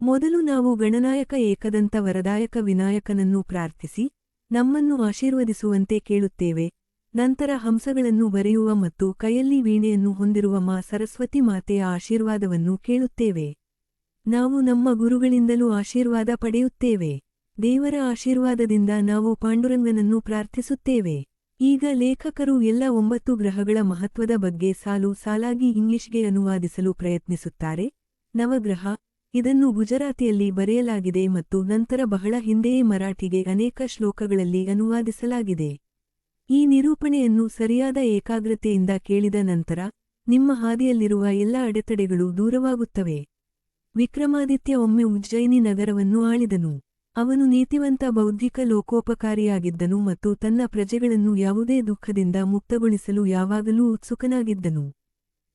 ಮೊದಲು ನಾವು ಗಣನಾಯಕ ಏಕದಂತ ವರದಾಯಕ ವಿನಾಯಕನನ್ನು ಪ್ರಾರ್ಥಿಸಿ ನಮ್ಮನ್ನು ಆಶೀರ್ವದಿಸುವಂತೆ ಕೇಳುತ್ತೇವೆ. ನಂತರ ಹಂಸಗಳನ್ನು ಬರೆಯುವ ಮತ್ತು ಕೈಯಲ್ಲಿ ವೀಣೆಯನ್ನು ಹೊಂದಿರುವ ಮಾ ಸರಸ್ವತಿ ಮಾತೆಯ ಆಶೀರ್ವಾದವನ್ನು ಕೇಳುತ್ತೇವೆ. ನಾವು ನಮ್ಮ ಗುರುಗಳಿಂದಲೂ ಆಶೀರ್ವಾದ ಪಡೆಯುತ್ತೇವೆ. ದೇವರ ಆಶೀರ್ವಾದದಿಂದ ನಾವು ಪಾಂಡುರಂಗನನ್ನು ಪ್ರಾರ್ಥಿಸುತ್ತೇವೆ. ಈಗ ಲೇಖಕರು ಎಲ್ಲ 9 ಗ್ರಹಗಳ ಮಹತ್ವದ ಬಗ್ಗೆ ಸಾಲು ಸಾಲಾಗಿ ಇಂಗ್ಲಿಷ್ಗೆ ಅನುವಾದಿಸಲು ಪ್ರಯತ್ನಿಸುತ್ತಾರೆ. ನವಗ್ರಹ ಇದನ್ನು ಗುಜರಾತಿಯಲ್ಲಿ ಬರೆಯಲಾಗಿದೆ ಮತ್ತು ನಂತರ ಬಹಳ ಹಿಂದೆಯೇ ಮರಾಠಿಗೆ ಅನೇಕ ಶ್ಲೋಕಗಳಲ್ಲಿ ಅನುವಾದಿಸಲಾಗಿದೆ. ಈ ನಿರೂಪಣೆಯನ್ನು ಸರಿಯಾದ ಏಕಾಗ್ರತೆಯಿಂದ ಕೇಳಿದ ನಂತರ ನಿಮ್ಮ ಹಾದಿಯಲ್ಲಿರುವ ಎಲ್ಲ ಅಡೆತಡೆಗಳು ದೂರವಾಗುತ್ತವೆ. ವಿಕ್ರಮಾದಿತ್ಯ ಒಮ್ಮೆ ಉಜ್ಜಯಿನಿ ನಗರವನ್ನು ಆಳಿದನು. ಅವನು ನೀತಿವಂತ ಬೌದ್ಧಿಕ ಲೋಕೋಪಕಾರಿಯಾಗಿದ್ದನು ಮತ್ತು ತನ್ನ ಪ್ರಜೆಗಳನ್ನು ಯಾವುದೇ ದುಃಖದಿಂದ ಮುಕ್ತಗೊಳಿಸಲು ಯಾವಾಗಲೂ ಉತ್ಸುಕನಾಗಿದ್ದನು.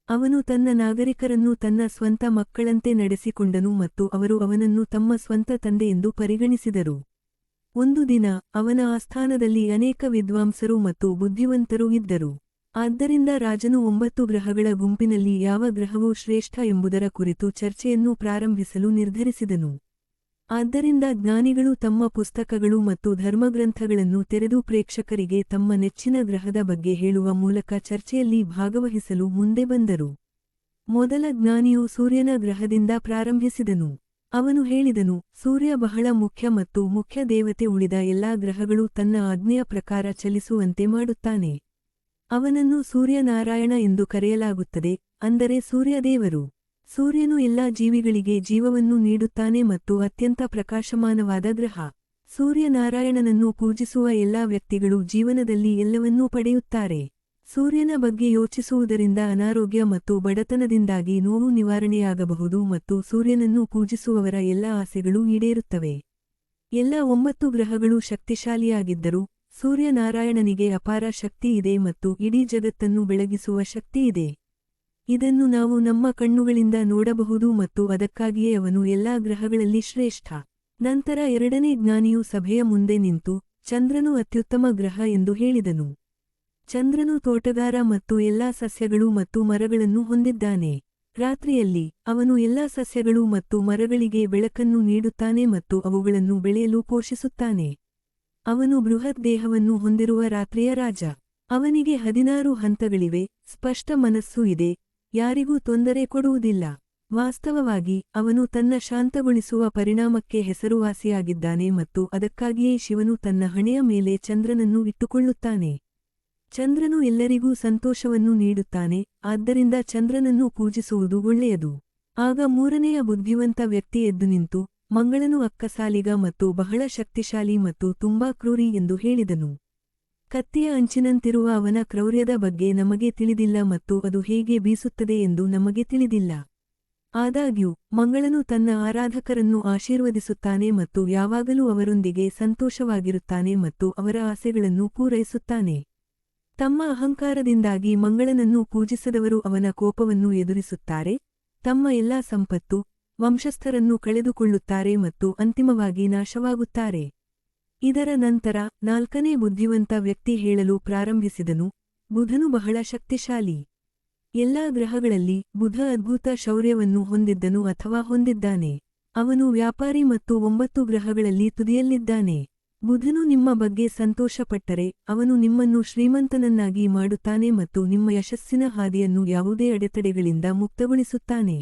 ಅವನು ತನ್ನ ನಾಗರಿಕರನ್ನು ತನ್ನ ಸ್ವಂತ ಮಕ್ಕಳಂತೆ ನಡೆಸಿಕೊಂಡನು ಮತ್ತು ಅವರು ಅವನನ್ನು ತಮ್ಮ ಸ್ವಂತ ತಂದೆಯೆಂದು ಪರಿಗಣಿಸಿದರು. ಒಂದು ದಿನ ಅವನ ಆಸ್ಥಾನದಲ್ಲಿ ಅನೇಕ ವಿದ್ವಾಂಸರು ಮತ್ತು ಬುದ್ಧಿವಂತರು ಇದ್ದರು. ಆದ್ದರಿಂದ ರಾಜನು 9 ಗ್ರಹಗಳ ಗುಂಪಿನಲ್ಲಿ ಯಾವ ಗ್ರಹವು ಶ್ರೇಷ್ಠ ಎಂಬುದರ ಕುರಿತು ಚರ್ಚೆಯನ್ನು ಪ್ರಾರಂಭಿಸಲು ನಿರ್ಧರಿಸಿದನು. ಆದ್ದರಿಂದ ಜ್ಞಾನಿಗಳು ತಮ್ಮ ಪುಸ್ತಕಗಳು ಮತ್ತು ಧರ್ಮಗ್ರಂಥಗಳನ್ನು ತೆರೆದು ಪ್ರೇಕ್ಷಕರಿಗೆ ತಮ್ಮ ನೆಚ್ಚಿನ ಗ್ರಹದ ಬಗ್ಗೆ ಹೇಳುವ ಮೂಲಕ ಚರ್ಚೆಯಲ್ಲಿ ಭಾಗವಹಿಸಲು ಮುಂದೆ ಬಂದರು. ಮೊದಲ ಜ್ಞಾನಿಯು ಸೂರ್ಯನ ಗ್ರಹದಿಂದ ಪ್ರಾರಂಭಿಸಿದನು. ಅವನು ಹೇಳಿದನು, ಸೂರ್ಯ ಬಹಳ ಮುಖ್ಯ ಮತ್ತು ಮುಖ್ಯ ದೇವತೆ ಉಳಿದ ಎಲ್ಲಾ ಗ್ರಹಗಳು ತನ್ನ ಆಜ್ಞೆಯ ಪ್ರಕಾರ ಚಲಿಸುವಂತೆ ಮಾಡುತ್ತಾನೆ. ಅವನನ್ನು ಸೂರ್ಯನಾರಾಯಣ ಎಂದು ಕರೆಯಲಾಗುತ್ತದೆ, ಅಂದರೆ ಸೂರ್ಯದೇವರು. ಸೂರ್ಯನು ಎಲ್ಲಾ ಜೀವಿಗಳಿಗೆ ಜೀವವನ್ನು ನೀಡುತ್ತಾನೆ ಮತ್ತು ಅತ್ಯಂತ ಪ್ರಕಾಶಮಾನವಾದ ಗ್ರಹ. ಸೂರ್ಯನಾರಾಯಣನನ್ನು ಪೂಜಿಸುವ ಎಲ್ಲಾ ವ್ಯಕ್ತಿಗಳು ಜೀವನದಲ್ಲಿ ಎಲ್ಲವನ್ನೂ ಪಡೆಯುತ್ತಾರೆ. ಸೂರ್ಯನ ಬಗ್ಗೆ ಯೋಚಿಸುವುದರಿಂದ ಅನಾರೋಗ್ಯ ಮತ್ತು ಬಡತನದಿಂದಾಗಿ ನೋವು ನಿವಾರಣೆಯಾಗಬಹುದು ಮತ್ತು ಸೂರ್ಯನನ್ನು ಪೂಜಿಸುವವರ ಎಲ್ಲ ಆಸೆಗಳು ಈಡೇರುತ್ತವೆ. ಎಲ್ಲ 9 ಗ್ರಹಗಳು ಶಕ್ತಿಶಾಲಿಯಾಗಿದ್ದರೂ ಸೂರ್ಯನಾರಾಯಣನಿಗೆ ಅಪಾರ ಶಕ್ತಿ ಇದೆ ಮತ್ತು ಇಡೀ ಜಗತ್ತನ್ನು ಬೆಳಗಿಸುವ ಶಕ್ತಿ ಇದೆ. ಇದನ್ನು ನಾವು ನಮ್ಮ ಕಣ್ಣುಗಳಿಂದ ನೋಡಬಹುದು ಮತ್ತು ಅದಕ್ಕಾಗಿಯೇ ಅವನು ಎಲ್ಲಾ ಗ್ರಹಗಳಲ್ಲಿ ಶ್ರೇಷ್ಠ. ನಂತರ ಎರಡನೇ ಜ್ಞಾನಿಯು ಸಭೆಯ ಮುಂದೆ ನಿಂತು, ಚಂದ್ರನು ಅತ್ಯುತ್ತಮ ಗ್ರಹ ಎಂದು ಹೇಳಿದನು. ಚಂದ್ರನು ತೋಟಗಾರ ಮತ್ತು ಎಲ್ಲಾ ಸಸ್ಯಗಳು ಮತ್ತು ಮರಗಳನ್ನು ಹೊಂದಿದ್ದಾನೆ. ರಾತ್ರಿಯಲ್ಲಿ ಅವನು ಎಲ್ಲಾ ಸಸ್ಯಗಳು ಮತ್ತು ಮರಗಳಿಗೆ ಬೆಳಕನ್ನು ನೀಡುತ್ತಾನೆ ಮತ್ತು ಅವುಗಳನ್ನು ಬೆಳೆಯಲು ಪೋಷಿಸುತ್ತಾನೆ. ಅವನು ಬೃಹತ್ ದೇಹವನ್ನು ಹೊಂದಿರುವ ರಾತ್ರಿಯ ರಾಜ. ಅವನಿಗೆ 16 ಹಂತಗಳಿವೆ, ಸ್ಪಷ್ಟ ಮನಸ್ಸು ಇದೆ, ಯಾರಿಗೂ ತೊಂದರೆ ಕೊಡುವುದಿಲ್ಲ. ವಾಸ್ತವವಾಗಿ ಅವನು ತನ್ನ ಶಾಂತಗೊಳಿಸುವ ಪರಿಣಾಮಕ್ಕೆ ಹೆಸರುವಾಸಿಯಾಗಿದ್ದಾನೆ ಮತ್ತು ಅದಕ್ಕಾಗಿಯೇ ಶಿವನು ತನ್ನ ಹಣೆಯ ಮೇಲೆ ಚಂದ್ರನನ್ನು ಇಟ್ಟುಕೊಳ್ಳುತ್ತಾನೆ. ಚಂದ್ರನು ಎಲ್ಲರಿಗೂ ಸಂತೋಷವನ್ನು ನೀಡುತ್ತಾನೆ, ಆದ್ದರಿಂದ ಚಂದ್ರನನ್ನು ಪೂಜಿಸುವುದು ಒಳ್ಳೆಯದು. ಆಗ ಮೂರನೆಯ ಬುದ್ಧಿವಂತ ವ್ಯಕ್ತಿ ಎದ್ದು ನಿಂತು, ಮಂಗಳನು ಅಕ್ಕಸಾಲಿಗ ಮತ್ತು ಬಹಳ ಶಕ್ತಿಶಾಲಿ ಮತ್ತು ತುಂಬಾ ಕ್ರೂರಿ ಎಂದು ಹೇಳಿದನು. ಕತ್ತಿಯ ಅಂಚಿನಂತಿರುವ ಅವನ ಕ್ರೌರ್ಯದ ಬಗ್ಗೆ ನಮಗೆ ತಿಳಿದಿಲ್ಲ ಮತ್ತು ಅದು ಹೇಗೆ ಬೀಸುತ್ತದೆ ಎಂದು ನಮಗೆ ತಿಳಿದಿಲ್ಲ. ಆದಾಗ್ಯೂ ಮಂಗಳನು ತನ್ನ ಆರಾಧಕರನ್ನು ಆಶೀರ್ವದಿಸುತ್ತಾನೆ ಮತ್ತು ಯಾವಾಗಲೂ ಅವರೊಂದಿಗೆ ಸಂತೋಷವಾಗಿರುತ್ತಾನೆ ಮತ್ತು ಅವರ ಆಸೆಗಳನ್ನು ಪೂರೈಸುತ್ತಾನೆ. ತಮ್ಮ ಅಹಂಕಾರದಿಂದಾಗಿ ಮಂಗಳನನ್ನು ಪೂಜಿಸದವರು ಅವನ ಕೋಪವನ್ನು ಎದುರಿಸುತ್ತಾರೆ, ತಮ್ಮ ಎಲ್ಲಾ ಸಂಪತ್ತು, ವಂಶಸ್ಥರನ್ನು ಕಳೆದುಕೊಳ್ಳುತ್ತಾರೆ ಮತ್ತು ಅಂತಿಮವಾಗಿ ನಾಶವಾಗುತ್ತಾರೆ. ಇದರ ನಂತರ 4ನೇ ಬುದ್ಧಿವಂತ ವ್ಯಕ್ತಿ ಹೇಳಲು ಪ್ರಾರಂಭಿಸಿದನು, ಬುಧನು ಬಹಳ ಶಕ್ತಿಶಾಲಿ. ಎಲ್ಲಾ ಗ್ರಹಗಳಲ್ಲಿ ಬುಧ ಅದ್ಭುತ ಶೌರ್ಯವನ್ನು ಹೊಂದಿದ್ದನು ಅಥವಾ ಹೊಂದಿದ್ದಾನೆ. ಅವನು ವ್ಯಾಪಾರಿ ಮತ್ತು 9 ಗ್ರಹಗಳಲ್ಲಿ ತುದಿಯಲ್ಲಿದ್ದಾನೆ. ಬುಧನು ನಿಮ್ಮ ಬಗ್ಗೆ ಸಂತೋಷಪಟ್ಟರೆ ಅವನು ನಿಮ್ಮನ್ನು ಶ್ರೀಮಂತನನ್ನಾಗಿ ಮಾಡುತ್ತಾನೆ ಮತ್ತು ನಿಮ್ಮ ಯಶಸ್ಸಿನ ಹಾದಿಯನ್ನು ಯಾವುದೇ ಅಡೆತಡೆಗಳಿಂದ ಮುಕ್ತಗೊಳಿಸುತ್ತಾನೆ.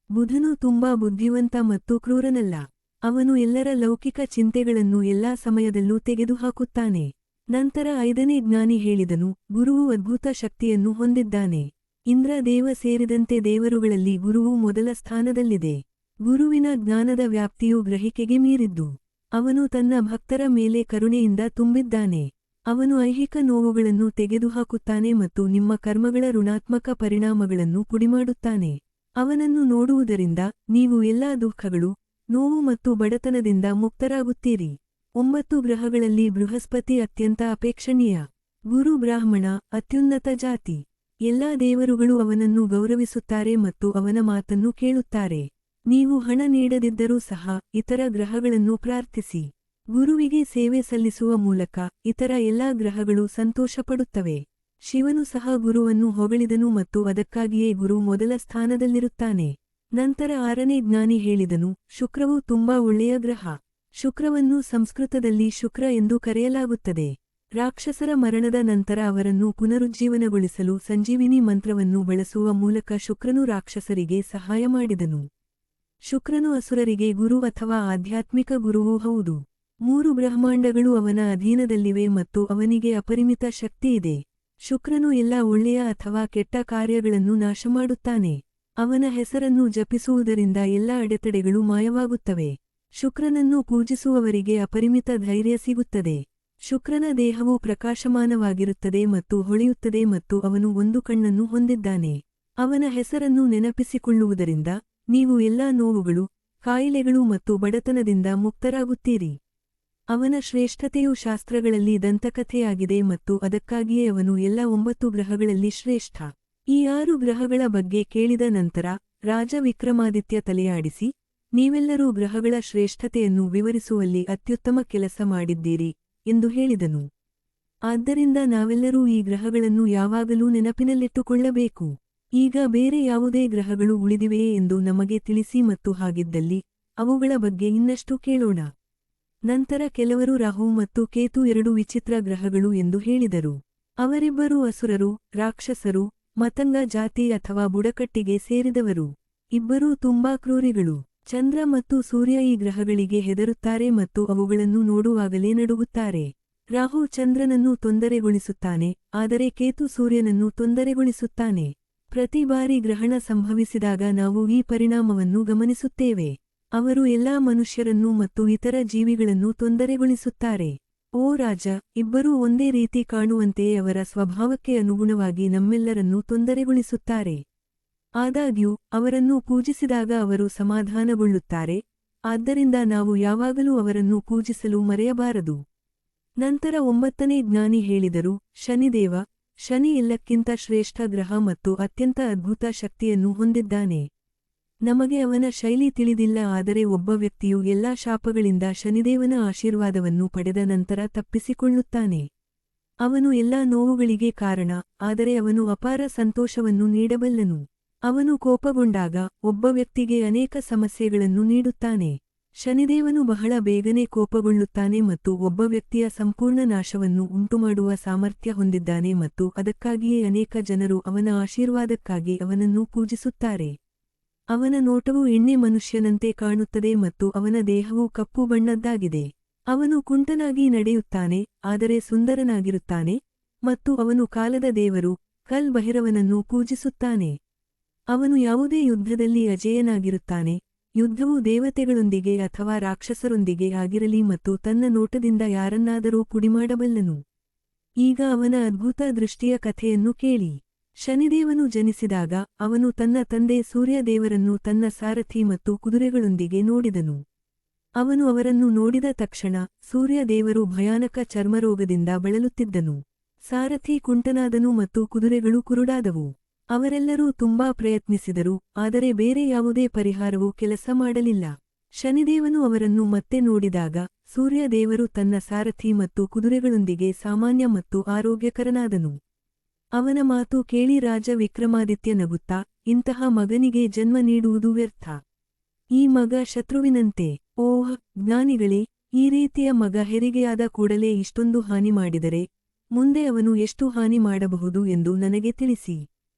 ಬುಧನು ತುಂಬಾ ಬುದ್ಧಿವಂತ ಮತ್ತು ಕ್ರೂರನಲ್ಲ. ಅವನು ಎಲ್ಲರ ಲೌಕಿಕ ಚಿಂತೆಗಳನ್ನು ಎಲ್ಲಾ ಸಮಯದಲ್ಲೂ ತೆಗೆದುಹಾಕುತ್ತಾನೆ. ನಂತರ 5ನೇ ಜ್ಞಾನಿ ಹೇಳಿದನು, ಗುರುವು ಅದ್ಭುತ ಶಕ್ತಿಯನ್ನು ಹೊಂದಿದ್ದಾನೆ. ಇಂದ್ರ ದೇವ ಸೇರಿದಂತೆ ದೇವರುಗಳಲ್ಲಿ ಗುರುವು ಮೊದಲ ಸ್ಥಾನದಲ್ಲಿದೆ. ಗುರುವಿನ ಜ್ಞಾನದ ವ್ಯಾಪ್ತಿಯು ಗ್ರಹಿಕೆಗೆ ಮೀರಿದ್ದು. ಅವನು ತನ್ನ ಭಕ್ತರ ಮೇಲೆ ಕರುಣೆಯಿಂದ ತುಂಬಿದ್ದಾನೆ. ಅವನು ಐಹಿಕ ನೋವುಗಳನ್ನು ತೆಗೆದುಹಾಕುತ್ತಾನೆ ಮತ್ತು ನಿಮ್ಮ ಕರ್ಮಗಳ ಋಣಾತ್ಮಕ ಪರಿಣಾಮಗಳನ್ನು ಪುಡಿಮಾಡುತ್ತಾನೆ. ಅವನನ್ನು ನೋಡುವುದರಿಂದ ನೀವು ಎಲ್ಲಾ ದುಃಖಗಳು, ನೋವು ಮತ್ತು ಬಡತನದಿಂದ ಮುಕ್ತರಾಗುತ್ತೀರಿ. 9 ಗ್ರಹಗಳಲ್ಲಿ ಬೃಹಸ್ಪತಿ ಅತ್ಯಂತ ಅಪೇಕ್ಷಣೀಯ. ಗುರು ಬ್ರಾಹ್ಮಣ, ಅತ್ಯುನ್ನತ ಜಾತಿ. ಎಲ್ಲಾ ದೇವರುಗಳು ಅವನನ್ನು ಗೌರವಿಸುತ್ತಾರೆ ಮತ್ತು ಅವನ ಮಾತನ್ನು ಕೇಳುತ್ತಾರೆ. ನೀವು ಹಣ ನೀಡದಿದ್ದರೂ ಸಹ ಇತರ ಗ್ರಹಗಳನ್ನು ಪ್ರಾರ್ಥಿಸಿ. ಗುರುವಿಗೆ ಸೇವೆ ಸಲ್ಲಿಸುವ ಮೂಲಕ ಇತರ ಎಲ್ಲಾ ಗ್ರಹಗಳು ಸಂತೋಷಪಡುತ್ತವೆ. ಶಿವನು ಸಹ ಗುರುವನ್ನು ಹೊಗಳಿದನು ಮತ್ತು ಅದಕ್ಕಾಗಿಯೇ ಗುರು ಮೊದಲ ಸ್ಥಾನದಲ್ಲಿರುತ್ತಾನೆ. ನಂತರ ಆರನೇ ಜ್ಞಾನಿ ಹೇಳಿದನು, ಶುಕ್ರವು ತುಂಬಾ ಒಳ್ಳೆಯ ಗ್ರಹ. ಶುಕ್ರವನ್ನು ಸಂಸ್ಕೃತದಲ್ಲಿ ಶುಕ್ರ ಎಂದು ಕರೆಯಲಾಗುತ್ತದೆ. ರಾಕ್ಷಸರ ಮರಣದ ನಂತರ ಅವರನ್ನು ಪುನರುಜ್ಜೀವನಗೊಳಿಸಲು ಸಂಜೀವಿನಿ ಮಂತ್ರವನ್ನು ಬಳಸುವ ಮೂಲಕ ಶುಕ್ರನು ರಾಕ್ಷಸರಿಗೆ ಸಹಾಯ ಮಾಡಿದನು. ಶುಕ್ರನು ಅಸುರರಿಗೆ ಗುರು ಅಥವಾ ಆಧ್ಯಾತ್ಮಿಕ ಗುರುವೂ ಹೌದು. 3 ಬ್ರಹ್ಮಾಂಡಗಳು ಅವನ ಅಧೀನದಲ್ಲಿವೆ ಮತ್ತು ಅವನಿಗೆ ಅಪರಿಮಿತ ಶಕ್ತಿಯಿದೆ. ಶುಕ್ರನು ಎಲ್ಲ ಒಳ್ಳೆಯ ಅಥವಾ ಕೆಟ್ಟ ಕಾರ್ಯಗಳನ್ನು ನಾಶಮಾಡುತ್ತಾನೆ. ಅವನ ಹೆಸರನ್ನು ಜಪಿಸುವುದರಿಂದ ಎಲ್ಲ ಅಡೆತಡೆಗಳು ಮಾಯವಾಗುತ್ತವೆ. ಶುಕ್ರನನ್ನು ಪೂಜಿಸುವವರಿಗೆ ಅಪರಿಮಿತ ಧೈರ್ಯ ಸಿಗುತ್ತದೆ. ಶುಕ್ರನ ದೇಹವು ಪ್ರಕಾಶಮಾನವಾಗಿರುತ್ತದೆ ಮತ್ತು ಹೊಳೆಯುತ್ತದೆ ಮತ್ತು ಅವನು ಒಂದು ಕಣ್ಣನ್ನು ಹೊಂದಿದ್ದಾನೆ. ಅವನ ಹೆಸರನ್ನು ನೆನಪಿಸಿಕೊಳ್ಳುವುದರಿಂದ ನೀವು ಎಲ್ಲಾ ನೋವುಗಳು, ಕಾಯಿಲೆಗಳು ಮತ್ತು ಬಡತನದಿಂದ ಮುಕ್ತರಾಗುತ್ತೀರಿ. ಅವನ ಶ್ರೇಷ್ಠತೆಯು ಶಾಸ್ತ್ರಗಳಲ್ಲಿ ದಂತಕಥೆಯಾಗಿದೆ ಮತ್ತು ಅದಕ್ಕಾಗಿಯೇ ಅವನು ಎಲ್ಲ 9 ಗ್ರಹಗಳಲ್ಲಿ ಶ್ರೇಷ್ಠ. ಈ 6 ಗ್ರಹಗಳ ಬಗ್ಗೆ ಕೇಳಿದ ನಂತರ ರಾಜ ವಿಕ್ರಮಾದಿತ್ಯ ತಲೆಯಾಡಿಸಿ, ನೀವೆಲ್ಲರೂ ಗ್ರಹಗಳ ಶ್ರೇಷ್ಠತೆಯನ್ನು ವಿವರಿಸುವಲ್ಲಿ ಅತ್ಯುತ್ತಮ ಕೆಲಸ ಮಾಡಿದ್ದೀರಿ ಎಂದು ಹೇಳಿದನು. ಆದ್ದರಿಂದ ನಾವೆಲ್ಲರೂ ಈ ಗ್ರಹಗಳನ್ನು ಯಾವಾಗಲೂ ನೆನಪಿನಲ್ಲಿಟ್ಟುಕೊಳ್ಳಬೇಕು. ಈಗ ಬೇರೆ ಯಾವುದೇ ಗ್ರಹಗಳು ಉಳಿದಿವೆಯೇ ಎಂದು ನಮಗೆ ತಿಳಿಸಿ ಮತ್ತು ಹಾಗಿದ್ದಲ್ಲಿ ಅವುಗಳ ಬಗ್ಗೆ ಇನ್ನಷ್ಟು ಕೇಳೋಣ. ನಂತರ ಕೆಲವರು ರಾಹು ಮತ್ತು ಕೇತು 2 ವಿಚಿತ್ರ ಗ್ರಹಗಳು ಎಂದು ಹೇಳಿದರು. ಅವರಿಬ್ಬರೂ ಅಸುರರು, ರಾಕ್ಷಸರು, ಮತಂಗ ಜಾತಿ ಅಥವಾ ಬುಡಕಟ್ಟಿಗೆ ಸೇರಿದವರು. ಇಬ್ಬರೂ ತುಂಬಾ ಕ್ರೂರಿಗಳು. ಚಂದ್ರ ಮತ್ತು ಸೂರ್ಯ ಈ ಗ್ರಹಗಳಿಗೆ ಹೆದರುತ್ತಾರೆ ಮತ್ತು ಅವುಗಳನ್ನು ನೋಡುವಾಗಲೇ ನಡುಗುತ್ತಾರೆ. ರಾಹು ಚಂದ್ರನನ್ನು ತೊಂದರೆಗೊಳಿಸುತ್ತಾನೆ, ಆದರೆ ಕೇತು ಸೂರ್ಯನನ್ನು ತೊಂದರೆಗೊಳಿಸುತ್ತಾನೆ. ಪ್ರತಿ ಬಾರಿ ಗ್ರಹಣ ಸಂಭವಿಸಿದಾಗ ನಾವು ಈ ಪರಿಣಾಮವನ್ನು ಗಮನಿಸುತ್ತೇವೆ. ಅವರು ಎಲ್ಲಾ ಮನುಷ್ಯರನ್ನು ಮತ್ತು ಇತರ ಜೀವಿಗಳನ್ನು ತೊಂದರೆಗೊಳಿಸುತ್ತಾರೆ. ಓ ರಾಜ, ಇಬ್ಬರೂ ಒಂದೇ ರೀತಿ ಕಾಣುವಂತೆಯೇ ಅವರ ಸ್ವಭಾವಕ್ಕೆ ಅನುಗುಣವಾಗಿ ನಮ್ಮೆಲ್ಲರನ್ನೂ ತೊಂದರೆಗೊಳಿಸುತ್ತಾರೆ. ಆದಾಗ್ಯೂ ಅವರನ್ನು ಪೂಜಿಸಿದಾಗ ಅವರು ಸಮಾಧಾನಗೊಳ್ಳುತ್ತಾರೆ, ಆದ್ದರಿಂದ ನಾವು ಯಾವಾಗಲೂ ಅವರನ್ನು ಪೂಜಿಸಲು ಮರೆಯಬಾರದು. ನಂತರ 9ನೇ ಜ್ಞಾನಿ ಹೇಳಿದರು, ಶನಿದೇವ, ಶನಿ ಎಲ್ಲಕ್ಕಿಂತ ಶ್ರೇಷ್ಠ ಗ್ರಹ ಮತ್ತು ಅತ್ಯಂತ ಅದ್ಭುತ ಶಕ್ತಿಯನ್ನು ಹೊಂದಿದ್ದಾನೆ. ನಮಗೆ ಅವನ ಶೈಲಿ ತಿಳಿದಿಲ್ಲ, ಆದರೆ ಒಬ್ಬ ವ್ಯಕ್ತಿಯು ಎಲ್ಲಾ ಶಾಪಗಳಿಂದ ಶನಿದೇವನ ಆಶೀರ್ವಾದವನ್ನು ಪಡೆದ ನಂತರ ತಪ್ಪಿಸಿಕೊಳ್ಳುತ್ತಾನೆ. ಅವನು ಎಲ್ಲಾ ನೋವುಗಳಿಗೆ ಕಾರಣ, ಆದರೆ ಅವನು ಅಪಾರ ಸಂತೋಷವನ್ನು ನೀಡಬಲ್ಲನು. ಅವನು ಕೋಪಗೊಂಡಾಗ ಒಬ್ಬ ವ್ಯಕ್ತಿಗೆ ಅನೇಕ ಸಮಸ್ಯೆಗಳನ್ನು ನೀಡುತ್ತಾನೆ. ಶನಿದೇವನು ಬಹಳ ಬೇಗನೆ ಕೋಪಗೊಳ್ಳುತ್ತಾನೆ ಮತ್ತು ಒಬ್ಬ ವ್ಯಕ್ತಿಯ ಸಂಪೂರ್ಣ ನಾಶವನ್ನು ಉಂಟುಮಾಡುವ ಸಾಮರ್ಥ್ಯ ಹೊಂದಿದ್ದಾನೆ ಮತ್ತು ಅದಕ್ಕಾಗಿಯೇ ಅನೇಕ ಜನರು ಅವನ ಆಶೀರ್ವಾದಕ್ಕಾಗಿ ಅವನನ್ನು ಪೂಜಿಸುತ್ತಾರೆ. ಅವನ ನೋಟವು ಎಣ್ಣೆ ಮನುಷ್ಯನಂತೆ ಕಾಣುತ್ತದೆ ಮತ್ತು ಅವನ ದೇಹವು ಕಪ್ಪು ಬಣ್ಣದ್ದಾಗಿದೆ. ಅವನು ಕುಂಟನಾಗಿ ನಡೆಯುತ್ತಾನೆ, ಆದರೆ ಸುಂದರನಾಗಿರುತ್ತಾನೆ, ಮತ್ತು ಅವನು ಕಾಲದ ದೇವರು, ಕಲ್ ಭೈರವನನ್ನು ಪೂಜಿಸುತ್ತಾನೆ. ಅವನು ಯಾವುದೇ ಯುದ್ಧದಲ್ಲಿ ಅಜೇಯನಾಗಿರುತ್ತಾನೆ. ಯುದ್ಧವು ದೇವತೆಗಳೊಂದಿಗೆ ಅಥವಾ ರಾಕ್ಷಸರೊಂದಿಗೆ ಆಗಿರಲಿ ಮತ್ತು ತನ್ನ ನೋಟದಿಂದ ಯಾರನ್ನಾದರೂ ಪುಡಿಮಾಡಬಲ್ಲನು. ಈಗ ಅವನ ಅದ್ಭುತ ದೃಷ್ಟಿಯ ಕಥೆಯನ್ನು ಕೇಳಿ. ಶನಿದೇವನು ಜನಿಸಿದಾಗ ಅವನು ತನ್ನ ತಂದೆ ಸೂರ್ಯದೇವರನ್ನು ತನ್ನ ಸಾರಥಿ ಮತ್ತು ಕುದುರೆಗಳೊಂದಿಗೆ ನೋಡಿದನು. ಅವನು ಅವರನ್ನು ನೋಡಿದ ತಕ್ಷಣ ಸೂರ್ಯದೇವರು ಭಯಾನಕ ಚರ್ಮರೋಗದಿಂದ ಬಳಲುತ್ತಿದ್ದನು. ಸಾರಥಿ ಕುಂಟನಾದನು ಮತ್ತು ಕುದುರೆಗಳು ಕುರುಡಾದವು. ಅವರೆಲ್ಲರೂ ತುಂಬಾ ಪ್ರಯತ್ನಿಸಿದರು, ಆದರೆ ಬೇರೆ ಯಾವುದೇ ಪರಿಹಾರವೂ ಕೆಲಸ ಮಾಡಲಿಲ್ಲ. ಶನಿದೇವನು ಅವರನ್ನು ಮತ್ತೆ ನೋಡಿದಾಗ ಸೂರ್ಯದೇವರು ತನ್ನ ಸಾರಥಿ ಮತ್ತು ಕುದುರೆಗಳೊಂದಿಗೆ ಸಾಮಾನ್ಯ ಮತ್ತು ಆರೋಗ್ಯಕರನಾದನು. ಅವನ ಮಾತು ಕೇಳಿ ರಾಜ ವಿಕ್ರಮಾದಿತ್ಯ ನಗುತ್ತಾ, ಇಂತಹ ಮಗನಿಗೆ ಜನ್ಮ ನೀಡುವುದು ವ್ಯರ್ಥ. ಈ ಮಗ ಶತ್ರುವಿನಂತೆ. ಓಹ್ ಜ್ಞಾನಿಗಳೇ, ಈ ರೀತಿಯ ಮಗ ಹೆರಿಗೆಯಾದ ಕೂಡಲೇ ಇಷ್ಟೊಂದು ಹಾನಿ ಮಾಡಿದರೆ ಮುಂದೆ ಅವನು ಎಷ್ಟು ಹಾನಿ ಮಾಡಬಹುದು ಎಂದು ನನಗೆ ತಿಳಿಸಿ.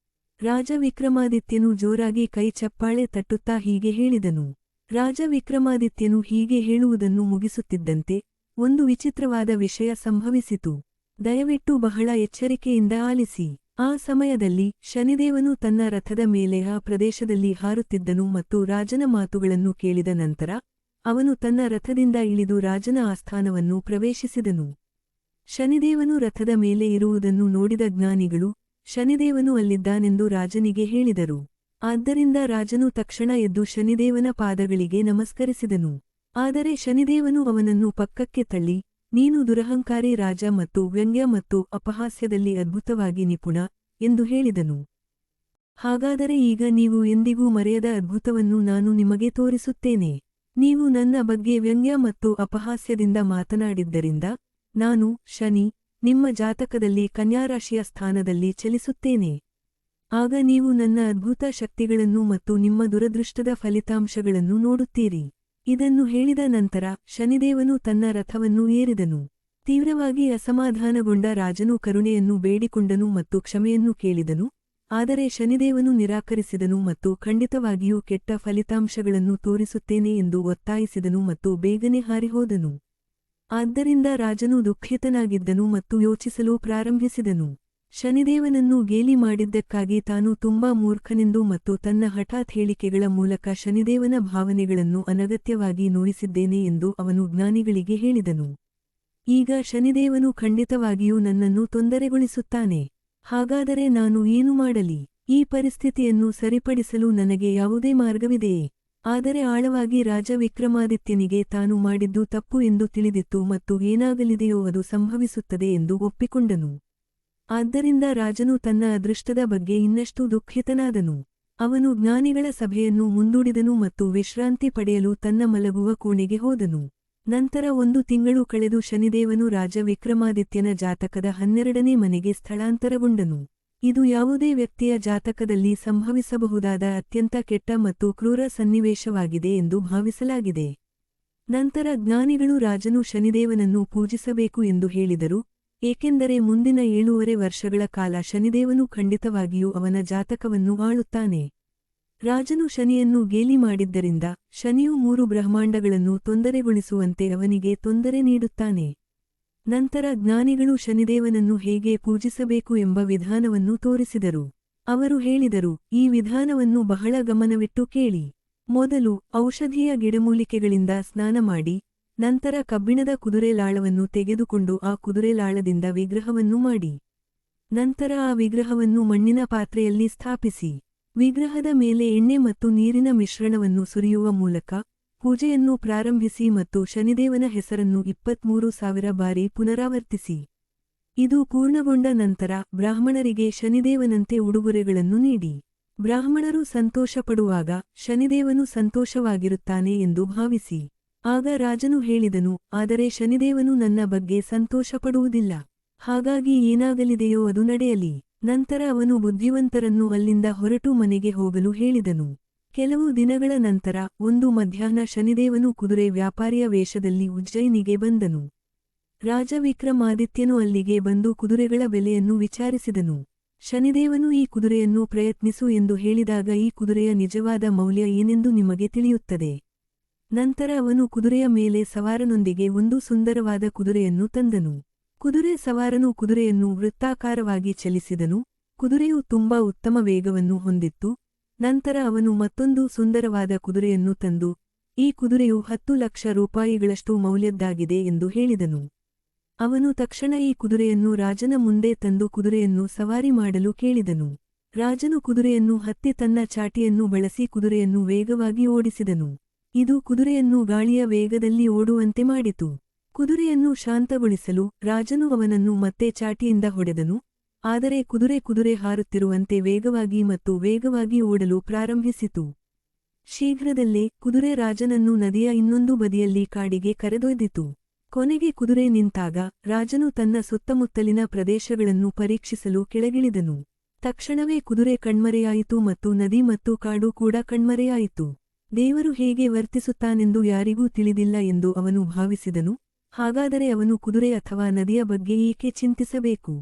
ರಾಜ ವಿಕ್ರಮಾದಿತ್ಯನು ಜೋರಾಗಿ ಕೈ ಚಪ್ಪಾಳೆ ತಟ್ಟುತ್ತಾ ಹೀಗೆ ಹೇಳಿದನು. ರಾಜ ವಿಕ್ರಮಾದಿತ್ಯನು ಹೀಗೆ ಹೇಳುವುದನ್ನು ಮುಗಿಸುತ್ತಿದ್ದಂತೆ ಒಂದು ವಿಚಿತ್ರವಾದ ವಿಷಯ ಸಂಭವಿಸಿತು. ದಯವಿಟ್ಟು ಬಹಳ ಎಚ್ಚರಿಕೆಯಿಂದ ಆಲಿಸಿ. ಆ ಸಮಯದಲ್ಲಿ ಶನಿದೇವನು ತನ್ನ ರಥದ ಮೇಲೆ ಆ ಪ್ರದೇಶದಲ್ಲಿ ಹಾರುತ್ತಿದ್ದನು ಮತ್ತು ರಾಜನ ಮಾತುಗಳನ್ನು ಕೇಳಿದ ನಂತರ ಅವನು ತನ್ನ ರಥದಿಂದ ಇಳಿದು ರಾಜನ ಆಸ್ಥಾನವನ್ನು ಪ್ರವೇಶಿಸಿದನು. ಶನಿದೇವನು ರಥದ ಮೇಲೆ ಇರುವುದನ್ನು ನೋಡಿದ ಜ್ಞಾನಿಗಳು ಶನಿದೇವನು ಅಲ್ಲಿದ್ದಾನೆಂದು ರಾಜನಿಗೆ ಹೇಳಿದರು. ಆದ್ದರಿಂದ ರಾಜನು ತಕ್ಷಣ ಎದ್ದು ಶನಿದೇವನ ಪಾದಗಳಿಗೆ ನಮಸ್ಕರಿಸಿದನು. ಆದರೆ ಶನಿದೇವನು ಅವನನ್ನು ಪಕ್ಕಕ್ಕೆ ತಳ್ಳಿ, ನೀನು ದುರಹಂಕಾರಿ ರಾಜ ಮತ್ತು ವ್ಯಂಗ್ಯ ಮತ್ತು ಅಪಹಾಸ್ಯದಲ್ಲಿ ಅದ್ಭುತವಾಗಿ ನಿಪುಣ ಎಂದು ಹೇಳಿದನು. ಹಾಗಾದರೆ ಈಗ ನೀವು ಎಂದಿಗೂ ಮರೆಯದ ಅದ್ಭುತವನ್ನು ನಾನು ನಿಮಗೆ ತೋರಿಸುತ್ತೇನೆ. ನೀವು ನನ್ನ ಬಗ್ಗೆ ವ್ಯಂಗ್ಯ ಮತ್ತು ಅಪಹಾಸ್ಯದಿಂದ ಮಾತನಾಡಿದ್ದರಿಂದ ನಾನು, ಶನಿ, ನಿಮ್ಮ ಜಾತಕದಲ್ಲಿ ಕನ್ಯಾರಾಶಿಯ ಸ್ಥಾನದಲ್ಲಿ ಚಲಿಸುತ್ತೇನೆ. ಆಗ ನೀವು ನನ್ನ ಅದ್ಭುತ ಶಕ್ತಿಗಳನ್ನು ಮತ್ತು ನಿಮ್ಮ ದುರದೃಷ್ಟದ ಫಲಿತಾಂಶಗಳನ್ನು ನೋಡುತ್ತೀರಿ. ಇದನ್ನು ಹೇಳಿದ ನಂತರ ಶನಿದೇವನು ತನ್ನ ರಥವನ್ನು ಏರಿದನು. ತೀವ್ರವಾಗಿ ಅಸಮಾಧಾನಗೊಂಡ ರಾಜನು ಕರುಣೆಯನ್ನು ಬೇಡಿಕೊಂಡನು ಮತ್ತು ಕ್ಷಮೆಯನ್ನು ಕೇಳಿದನು, ಆದರೆ ಶನಿದೇವನು ನಿರಾಕರಿಸಿದನು ಮತ್ತು ಖಂಡಿತವಾಗಿಯೂ ಕೆಟ್ಟ ಫಲಿತಾಂಶಗಳನ್ನು ತೋರಿಸುತ್ತೇನೆ ಎಂದು ಒತ್ತಾಯಿಸಿದನು ಮತ್ತು ಬೇಗನೆ ಹಾರಿಹೋದನು. ಆದ್ದರಿಂದ ರಾಜನು ದುಃಖಿತನಾಗಿದ್ದನು ಮತ್ತು ಯೋಚಿಸಲು ಪ್ರಾರಂಭಿಸಿದನು. ಶನಿದೇವನನ್ನು ಗೇಲಿ ಮಾಡಿದ್ದಕ್ಕಾಗಿ ತಾನು ತುಂಬಾ ಮೂರ್ಖನೆಂದು ಮತ್ತು ತನ್ನ ಹಠಾತ್ ಹೇಳಿಕೆಗಳ ಮೂಲಕ ಶನಿದೇವನ ಭಾವನೆಗಳನ್ನು ಅನಗತ್ಯವಾಗಿ ನೋಯಿಸಿದ್ದೇನೆ ಎಂದು ಅವನು ಜ್ಞಾನಿಗಳಿಗೆ ಹೇಳಿದನು. ಈಗ ಶನಿದೇವನು ಖಂಡಿತವಾಗಿಯೂ ನನ್ನನ್ನು ತೊಂದರೆಗೊಳಿಸುತ್ತಾನೆ. ಹಾಗಾದರೆ ನಾನು ಏನು ಮಾಡಲಿ? ಈ ಪರಿಸ್ಥಿತಿಯನ್ನು ಸರಿಪಡಿಸಲು ನನಗೆ ಯಾವುದೇ ಮಾರ್ಗವಿದೆಯೇ? ಆದರೆ ಆಳವಾಗಿ ರಾಜ ವಿಕ್ರಮಾದಿತ್ಯನಿಗೆ ತಾನು ಮಾಡಿದ್ದು ತಪ್ಪು ಎಂದು ತಿಳಿದಿತ್ತು ಮತ್ತು ಏನಾಗಲಿದೆಯೋ ಅದು ಸಂಭವಿಸುತ್ತದೆ ಎಂದು ಒಪ್ಪಿಕೊಂಡನು. ಆದ್ದರಿಂದ ರಾಜನು ತನ್ನ ಅದೃಷ್ಟದ ಬಗ್ಗೆ ಇನ್ನಷ್ಟು ದುಃಖಿತನಾದನು. ಅವನು ಜ್ಞಾನಿಗಳ ಸಭೆಯನ್ನು ಮುಂದೂಡಿದನು ಮತ್ತು ವಿಶ್ರಾಂತಿ ಪಡೆಯಲು ತನ್ನ ಮಲಗುವ ಕೋಣೆಗೆ ಹೋದನು. ನಂತರ 1 ತಿಂಗಳು ಕಳೆದು ಶನಿದೇವನು ರಾಜ ವಿಕ್ರಮಾದಿತ್ಯನ ಜಾತಕದ 12ನೇ ಮನೆಗೆ ಸ್ಥಳಾಂತರಗೊಂಡನು. ಇದು ಯಾವುದೇ ವ್ಯಕ್ತಿಯ ಜಾತಕದಲ್ಲಿ ಸಂಭವಿಸಬಹುದಾದ ಅತ್ಯಂತ ಕೆಟ್ಟ ಮತ್ತು ಕ್ರೂರ ಸನ್ನಿವೇಶವಾಗಿದೆ ಎಂದು ಭಾವಿಸಲಾಗಿದೆ. ನಂತರ ಜ್ಞಾನಿಗಳು ರಾಜನು ಶನಿದೇವನನ್ನು ಪೂಜಿಸಬೇಕು ಎಂದು ಹೇಳಿದರು, ಏಕೆಂದರೆ ಮುಂದಿನ 7.5 ವರ್ಷಗಳ ಕಾಲ ಶನಿದೇವನು ಖಂಡಿತವಾಗಿಯೂ ಅವನ ಜಾತಕವನ್ನು ಆಳುತ್ತಾನೆ. ರಾಜನು ಶನಿಯನ್ನು ಗೇಲಿ ಮಾಡಿದ್ದರಿಂದ ಶನಿಯು 3 ಬ್ರಹ್ಮಾಂಡಗಳನ್ನು ತೊಂದರೆಗೊಳಿಸುವಂತೆ ಅವನಿಗೆ ತೊಂದರೆ ನೀಡುತ್ತಾನೆ. ನಂತರ ಜ್ಞಾನಿಗಳು ಶನಿದೇವನನ್ನು ಹೇಗೆ ಪೂಜಿಸಬೇಕು ಎಂಬ ವಿಧಾನವನ್ನು ತೋರಿಸಿದರು. ಅವರು ಹೇಳಿದರು, ಈ ವಿಧಾನವನ್ನು ಬಹಳ ಗಮನವಿಟ್ಟು ಕೇಳಿ. ಮೊದಲು ಔಷಧೀಯ ಗಿಡಮೂಲಿಕೆಗಳಿಂದ ಸ್ನಾನ ಮಾಡಿ, ನಂತರ ಕಬ್ಬಿಣದ ಕುದುರೆ ಲಾಳವನ್ನು ತೆಗೆದುಕೊಂಡು ಆ ಕುದುರೆ ಲಾಳದಿಂದ ವಿಗ್ರಹವನ್ನು ಮಾಡಿ. ನಂತರ ಆ ವಿಗ್ರಹವನ್ನು ಮಣ್ಣಿನ ಪಾತ್ರೆಯಲ್ಲಿ ಸ್ಥಾಪಿಸಿ. ವಿಗ್ರಹದ ಮೇಲೆ ಎಣ್ಣೆ ಮತ್ತು ನೀರಿನ ಮಿಶ್ರಣವನ್ನು ಸುರಿಯುವ ಮೂಲಕ ಪೂಜೆಯನ್ನು ಪ್ರಾರಂಭಿಸಿ ಮತ್ತು ಶನಿದೇವನ ಹೆಸರನ್ನು 23,000 ಬಾರಿ ಪುನರಾವರ್ತಿಸಿ. ಇದು ಪೂರ್ಣಗೊಂಡ ನಂತರ ಬ್ರಾಹ್ಮಣರಿಗೆ ಶನಿದೇವನಂತೆ ಉಡುಗೊರೆಗಳನ್ನು ನೀಡಿ. ಬ್ರಾಹ್ಮಣರು ಸಂತೋಷಪಡುವಾಗ ಶನಿದೇವನು ಸಂತೋಷವಾಗಿರುತ್ತಾನೆ ಎಂದು ಭಾವಿಸಿ. ಆಗ ರಾಜನು ಹೇಳಿದನು, ಆದರೆ ಶನಿದೇವನು ನನ್ನ ಬಗ್ಗೆ ಸಂತೋಷಪಡುವುದಿಲ್ಲ. ಹಾಗಾಗಿ ಏನಾಗಲಿದೆಯೋ ಅದು ನಡೆಯಲಿ. ನಂತರ ಅವನು ಬುದ್ಧಿವಂತರನ್ನು ಅಲ್ಲಿಂದ ಹೊರಟು ಮನೆಗೆ ಹೋಗಲು ಹೇಳಿದನು. ಕೆಲವು ದಿನಗಳ ನಂತರ ಒಂದು ಮಧ್ಯಾಹ್ನ ಶನಿದೇವನು ಕುದುರೆ ವ್ಯಾಪಾರಿಯ ವೇಷದಲ್ಲಿ ಉಜ್ಜಯಿನಿಗೆ ಬಂದನು. ರಾಜ ವಿಕ್ರಮಾದಿತ್ಯನು ಅಲ್ಲಿಗೆ ಬಂದು ಕುದುರೆಗಳ ಬೆಲೆಯನ್ನು ವಿಚಾರಿಸಿದನು. ಶನಿದೇವನು ಈ ಕುದುರೆಯನ್ನು ಪ್ರಯತ್ನಿಸು ಎಂದು ಹೇಳಿದಾಗ ಈ ಕುದುರೆಯ ನಿಜವಾದ ಮೌಲ್ಯ ಏನೆಂದು ನಿಮಗೆ ತಿಳಿಯುತ್ತದೆ. ನಂತರ ಅವನು ಕುದುರೆಯ ಮೇಲೆ ಸವಾರನೊಂದಿಗೆ ಒಂದು ಸುಂದರವಾದ ಕುದುರೆಯನ್ನು ತಂದನು. ಕುದುರೆ ಸವಾರನು ಕುದುರೆಯನ್ನು ವೃತ್ತಾಕಾರವಾಗಿ ಚಲಿಸಿದನು. ಕುದುರೆಯು ತುಂಬಾ ಉತ್ತಮ ವೇಗವನ್ನು ಹೊಂದಿತ್ತು. ನಂತರ ಅವನು ಮತ್ತೊಂದು ಸುಂದರವಾದ ಕುದುರೆಯನ್ನು ತಂದು, ಈ ಕುದುರೆಯು 10 ಲಕ್ಷ ರೂಪಾಯಿಗಳಷ್ಟು ಮೌಲ್ಯದ್ದಾಗಿದೆ ಎಂದು ಹೇಳಿದನು. ಅವನು ತಕ್ಷಣ ಈ ಕುದುರೆಯನ್ನು ರಾಜನ ಮುಂದೆ ತಂದು ಕುದುರೆಯನ್ನು ಸವಾರಿ ಮಾಡಲು ಕೇಳಿದನು. ರಾಜನು ಕುದುರೆಯನ್ನು ಹತ್ತಿ ತನ್ನ ಚಾಟಿಯನ್ನು ಬಳಸಿ ಕುದುರೆಯನ್ನು ವೇಗವಾಗಿ ಓಡಿಸಿದನು. ಇದು ಕುದುರೆಯನ್ನು ಗಾಳಿಯ ವೇಗದಲ್ಲಿ ಓಡುವಂತೆ ಮಾಡಿತು. ಕುದುರೆಯನ್ನು ಶಾಂತಗೊಳಿಸಲು ರಾಜನು ಅವನನ್ನು ಮತ್ತೆ ಚಾಟಿಯಿಂದ ಹೊಡೆದನು, ಆದರೆ ಕುದುರೆ ಹಾರುತ್ತಿರುವಂತೆ ವೇಗವಾಗಿ ಮತ್ತು ವೇಗವಾಗಿ ಓಡಲು ಪ್ರಾರಂಭಿಸಿತು. ಶೀಘ್ರದಲ್ಲೇ ಕುದುರೆ ರಾಜನನ್ನು ನದಿಯ ಇನ್ನೊಂದು ಬದಿಯಲ್ಲಿ ಕಾಡಿಗೆ ಕರೆದೊಯ್ದಿತು. ಕೊನೆಗೆ ಕುದುರೆ ನಿಂತಾಗ ರಾಜನು ತನ್ನ ಸುತ್ತಮುತ್ತಲಿನ ಪ್ರದೇಶಗಳನ್ನು ಪರೀಕ್ಷಿಸಲು ಕೆಳಗಿಳಿದನು. ತಕ್ಷಣವೇ ಕುದುರೆ ಕಣ್ಮರೆಯಾಯಿತು ಮತ್ತು ನದಿ ಮತ್ತು ಕಾಡು ಕೂಡ ಕಣ್ಮರೆಯಾಯಿತು. ದೇವರು ಹೇಗೆ ವರ್ತಿಸುತ್ತಾನೆಂದು ಯಾರಿಗೂ ತಿಳಿದಿಲ್ಲ ಎಂದು ಅವನು ಭಾವಿಸಿದನು. ಹಾಗಾದರೆ ಅವನು ಕುದುರೆ ಅಥವಾ ನದಿಯ ಬಗ್ಗೆ ಏಕೆ ಚಿಂತಿಸಬೇಕು?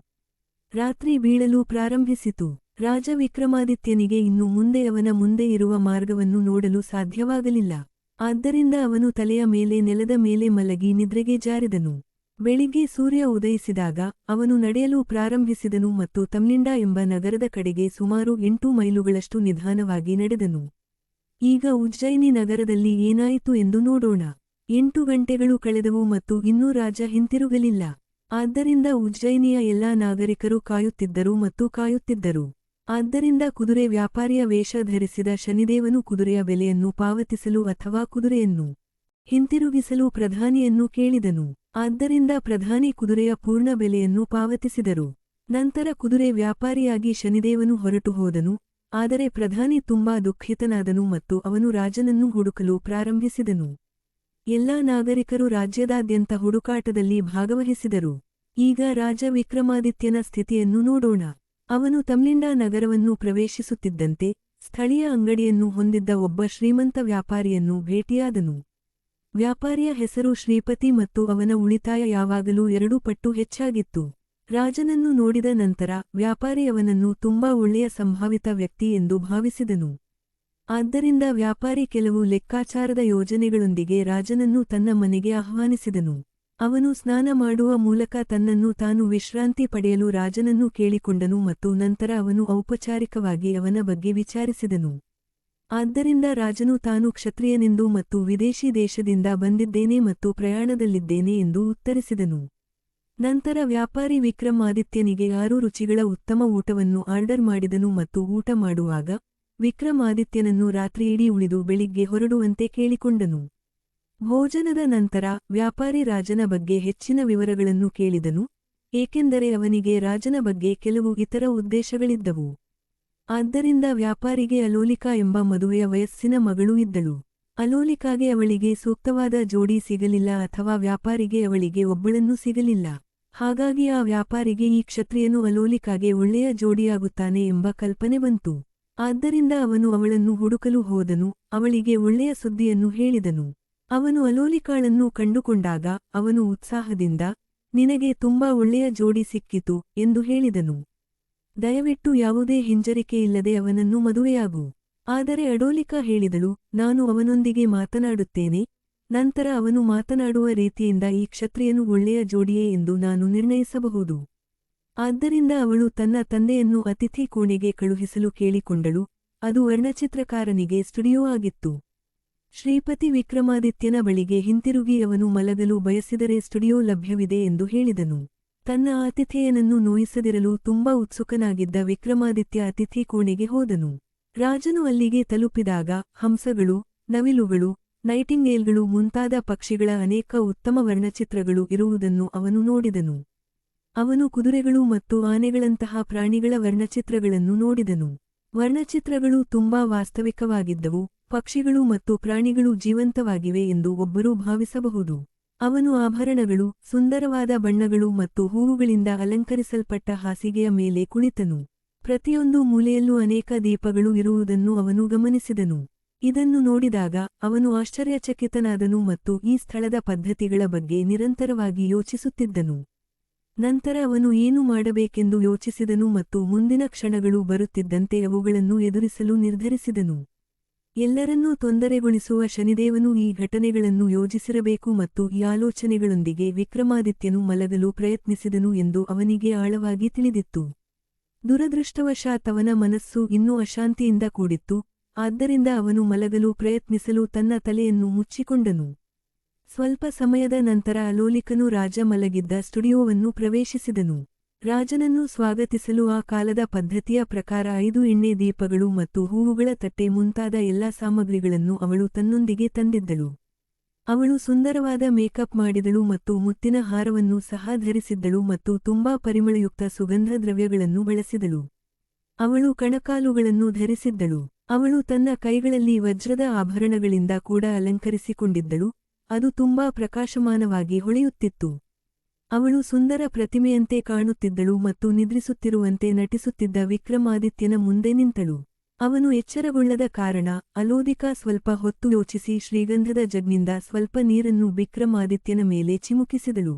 ರಾತ್ರಿ ಬೀಳಲು ಪ್ರಾರಂಭಿಸಿತು. ರಾಜ ವಿಕ್ರಮಾದಿತ್ಯನಿಗೆ ಇನ್ನು ಮುಂದೆ ಅವನ ಮುಂದೆ ಇರುವ ಮಾರ್ಗವನ್ನು ನೋಡಲು ಸಾಧ್ಯವಾಗಲಿಲ್ಲ. ಆದ್ದರಿಂದ ಅವನು ತಲೆಯ ಮೇಲೆ ನೆಲದ ಮೇಲೆ ಮಲಗಿ ನಿದ್ರೆಗೆ ಜಾರಿದನು. ಬೆಳಿಗ್ಗೆ ಸೂರ್ಯ ಉದಯಿಸಿದಾಗ ಅವನು ನಡೆಯಲು ಪ್ರಾರಂಭಿಸಿದನು ಮತ್ತು ತಮ್ಲಿಂಡಾ ಎಂಬ ನಗರದ ಕಡೆಗೆ ಸುಮಾರು 8 ಮೈಲುಗಳಷ್ಟು ನಿಧಾನವಾಗಿ ನಡೆದನು. ಈಗ ಉಜ್ಜಯಿನಿ ನಗರದಲ್ಲಿ ಏನಾಯಿತು ಎಂದು ನೋಡೋಣ. 8 ಗಂಟೆಗಳು ಕಳೆದವು ಮತ್ತು ಇನ್ನೂ ರಾಜ ಹಿಂತಿರುಗಲಿಲ್ಲ. ಆದ್ದರಿಂದ ಉಜ್ಜಯಿನಿಯ ಎಲ್ಲಾ ನಾಗರಿಕರು ಕಾಯುತ್ತಿದ್ದರು ಮತ್ತು ಕಾಯುತ್ತಿದ್ದರು. ಆದ್ದರಿಂದ ಕುದುರೆ ವ್ಯಾಪಾರಿಯ ವೇಷ ಧರಿಸಿದ ಶನಿದೇವನು ಕುದುರೆಯ ಬೆಲೆಯನ್ನು ಪಾವತಿಸಲು ಅಥವಾ ಕುದುರೆಯನ್ನು ಹಿಂತಿರುಗಿಸಲು ಪ್ರಧಾನಿಯನ್ನು ಕೇಳಿದನು. ಆದ್ದರಿಂದ ಪ್ರಧಾನಿ ಕುದುರೆಯ ಪೂರ್ಣ ಬೆಲೆಯನ್ನು ಪಾವತಿಸಿದರು. ನಂತರ ಕುದುರೆ ವ್ಯಾಪಾರಿಯಾಗಿ ಶನಿದೇವನು ಹೊರಟು ಹೋದನು. ಆದರೆ ಪ್ರಧಾನಿ ತುಂಬಾ ದುಃಖಿತನಾದನು ಮತ್ತು ಅವನು ರಾಜನನ್ನು ಹುಡುಕಲು ಪ್ರಾರಂಭಿಸಿದನು. ಎಲ್ಲಾ ನಾಗರಿಕರು ರಾಜ್ಯದಾದ್ಯಂತ ಹುಡುಕಾಟದಲ್ಲಿ ಭಾಗವಹಿಸಿದರು. ಈಗ ರಾಜ ವಿಕ್ರಮಾದಿತ್ಯನ ಸ್ಥಿತಿಯನ್ನು ನೋಡೋಣ. ಅವನು ತಮ್ಲಿಂಡಾ ನಗರವನ್ನು ಪ್ರವೇಶಿಸುತ್ತಿದ್ದಂತೆ ಸ್ಥಳೀಯ ಅಂಗಡಿಯನ್ನು ಹೊಂದಿದ್ದ ಒಬ್ಬ ಶ್ರೀಮಂತ ವ್ಯಾಪಾರಿಯನ್ನು ಭೇಟಿಯಾದನು. ವ್ಯಾಪಾರಿಯ ಹೆಸರು ಶ್ರೀಪತಿ ಮತ್ತು ಅವನ ಉಳಿತಾಯ ಯಾವಾಗಲೂ 2 ಪಟ್ಟು ಹೆಚ್ಚಾಗಿತ್ತು. ರಾಜನನ್ನು ನೋಡಿದ ನಂತರ ವ್ಯಾಪಾರಿ ಅವನನ್ನು ತುಂಬಾ ಒಳ್ಳೆಯ ಸಂಭಾವಿತ ವ್ಯಕ್ತಿ ಎಂದು ಭಾವಿಸಿದನು. ಆದ್ದರಿಂದ ವ್ಯಾಪಾರಿ ಕೆಲವು ಲೆಕ್ಕಾಚಾರದ ಯೋಜನೆಗಳೊಂದಿಗೆ ರಾಜನನ್ನು ತನ್ನ ಮನೆಗೆ ಆಹ್ವಾನಿಸಿದನು. ಅವನು ಸ್ನಾನ ಮಾಡುವ ಮೂಲಕ ತನ್ನನ್ನು ತಾನು ವಿಶ್ರಾಂತಿ ಪಡೆಯಲು ರಾಜನನ್ನು ಕೇಳಿಕೊಂಡನು ಮತ್ತು ನಂತರ ಅವನು ಔಪಚಾರಿಕವಾಗಿ ಅವನ ಬಗ್ಗೆ ವಿಚಾರಿಸಿದನು. ಆದ್ದರಿಂದ ರಾಜನು ತಾನು ಕ್ಷತ್ರಿಯನೆಂದು ಮತ್ತು ವಿದೇಶಿ ದೇಶದಿಂದ ಬಂದಿದ್ದೇನೆ ಮತ್ತು ಪ್ರಯಾಣದಲ್ಲಿದ್ದೇನೆ ಎಂದು ಉತ್ತರಿಸಿದನು. ನಂತರ ವ್ಯಾಪಾರಿ ವಿಕ್ರಮಾದಿತ್ಯನಿಗೆ 6 ರುಚಿಗಳ ಉತ್ತಮ ಊಟವನ್ನು ಆರ್ಡರ್ ಮಾಡಿದನು ಮತ್ತು ಊಟ ಮಾಡುವಾಗ ವಿಕ್ರಮಾದಿತ್ಯನನ್ನು ರಾತ್ರಿಯಿಡೀ ಉಳಿದು ಬೆಳಿಗ್ಗೆ ಹೊರಡುವಂತೆ ಕೇಳಿಕೊಂಡನು. ಭೋಜನದ ನಂತರ ವ್ಯಾಪಾರಿ ರಾಜನ ಬಗ್ಗೆ ಹೆಚ್ಚಿನ ವಿವರಗಳನ್ನು ಕೇಳಿದನು, ಏಕೆಂದರೆ ಅವನಿಗೆ ರಾಜನ ಬಗ್ಗೆ ಕೆಲವು ಇತರ ಉದ್ದೇಶಗಳಿದ್ದವು. ಆದ್ದರಿಂದ ವ್ಯಾಪಾರಿಗೆ ಅಲೋಲಿಕಾ ಎಂಬ ಮದುವೆಯ ವಯಸ್ಸಿನ ಮಗಳು ಇದ್ದಳು. ಅಲೋಲಿಕಾಗೆ ಅವಳಿಗೆ ಸೂಕ್ತವಾದ ಜೋಡಿ ಸಿಗಲಿಲ್ಲ ಅಥವಾ ವ್ಯಾಪಾರಿಗೆ ಅವಳಿಗೆ ಒಬ್ಬಳನ್ನೂ ಸಿಗಲಿಲ್ಲ. ಹಾಗಾಗಿ ಆ ವ್ಯಾಪಾರಿಗೆ ಈ ಕ್ಷತ್ರಿಯನು ಅಲೋಲಿಕಾಗೆ ಒಳ್ಳೆಯ ಜೋಡಿಯಾಗುತ್ತಾನೆ ಎಂಬ ಕಲ್ಪನೆ ಬಂತು. ಆದ್ದರಿಂದ ಅವನು ಅವಳನ್ನು ಹುಡುಕಲು ಹೋದನು, ಅವಳಿಗೆ ಒಳ್ಳೆಯ ಸುದ್ದಿಯನ್ನು ಹೇಳಿದನು. ಅವನು ಅಲೋಲಿಕಾಳನ್ನು ಕಂಡುಕೊಂಡಾಗ ಅವನು ಉತ್ಸಾಹದಿಂದ, ನಿನಗೆ ತುಂಬಾ ಒಳ್ಳೆಯ ಜೋಡಿ ಸಿಕ್ಕಿತು ಎಂದು ಹೇಳಿದನು. ದಯವಿಟ್ಟು ಯಾವುದೇ ಹಿಂಜರಿಕೆಯಿಲ್ಲದೆ ಅವನನ್ನು ಮದುವೆಯಾಗು. ಆದರೆ ಅಡೋಲಿಕಾ ಹೇಳಿದಳು, ನಾನು ಅವನೊಂದಿಗೆ ಮಾತನಾಡುತ್ತೇನೆ, ನಂತರ ಅವನು ಮಾತನಾಡುವ ರೀತಿಯಿಂದ ಈ ಕ್ಷತ್ರಿಯನು ಒಳ್ಳೆಯ ಜೋಡಿಯೇ ಎಂದು ನಾನು ನಿರ್ಣಯಿಸಬಹುದು. ಆದ್ದರಿಂದ ಅವಳು ತನ್ನ ತಂದೆಯನ್ನು ಅತಿಥಿ ಕೋಣೆಗೆ ಕಳುಹಿಸಲು ಕೇಳಿಕೊಂಡಳು. ಅದು ವರ್ಣಚಿತ್ರಕಾರನಿಗೆ ಸ್ಟುಡಿಯೋ ಆಗಿತ್ತು. ಶ್ರೀಪತಿ ವಿಕ್ರಮಾದಿತ್ಯನ ಬಳಿಗೆ ಹಿಂತಿರುಗಿ ಅವನು ಮಲಗಲು ಬಯಸಿದರೆ ಸ್ಟುಡಿಯೋ ಲಭ್ಯವಿದೆ ಎಂದು ಹೇಳಿದನು. ತನ್ನ ಆತಿಥೇಯನನ್ನು ನೋಯಿಸದಿರಲು ತುಂಬಾ ಉತ್ಸುಕನಾಗಿದ್ದ ವಿಕ್ರಮಾದಿತ್ಯ ಅತಿಥಿ ಕೋಣೆಗೆ ಹೋದನು. ರಾಜನು ಅಲ್ಲಿಗೆ ತಲುಪಿದಾಗ ಹಂಸಗಳು, ನವಿಲುಗಳು, ನೈಟಿಂಗೇಲ್ಗಳು ಮುಂತಾದ ಪಕ್ಷಿಗಳ ಅನೇಕ ಉತ್ತಮ ವರ್ಣಚಿತ್ರಗಳು ಇರುವುದನ್ನು ಅವನು ನೋಡಿದನು. ಅವನು ಕುದುರೆಗಳು ಮತ್ತು ಆನೆಗಳಂತಹ ಪ್ರಾಣಿಗಳ ವರ್ಣಚಿತ್ರಗಳನ್ನು ನೋಡಿದನು. ವರ್ಣಚಿತ್ರಗಳು ತುಂಬಾ ವಾಸ್ತವಿಕವಾಗಿದ್ದವು, ಪಕ್ಷಿಗಳು ಮತ್ತು ಪ್ರಾಣಿಗಳು ಜೀವಂತವಾಗಿವೆ ಎಂದು ಒಬ್ಬರು ಭಾವಿಸಬಹುದು. ಅವನು ಆಭರಣಗಳು, ಸುಂದರವಾದ ಬಣ್ಣಗಳು ಮತ್ತು ಹೂವುಗಳಿಂದ ಅಲಂಕರಿಸಲ್ಪಟ್ಟ ಹಾಸಿಗೆಯ ಮೇಲೆ ಕುಳಿತನು. ಪ್ರತಿಯೊಂದು ಮೂಲೆಯಲ್ಲೂ ಅನೇಕ ದೀಪಗಳು ಇರುವುದನ್ನು ಅವನು ಗಮನಿಸಿದನು. ಇದನ್ನು ನೋಡಿದಾಗ ಅವನು ಆಶ್ಚರ್ಯಚಕಿತನಾದನು ಮತ್ತು ಈ ಸ್ಥಳದ ಪದ್ಧತಿಗಳ ಬಗ್ಗೆ ನಿರಂತರವಾಗಿ ಯೋಚಿಸುತ್ತಿದ್ದನು. ನಂತರ ಅವನು ಏನು ಮಾಡಬೇಕೆಂದು ಯೋಚಿಸಿದನು ಮತ್ತು ಮುಂದಿನ ಕ್ಷಣಗಳು ಬರುತ್ತಿದ್ದಂತೆ ಅವುಗಳನ್ನು ಎದುರಿಸಲು ನಿರ್ಧರಿಸಿದನು. ಎಲ್ಲರನ್ನೂ ತೊಂದರೆಗೊಳಿಸುವ ಶನಿದೇವನು ಈ ಘಟನೆಗಳನ್ನು ಯೋಜಿಸಿರಬೇಕು ಮತ್ತು ಈ ಆಲೋಚನೆಗಳೊಂದಿಗೆ ವಿಕ್ರಮಾದಿತ್ಯನು ಮಲಗಲು ಪ್ರಯತ್ನಿಸಿದನು ಎಂದು ಅವನಿಗೆ ಆಳವಾಗಿ ತಿಳಿದಿತ್ತು. ದುರದೃಷ್ಟವಶಾತ್ ಅವನ ಮನಸ್ಸು ಇನ್ನೂ ಅಶಾಂತಿಯಿಂದ ಕೂಡಿತ್ತು, ಆದ್ದರಿಂದ ಅವನು ಮಲಗಲು ಪ್ರಯತ್ನಿಸಲು ತನ್ನ ತಲೆಯನ್ನು ಮುಚ್ಚಿಕೊಂಡನು. ಸ್ವಲ್ಪ ಸಮಯದ ನಂತರ ಅಲೋಲಿಕನು ರಾಜ ಮಲಗಿದ್ದ ಸ್ಟುಡಿಯೋವನ್ನು ಪ್ರವೇಶಿಸಿದನು. ರಾಜನನ್ನು ಸ್ವಾಗತಿಸಲು ಆ ಕಾಲದ ಪದ್ಧತಿಯ ಪ್ರಕಾರ 5 ಎಣ್ಣೆ ದೀಪಗಳು ಮತ್ತು ಹೂವುಗಳ ತಟ್ಟೆ ಮುಂತಾದ ಎಲ್ಲಾ ಸಾಮಗ್ರಿಗಳನ್ನು ಅವಳು ತನ್ನೊಂದಿಗೆ ತಂದಿದ್ದಳು. ಅವಳು ಸುಂದರವಾದ ಮೇಕಪ್ ಮಾಡಿದಳು ಮತ್ತು ಮುತ್ತಿನ ಹಾರವನ್ನು ಸಹ ಧರಿಸಿದ್ದಳು ಮತ್ತು ತುಂಬಾ ಪರಿಮಳಯುಕ್ತ ಸುಗಂಧ ದ್ರವ್ಯಗಳನ್ನು ಬಳಸಿದಳು. ಅವಳು ಕಣಕಾಲುಗಳನ್ನು ಧರಿಸಿದ್ದಳು. ಅವಳು ತನ್ನ ಕೈಗಳಲ್ಲಿ ವಜ್ರದ ಆಭರಣಗಳಿಂದ ಕೂಡ ಅಲಂಕರಿಸಿಕೊಂಡಿದ್ದಳು, ಅದು ತುಂಬಾ ಪ್ರಕಾಶಮಾನವಾಗಿ ಹೊಳೆಯುತ್ತಿತ್ತು. ಅವಳು ಸುಂದರ ಪ್ರತಿಮೆಯಂತೆ ಕಾಣುತ್ತಿದ್ದಳು ಮತ್ತು ನಿದ್ರಿಸುತ್ತಿರುವಂತೆ ನಟಿಸುತ್ತಿದ್ದ ವಿಕ್ರಮಾದಿತ್ಯನ ಮುಂದೆ ನಿಂತಳು. ಅವನು ಎಚ್ಚರಗೊಳ್ಳದ ಕಾರಣ ಅಲೋಲಿಕಾ ಸ್ವಲ್ಪ ಹೊತ್ತು ಯೋಚಿಸಿ ಶ್ರೀಗಂಧದ ಜಗ್ನಿಂದ ಸ್ವಲ್ಪ ನೀರನ್ನು ವಿಕ್ರಮಾದಿತ್ಯನ ಮೇಲೆ ಚಿಮುಕಿಸಿದಳು.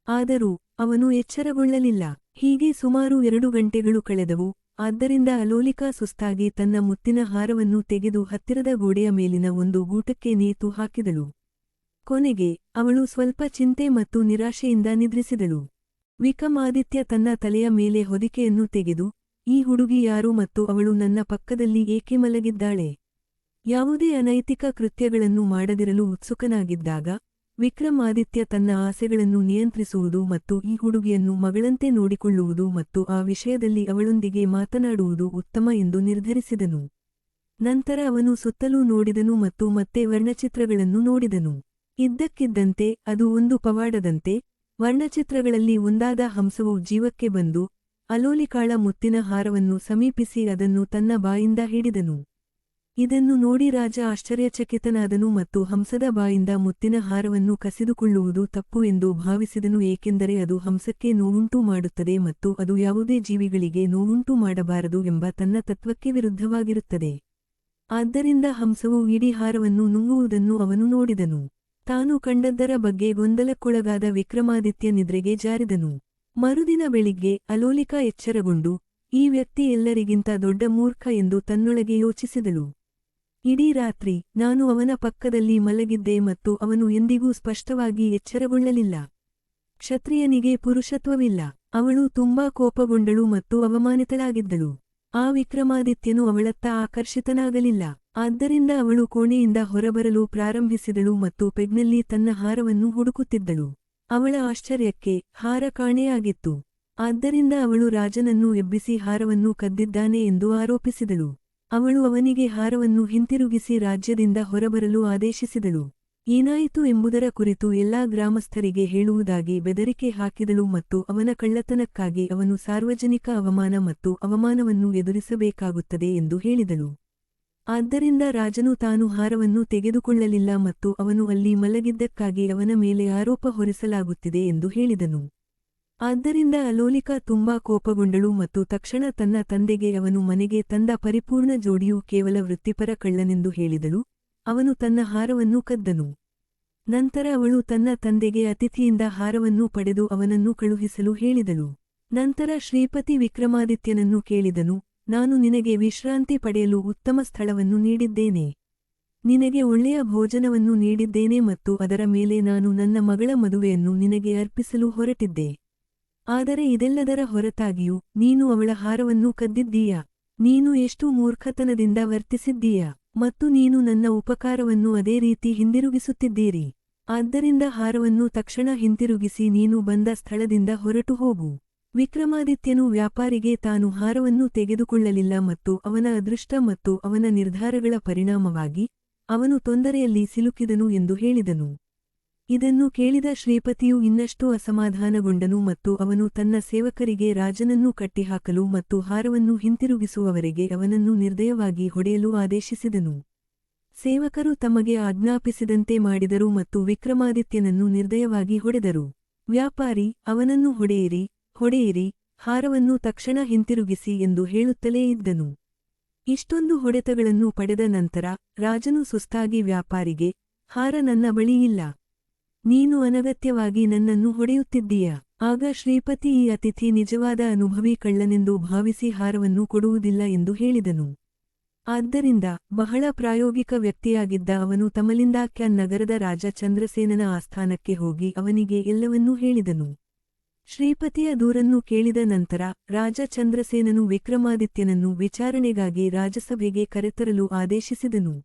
ಆದರೂ ಅವನು ಎಚ್ಚರಗೊಳ್ಳಲಿಲ್ಲ. ಹೀಗೆ ಸುಮಾರು 2 ಗಂಟೆಗಳು ಕಳೆದವು. ಆದ್ದರಿಂದ ಅಲೋಲಿಕಾ ಸುಸ್ತಾಗಿ ತನ್ನ ಮುತ್ತಿನ ಹಾರವನ್ನು ತೆಗೆದು ಹತ್ತಿರದ ಗೋಡೆಯ ಮೇಲಿನ ಒಂದು ಗೂಟಕ್ಕೆ ನೇತು ಹಾಕಿದಳು. ಕೊನೆಗೆ ಅವಳು ಸ್ವಲ್ಪ ಚಿಂತೆ ಮತ್ತು ನಿರಾಶೆಯಿಂದ ನಿದ್ರಿಸಿದಳು. ವಿಕ್ರಮಾದಿತ್ಯ ತನ್ನ ತಲೆಯ ಮೇಲೆ ಹೊದಿಕೆಯನ್ನು ತೆಗೆದು, ಈ ಹುಡುಗಿ ಯಾರು ಮತ್ತು ಅವಳು ನನ್ನ ಪಕ್ಕದಲ್ಲಿ ಏಕೆ ಮಲಗಿದ್ದಾಳೆ? ಯಾವುದೇ ಅನೈತಿಕ ಕೃತ್ಯಗಳನ್ನು ಮಾಡದಿರಲು ಉತ್ಸುಕನಾಗಿದ್ದಾಗ ವಿಕ್ರಮಾದಿತ್ಯ ತನ್ನ ಆಸೆಗಳನ್ನು ನಿಯಂತ್ರಿಸುವುದು ಮತ್ತು ಈ ಹುಡುಗಿಯನ್ನು ಮಗಳಂತೆ ನೋಡಿಕೊಳ್ಳುವುದು ಮತ್ತು ಆ ವಿಷಯದಲ್ಲಿ ಅವಳೊಂದಿಗೆ ಮಾತನಾಡುವುದು ಉತ್ತಮ ಎಂದು ನಿರ್ಧರಿಸಿದನು. ನಂತರ ಅವನು ಸುತ್ತಲೂ ನೋಡಿದನು ಮತ್ತು ಮತ್ತೆ ವರ್ಣಚಿತ್ರಗಳನ್ನು ನೋಡಿದನು. ಇದ್ದಕ್ಕಿದ್ದಂತೆ ಅದು ಒಂದು ಪವಾಡದಂತೆ, ವರ್ಣಚಿತ್ರಗಳಲ್ಲಿ ಒಂದಾದ ಹಂಸವು ಜೀವಕ್ಕೆ ಬಂದು, ಅಲೋಲಿಕಾಳ ಮುತ್ತಿನ ಹಾರವನ್ನು ಸಮೀಪಿಸಿ ಅದನ್ನು ತನ್ನ ಬಾಯಿಂದ ಹಿಡಿದನು. ಇದನ್ನು ನೋಡಿ ರಾಜ ಆಶ್ಚರ್ಯಚಕಿತನಾದನು ಮತ್ತು ಹಂಸದ ಬಾಯಿಂದ ಮುತ್ತಿನ ಹಾರವನ್ನು ಕಸಿದುಕೊಳ್ಳುವುದು ತಪ್ಪು ಎಂದು ಭಾವಿಸಿದನು, ಏಕೆಂದರೆ ಅದು ಹಂಸಕ್ಕೆ ನೋವುಂಟು ಮಾಡುತ್ತದೆ ಮತ್ತು ಅದು ಯಾವುದೇ ಜೀವಿಗಳಿಗೆ ನೋವುಂಟು ಮಾಡಬಾರದು ಎಂಬ ತನ್ನ ತತ್ವಕ್ಕೆ ವಿರುದ್ಧವಾಗಿರುತ್ತದೆ. ಆದ್ದರಿಂದ ಹಂಸವು ಇಡೀ ಹಾರವನ್ನು ನುಂಗುವುದನ್ನು ಅವನು ನೋಡಿದನು. ತಾನು ಕಂಡದ್ದರ ಬಗ್ಗೆ ಗೊಂದಲಕ್ಕೊಳಗಾದ ವಿಕ್ರಮಾದಿತ್ಯ ನಿದ್ರೆಗೆ ಜಾರಿದನು. ಮರುದಿನ ಬೆಳಿಗ್ಗೆ ಅಲೋಲಿಕಾ ಎಚ್ಚರಗೊಂಡು, ಈ ವ್ಯಕ್ತಿ ಎಲ್ಲರಿಗಿಂತ ದೊಡ್ಡ ಮೂರ್ಖ ಎಂದು ತನ್ನೊಳಗೆ ಯೋಚಿಸಿದಳು. ಇಡೀ ರಾತ್ರಿ ನಾನು ಅವನ ಪಕ್ಕದಲ್ಲಿ ಮಲಗಿದ್ದೆ ಮತ್ತು ಅವನು ಎಂದಿಗೂ ಸ್ಪಷ್ಟವಾಗಿ ಎಚ್ಚರಗೊಳ್ಳಲಿಲ್ಲ. ಕ್ಷತ್ರಿಯನಿಗೆ ಪುರುಷತ್ವವಿಲ್ಲ. ಅವಳು ತುಂಬಾ ಕೋಪಗೊಂಡಳು ಮತ್ತು ಅವಮಾನಿತಳಾಗಿದ್ದಳು. ಆ ವಿಕ್ರಮಾದಿತ್ಯನು ಅವಳತ್ತ ಆಕರ್ಷಿತನಾಗಲಿಲ್ಲ. ಆದ್ದರಿಂದ ಅವಳು ಕೋಣೆಯಿಂದ ಹೊರಬರಲು ಪ್ರಾರಂಭಿಸಿದಳು ಮತ್ತು ಪೆಗ್ನಲ್ಲಿ ತನ್ನ ಹಾರವನ್ನು ಹುಡುಕುತ್ತಿದ್ದಳು. ಅವಳ ಆಶ್ಚರ್ಯಕ್ಕೆ ಹಾರ ಕಾಣೆಯಾಗಿತ್ತು. ಆದ್ದರಿಂದ ಅವಳು ರಾಜನನ್ನು ಎಬ್ಬಿಸಿ ಹಾರವನ್ನು ಕದ್ದಿದ್ದಾನೆ ಎಂದು ಆರೋಪಿಸಿದಳು. ಅವಳು ಅವನಿಗೆ ಹಾರವನ್ನು ಹಿಂತಿರುಗಿಸಿ ರಾಜ್ಯದಿಂದ ಹೊರಬರಲು ಆದೇಶಿಸಿದಳು. ಏನಾಯಿತು ಎಂಬುದರ ಕುರಿತು ಎಲ್ಲಾ ಗ್ರಾಮಸ್ಥರಿಗೆ ಹೇಳುವುದಾಗಿ ಬೆದರಿಕೆ ಹಾಕಿದಳು ಮತ್ತು ಅವನ ಕಳ್ಳತನಕ್ಕಾಗಿ ಅವನು ಸಾರ್ವಜನಿಕ ಅವಮಾನ ಮತ್ತು ಅವಮಾನವನ್ನು ಎದುರಿಸಬೇಕಾಗುತ್ತದೆ ಎಂದು ಹೇಳಿದಳು. ಆದ್ದರಿಂದ ರಾಜನು ತಾನು ಹಾರವನ್ನು ತೆಗೆದುಕೊಳ್ಳಲಿಲ್ಲ ಮತ್ತು ಅವನು ಅಲ್ಲಿ ಮಲಗಿದ್ದಕ್ಕಾಗಿ ಅವನ ಮೇಲೆ ಆರೋಪ ಹೊರಿಸಲಾಗುತ್ತಿದೆ ಎಂದು ಹೇಳಿದನು. ಆದ್ದರಿಂದ ಅಲೋಲಿಕಾ ತುಂಬಾ ಕೋಪಗೊಂಡಳು ಮತ್ತು ತಕ್ಷಣ ತನ್ನ ತಂದೆಗೆ ಅವನು ಮನೆಗೆ ತಂದ ಪರಿಪೂರ್ಣ ಜೋಡಿಯು ಕೇವಲ ವೃತ್ತಿಪರ ಕಳ್ಳನೆಂದು ಹೇಳಿದಳು. ಅವನು ತನ್ನ ಹಾರವನ್ನು ಕದ್ದನು. ನಂತರ ಅವಳು ತನ್ನ ತಂದೆಗೆ ಅತಿಥಿಯಿಂದ ಹಾರವನ್ನು ಪಡೆದು ಅವನನ್ನು ಕಳುಹಿಸಲು ಹೇಳಿದಳು. ನಂತರ ಶ್ರೀಪತಿ ವಿಕ್ರಮಾದಿತ್ಯನನ್ನು ಕೇಳಿದನು, ನಾನು ನಿನಗೆ ವಿಶ್ರಾಂತಿ ಪಡೆಯಲು ಉತ್ತಮ ಸ್ಥಳವನ್ನು ನೀಡಿದ್ದೇನೆ. ನಿನಗೆ ಒಳ್ಳೆಯ ಭೋಜನವನ್ನು ನೀಡಿದ್ದೇನೆ ಮತ್ತು ಅದರ ಮೇಲೆ ನಾನು ನನ್ನ ಮಗಳ ಮದುವೆಯನ್ನು ನಿನಗೆ ಅರ್ಪಿಸಲು ಹೊರಟಿದ್ದೆ. ಆದರೆ ಇದೆಲ್ಲದರ ಹೊರತಾಗಿಯೂ ನೀನು ಅವಳ ಹಾರವನ್ನು ಕದ್ದಿದ್ದೀಯಾ? ನೀನು ಎಷ್ಟು ಮೂರ್ಖತನದಿಂದ ವರ್ತಿಸಿದ್ದೀಯಾ? ಮತ್ತು ನೀನು ನನ್ನ ಉಪಕಾರವನ್ನು ಅದೇ ರೀತಿ ಹಿಂದಿರುಗಿಸುತ್ತಿದ್ದೀರಿ. ಆದ್ದರಿಂದ ಹಾರವನ್ನು ತಕ್ಷಣ ಹಿಂತಿರುಗಿಸಿ ನೀನು ಬಂದ ಸ್ಥಳದಿಂದ ಹೊರಟು ಹೋಗು. ವಿಕ್ರಮಾದಿತ್ಯನು ವ್ಯಾಪಾರಿಗೆ ತಾನು ಹಾರವನ್ನು ತೆಗೆದುಕೊಳ್ಳಲಿಲ್ಲ ಮತ್ತು ಅವನ ಅದೃಷ್ಟ ಮತ್ತು ಅವನ ನಿರ್ಧಾರಗಳ ಪರಿಣಾಮವಾಗಿ ಅವನು ತೊಂದರೆಯಲ್ಲಿ ಸಿಲುಕಿದನು ಎಂದು ಹೇಳಿದನು. ಇದನ್ನು ಕೇಳಿದ ಶ್ರೀಪತಿಯು ಇನ್ನಷ್ಟು ಅಸಮಾಧಾನಗೊಂಡನು ಮತ್ತು ಅವನು ತನ್ನ ಸೇವಕರಿಗೆ ರಾಜನನ್ನು ಕಟ್ಟಿಹಾಕಲು ಮತ್ತು ಹಾರವನ್ನು ಹಿಂತಿರುಗಿಸುವವರೆಗೆ ಅವನನ್ನು ನಿರ್ದಯವಾಗಿ ಹೊಡೆಯಲು ಆದೇಶಿಸಿದನು. ಸೇವಕರು ತಮಗೆ ಆಜ್ಞಾಪಿಸಿದಂತೆ ಮಾಡಿದರು ಮತ್ತು ವಿಕ್ರಮಾದಿತ್ಯನನ್ನು ನಿರ್ದಯವಾಗಿ ಹೊಡೆದರು. ವ್ಯಾಪಾರಿ ಅವನನ್ನು ಹೊಡೆಯಿರಿ, ಹೊಡೆಯಿರಿ, ಹಾರವನ್ನು ತಕ್ಷಣ ಹಿಂತಿರುಗಿಸಿ ಎಂದು ಹೇಳುತ್ತಲೇ ಇದ್ದನು. ಇಷ್ಟೊಂದು ಹೊಡೆತಗಳನ್ನು ಪಡೆದ ನಂತರ ರಾಜನು ಸುಸ್ತಾಗಿ ವ್ಯಾಪಾರಿಗೆ, ಹಾರ ನನ್ನ ಬಳಿ ಇಲ್ಲ. ನೀನು ಅನಗತ್ಯವಾಗಿ ನನ್ನನ್ನು ಹೊಡೆಯುತ್ತಿದ್ದೀಯಾ? ಆಗ ಶ್ರೀಪತಿ ಈ ಅತಿಥಿ ನಿಜವಾದ ಅನುಭವಿ ಕಳ್ಳನೆಂದು ಭಾವಿಸಿ ಹಾರವನ್ನು ಕೊಡುವುದಿಲ್ಲ ಎಂದು ಹೇಳಿದನು. ಆದ್ದರಿಂದ ಬಹಳ ಪ್ರಾಯೋಗಿಕ ವ್ಯಕ್ತಿಯಾಗಿದ್ದ ಅವನು ತಮಲಿಂದಾಕ್ಯಾನ್ ನಗರದ ರಾಜ ಚಂದ್ರಸೇನನ ಆಸ್ಥಾನಕ್ಕೆ ಹೋಗಿ ಅವನಿಗೆ ಎಲ್ಲವನ್ನೂ ಹೇಳಿದನು. ಶ್ರೀಪತಿಯ ದೂರನ್ನು ಕೇಳಿದ ನಂತರ ರಾಜ ಚಂದ್ರಸೇನನು ವಿಕ್ರಮಾದಿತ್ಯನನ್ನು ವಿಚಾರಣೆಗಾಗಿ ರಾಜಸಭೆಗೆ ಕರೆತರಲು ಆದೇಶಿಸಿದನು.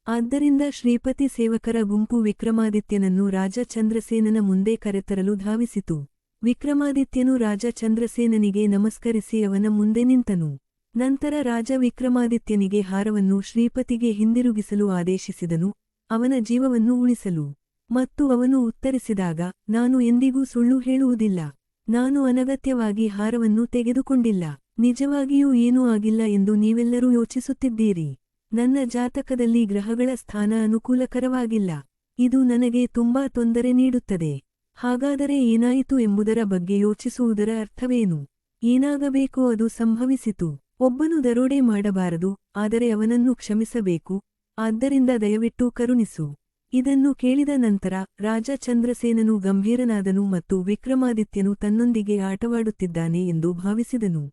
ಆದ್ದರಿಂದ ಶ್ರೀಪತಿ ಸೇವಕರ ಗುಂಪು ವಿಕ್ರಮಾದಿತ್ಯನನ್ನು ರಾಜ ಚಂದ್ರಸೇನನ ಮುಂದೆ ಕರೆತರಲು ಧಾವಿಸಿತು. ವಿಕ್ರಮಾದಿತ್ಯನು ರಾಜ ಚಂದ್ರಸೇನನಿಗೆ ನಮಸ್ಕರಿಸಿ ಅವನ ಮುಂದೆ ನಿಂತನು. ನಂತರ ರಾಜ ವಿಕ್ರಮಾದಿತ್ಯನಿಗೆ ಹಾರವನ್ನು ಶ್ರೀಪತಿಗೆ ಹಿಂದಿರುಗಿಸಲು ಆದೇಶಿಸಿದನು, ಅವನ ಜೀವವನ್ನು ಉಳಿಸಲು. ಮತ್ತು ಅವನು ಉತ್ತರಿಸಿದಾಗ, ನಾನು ಎಂದಿಗೂ ಸುಳ್ಳು ಹೇಳುವುದಿಲ್ಲ. ನಾನು ಅನಗತ್ಯವಾಗಿ ಹಾರವನ್ನು ತೆಗೆದುಕೊಂಡಿಲ್ಲ. ನಿಜವಾಗಿಯೂ ಏನೂ ಆಗಿಲ್ಲ ಎಂದು ನೀವೆಲ್ಲರೂ ಯೋಚಿಸುತ್ತಿದ್ದೀರಿ. ನನ್ನ ಜಾತಕದಲ್ಲಿ ಗ್ರಹಗಳ ಸ್ಥಾನ ಅನುಕೂಲಕರವಾಗಿಲ್ಲ. ಇದು ನನಗೆ ತುಂಬಾ ತೊಂದರೆ ನೀಡುತ್ತದೆ. ಹಾಗಾದರೆ ಏನಾಯಿತು ಎಂಬುದರ ಬಗ್ಗೆ ಯೋಚಿಸುವುದರ ಅರ್ಥವೇನು? ಏನಾಗಬೇಕೋ ಅದು ಸಂಭವಿಸಿತು. ಒಬ್ಬನು ದರೋಡೆ ಮಾಡಬಾರದು, ಆದರೆ ಅವನನ್ನು ಕ್ಷಮಿಸಬೇಕು. ಆದ್ದರಿಂದ ದಯವಿಟ್ಟು ಕರುಣಿಸು. ಇದನ್ನು ಕೇಳಿದ ನಂತರ ರಾಜ ಚಂದ್ರಸೇನನು ಗಂಭೀರನಾದನು ಮತ್ತು ವಿಕ್ರಮಾದಿತ್ಯನು ತನ್ನೊಂದಿಗೆ ಆಟವಾಡುತ್ತಿದ್ದಾನೆ ಎಂದು ಭಾವಿಸಿದನು.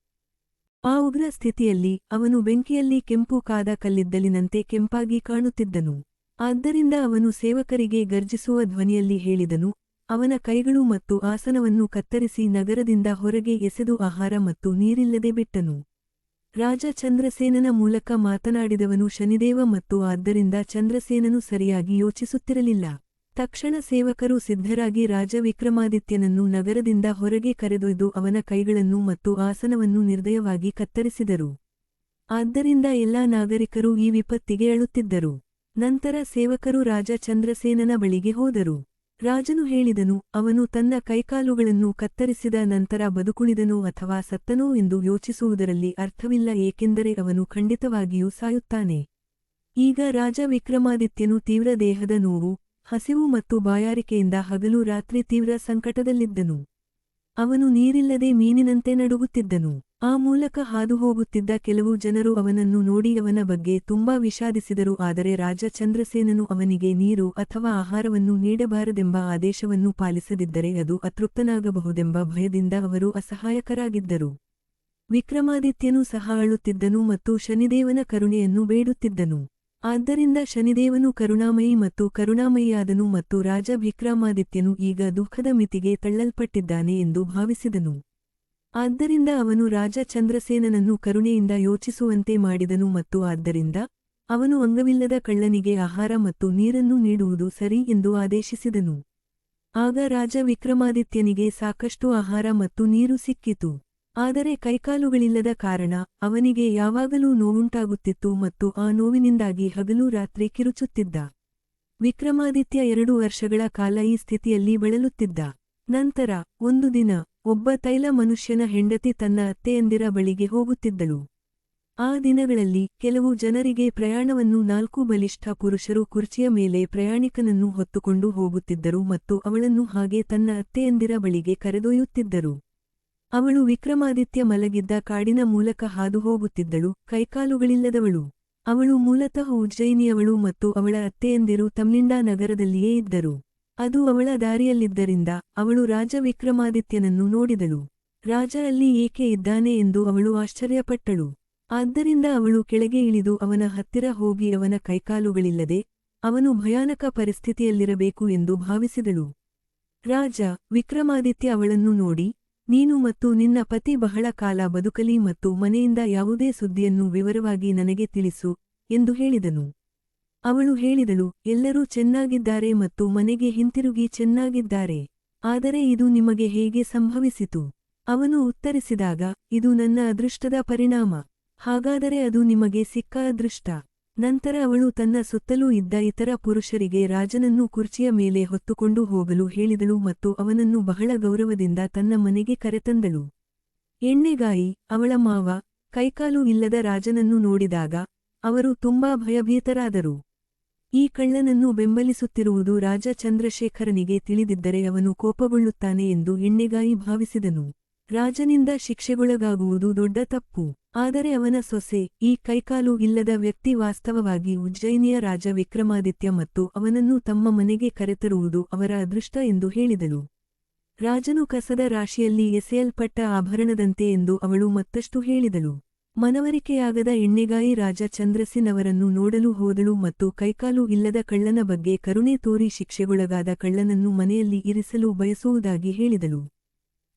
ಆ ಉಗ್ರ ಸ್ಥಿತಿಯಲ್ಲಿ ಅವನು ಬೆಂಕಿಯಲ್ಲಿ ಕೆಂಪು ಕಾದ ಕಲ್ಲಿದ್ದಲಿನಂತೆ ಕೆಂಪಾಗಿ ಕಾಣುತ್ತಿದ್ದನು. ಆದ್ದರಿಂದ ಅವನು ಸೇವಕರಿಗೆ ಗರ್ಜಿಸುವ ಧ್ವನಿಯಲ್ಲಿ ಹೇಳಿದನು, ಅವನ ಕೈಗಳು ಮತ್ತು ಆಸನವನ್ನು ಕತ್ತರಿಸಿ ನಗರದಿಂದ ಹೊರಗೆ ಎಸೆದು ಆಹಾರ ಮತ್ತು ನೀರಿಲ್ಲದೆ ಬಿಟ್ಟನು. ರಾಜ ಚಂದ್ರಸೇನನ ಮೂಲಕ ಮಾತನಾಡಿದವನು ಶನಿದೇವ ಮತ್ತು ಆದ್ದರಿಂದ ಚಂದ್ರಸೇನನು ಸರಿಯಾಗಿ ಯೋಚಿಸುತ್ತಿರಲಿಲ್ಲ. ತಕ್ಷಣ ಸೇವಕರು ಸಿದ್ಧರಾಗಿ ರಾಜ ವಿಕ್ರಮಾದಿತ್ಯನನ್ನು ನಗರದಿಂದ ಹೊರಗೆ ಕರೆದೊಯ್ದು ಅವನ ಕೈಗಳನ್ನು ಮತ್ತು ಆಸನವನ್ನು ನಿರ್ದಯವಾಗಿ ಕತ್ತರಿಸಿದರು. ಆದ್ದರಿಂದ ಎಲ್ಲಾ ನಾಗರಿಕರು ಈ ವಿಪತ್ತಿಗೆ ಅಳುತ್ತಿದ್ದರು. ನಂತರ ಸೇವಕರು ರಾಜ ಚಂದ್ರಸೇನನ ಬಳಿಗೆ ಹೋದರು. ರಾಜನು ಹೇಳಿದನು, ಅವನು ತನ್ನ ಕೈಕಾಲುಗಳನ್ನು ಕತ್ತರಿಸಿದ ನಂತರ ಬದುಕುಳಿದನೋ ಅಥವಾ ಸತ್ತನೋ ಎಂದು ಯೋಚಿಸುವುದರಲ್ಲಿ ಅರ್ಥವಿಲ್ಲ, ಏಕೆಂದರೆ ಅವನು ಖಂಡಿತವಾಗಿಯೂ ಸಾಯುತ್ತಾನೆ. ಈಗ ರಾಜ ವಿಕ್ರಮಾದಿತ್ಯನು ತೀವ್ರ ದೇಹದ ನೋವು, ಹಸಿವು ಮತ್ತು ಬಾಯಾರಿಕೆಯಿಂದ ಹಗಲು ರಾತ್ರಿ ತೀವ್ರ ಸಂಕಟದಲ್ಲಿದ್ದನು. ಅವನು ನೀರಿಲ್ಲದೆ ಮೀನಿನಂತೆ ನಡುಗುತ್ತಿದ್ದನು. ಆ ಮೂಲಕ ಹಾದುಹೋಗುತ್ತಿದ್ದ ಕೆಲವು ಜನರು ಅವನನ್ನು ನೋಡಿ ಅವನ ಬಗ್ಗೆ ತುಂಬಾ ವಿಷಾದಿಸಿದರು. ಆದರೆ ರಾಜ ಚಂದ್ರಸೇನನು ಅವನಿಗೆ ನೀರು ಅಥವಾ ಆಹಾರವನ್ನು ನೀಡಬಾರದೆಂಬ ಆದೇಶವನ್ನು ಪಾಲಿಸದಿದ್ದರೆ ಅದು ಅತೃಪ್ತನಾಗಬಹುದೆಂಬ ಭಯದಿಂದ ಅವರು ಅಸಹಾಯಕರಾಗಿದ್ದರು. ವಿಕ್ರಮಾದಿತ್ಯನು ಸಹ ಅಳುತ್ತಿದ್ದನು ಮತ್ತು ಶನಿದೇವನ ಕರುಣೆಯನ್ನು ಬೇಡುತ್ತಿದ್ದನು. ಆದ್ದರಿಂದ ಶನಿದೇವನು ಕರುಣಾಮಯಿ ಮತ್ತು ಕರುಣಾಮಯಿಯಾದನು ಮತ್ತು ರಾಜ ವಿಕ್ರಮಾದಿತ್ಯನು ಈಗ ದುಃಖದ ಮಿತಿಗೆ ತಳ್ಳಲ್ಪಟ್ಟಿದ್ದಾನೆ ಎಂದು ಭಾವಿಸಿದನು. ಆದ್ದರಿಂದ ಅವನು ರಾಜ ಚಂದ್ರಸೇನನನ್ನು ಕರುಣೆಯಿಂದ ಯೋಚಿಸುವಂತೆ ಮಾಡಿದನು ಮತ್ತು ಆದ್ದರಿಂದ ಅವನು ಅಂಗವಿಲ್ಲದ ಕಳ್ಳನಿಗೆ ಆಹಾರ ಮತ್ತು ನೀರನ್ನು ನೀಡುವುದು ಸರಿ ಎಂದು ಆದೇಶಿಸಿದನು. ಆಗ ರಾಜ ವಿಕ್ರಮಾದಿತ್ಯನಿಗೆ ಸಾಕಷ್ಟು ಆಹಾರ ಮತ್ತು ನೀರು ಸಿಕ್ಕಿತು. ಆದರೆ ಕೈಕಾಲುಗಳಿಲ್ಲದ ಕಾರಣ ಅವನಿಗೆ ಯಾವಾಗಲೂ ನೋವುಂಟಾಗುತ್ತಿತ್ತು ಮತ್ತು ಆ ನೋವಿನಿಂದಾಗಿ ಹಗಲು ರಾತ್ರಿ ಕಿರುಚುತ್ತಿದ್ದ. ವಿಕ್ರಮಾದಿತ್ಯ 2 ವರ್ಷಗಳ ಕಾಲ ಈ ಸ್ಥಿತಿಯಲ್ಲಿ ಬಳಲುತ್ತಿದ್ದ. ನಂತರ ಒಂದು ದಿನ ಒಬ್ಬ ತೈಲ ಮನುಷ್ಯನ ಹೆಂಡತಿ ತನ್ನ ಅತ್ತೆಯಂದಿರ ಬಳಿಗೆ ಹೋಗುತ್ತಿದ್ದಳು. ಆ ದಿನಗಳಲ್ಲಿ ಕೆಲವು ಜನರಿಗೆ ಪ್ರಯಾಣವನ್ನು 4 ಬಲಿಷ್ಠ ಪುರುಷರು ಕುರ್ಚಿಯ ಮೇಲೆ ಪ್ರಯಾಣಿಕನನ್ನು ಹೊತ್ತುಕೊಂಡು ಹೋಗುತ್ತಿದ್ದರು ಮತ್ತು ಅವಳನ್ನು ಹಾಗೆ ತನ್ನ ಅತ್ತೆಯಂದಿರ ಬಳಿಗೆ ಕರೆದೊಯ್ಯುತ್ತಿದ್ದರು. ಅವಳು ವಿಕ್ರಮಾದಿತ್ಯ ಮಲಗಿದ್ದ ಕಾಡಿನ ಮೂಲಕ ಹಾದು ಹೋಗುತ್ತಿದ್ದಳು, ಕೈಕಾಲುಗಳಿಲ್ಲದವಳು. ಅವಳು ಮೂಲತಃ ಉಜ್ಜಯಿನಿಯವಳು ಮತ್ತು ಅವಳ ಅತ್ತೆಯಂದಿರು ತಮ್ಲಿಂಡಾ ನಗರದಲ್ಲಿಯೇ ಇದ್ದರು. ಅದು ಅವಳ ದಾರಿಯಲ್ಲಿದ್ದರಿಂದ ಅವಳು ರಾಜ ವಿಕ್ರಮಾದಿತ್ಯನನ್ನು ನೋಡಿದಳು. ರಾಜ ಅಲ್ಲಿ ಏಕೆ ಇದ್ದಾನೆ ಎಂದು ಅವಳು ಆಶ್ಚರ್ಯಪಟ್ಟಳು. ಆದ್ದರಿಂದ ಅವಳು ಕೆಳಗೆ ಇಳಿದು ಅವನ ಹತ್ತಿರ ಹೋಗಿ ಅವನ ಕೈಕಾಲುಗಳಿಲ್ಲದೆ ಅವನು ಭಯಾನಕ ಪರಿಸ್ಥಿತಿಯಲ್ಲಿರಬೇಕು ಎಂದು ಭಾವಿಸಿದಳು. ರಾಜ ವಿಕ್ರಮಾದಿತ್ಯ ಅವಳನ್ನು ನೋಡಿ, ನೀನು ಮತ್ತು ನಿನ್ನ ಪತಿ ಬಹಳ ಕಾಲ ಬದುಕಲಿ ಮತ್ತು ಮನೆಯಿಂದ ಯಾವುದೇ ಸುದ್ದಿಯನ್ನು ವಿವರವಾಗಿ ನನಗೆ ತಿಳಿಸು ಎಂದು ಹೇಳಿದನು. ಅವಳು ಹೇಳಿದಳು, ಎಲ್ಲರೂ ಚೆನ್ನಾಗಿದ್ದಾರೆ ಮತ್ತು ಮನೆಗೆ ಹಿಂತಿರುಗಿ ಚೆನ್ನಾಗಿದ್ದಾರೆ. ಆದರೆ ಇದು ನಿಮಗೆ ಹೇಗೆ ಸಂಭವಿಸಿತು? ಅವನು ಉತ್ತರಿಸಿದಾಗ, ಇದು ನನ್ನ ಅದೃಷ್ಟದ ಪರಿಣಾಮ. ಹಾಗಾದರೆ ಅದು ನಿಮಗೆ ಸಿಕ್ಕ ಅದೃಷ್ಟ. ನಂತರ ಅವಳು ತನ್ನ ಸುತ್ತಲೂ ಇದ್ದ ಇತರ ಪುರುಷರಿಗೆ ರಾಜನನ್ನು ಕುರ್ಚಿಯ ಮೇಲೆ ಹೊತ್ತುಕೊಂಡು ಹೋಗಲು ಹೇಳಿದಳು ಮತ್ತು ಅವನನ್ನು ಬಹಳ ಗೌರವದಿಂದ ತನ್ನ ಮನೆಗೆ ಕರೆತಂದಳು. ಎಣ್ಣೆಗಾಯಿ, ಅವಳ ಮಾವ, ಕೈಕಾಲು ಇಲ್ಲದ ರಾಜನನ್ನು ನೋಡಿದಾಗ ಅವರು ತುಂಬಾ ಭಯಭೀತರಾದರು. ಈ ಕಳ್ಳನನ್ನು ಬೆಂಬಲಿಸುತ್ತಿರುವುದು ರಾಜ ಚಂದ್ರಶೇಖರನಿಗೆ ತಿಳಿದಿದ್ದರೆ ಅವನು ಕೋಪಗೊಳ್ಳುತ್ತಾನೆ ಎಂದು ಎಣ್ಣೆಗಾಯಿ ಭಾವಿಸಿದನು. ರಾಜನಿಂದ ಶಿಕ್ಷೆಗೊಳಗಾಗುವುದು ದೊಡ್ಡ ತಪ್ಪು. ಆದರೆ ಅವನ ಸೊಸೆ, ಈ ಕೈಕಾಲು ಇಲ್ಲದ ವ್ಯಕ್ತಿ ವಾಸ್ತವವಾಗಿ ಉಜ್ಜಯಿನಿಯ ರಾಜ ವಿಕ್ರಮಾದಿತ್ಯ ಮತ್ತು ಅವನನ್ನು ತಮ್ಮ ಮನೆಗೆ ಕರೆತರುವುದು ಅವರ ಅದೃಷ್ಟ ಎಂದು ಹೇಳಿದಳು. ರಾಜನು ಕಸದ ರಾಶಿಯಲ್ಲಿ ಎಸೆಯಲ್ಪಟ್ಟ ಆಭರಣದಂತೆ ಎಂದು ಅವಳು ಮತ್ತಷ್ಟು ಹೇಳಿದಳು. ಮನವರಿಕೆಯಾಗದ ಎಣ್ಣೆಗಾಯಿ ರಾಜ ಚಂದ್ರಸೇನ್ ಅವರನ್ನು ನೋಡಲು ಹೋದಳು ಮತ್ತು ಕೈಕಾಲು ಇಲ್ಲದ ಕಳ್ಳನ ಬಗ್ಗೆ ಕರುಣೆ ತೋರಿ ಶಿಕ್ಷೆಗೊಳಗಾದ ಕಳ್ಳನನ್ನು ಮನೆಯಲ್ಲಿ ಇರಿಸಲು ಬಯಸುವುದಾಗಿ ಹೇಳಿದಳು.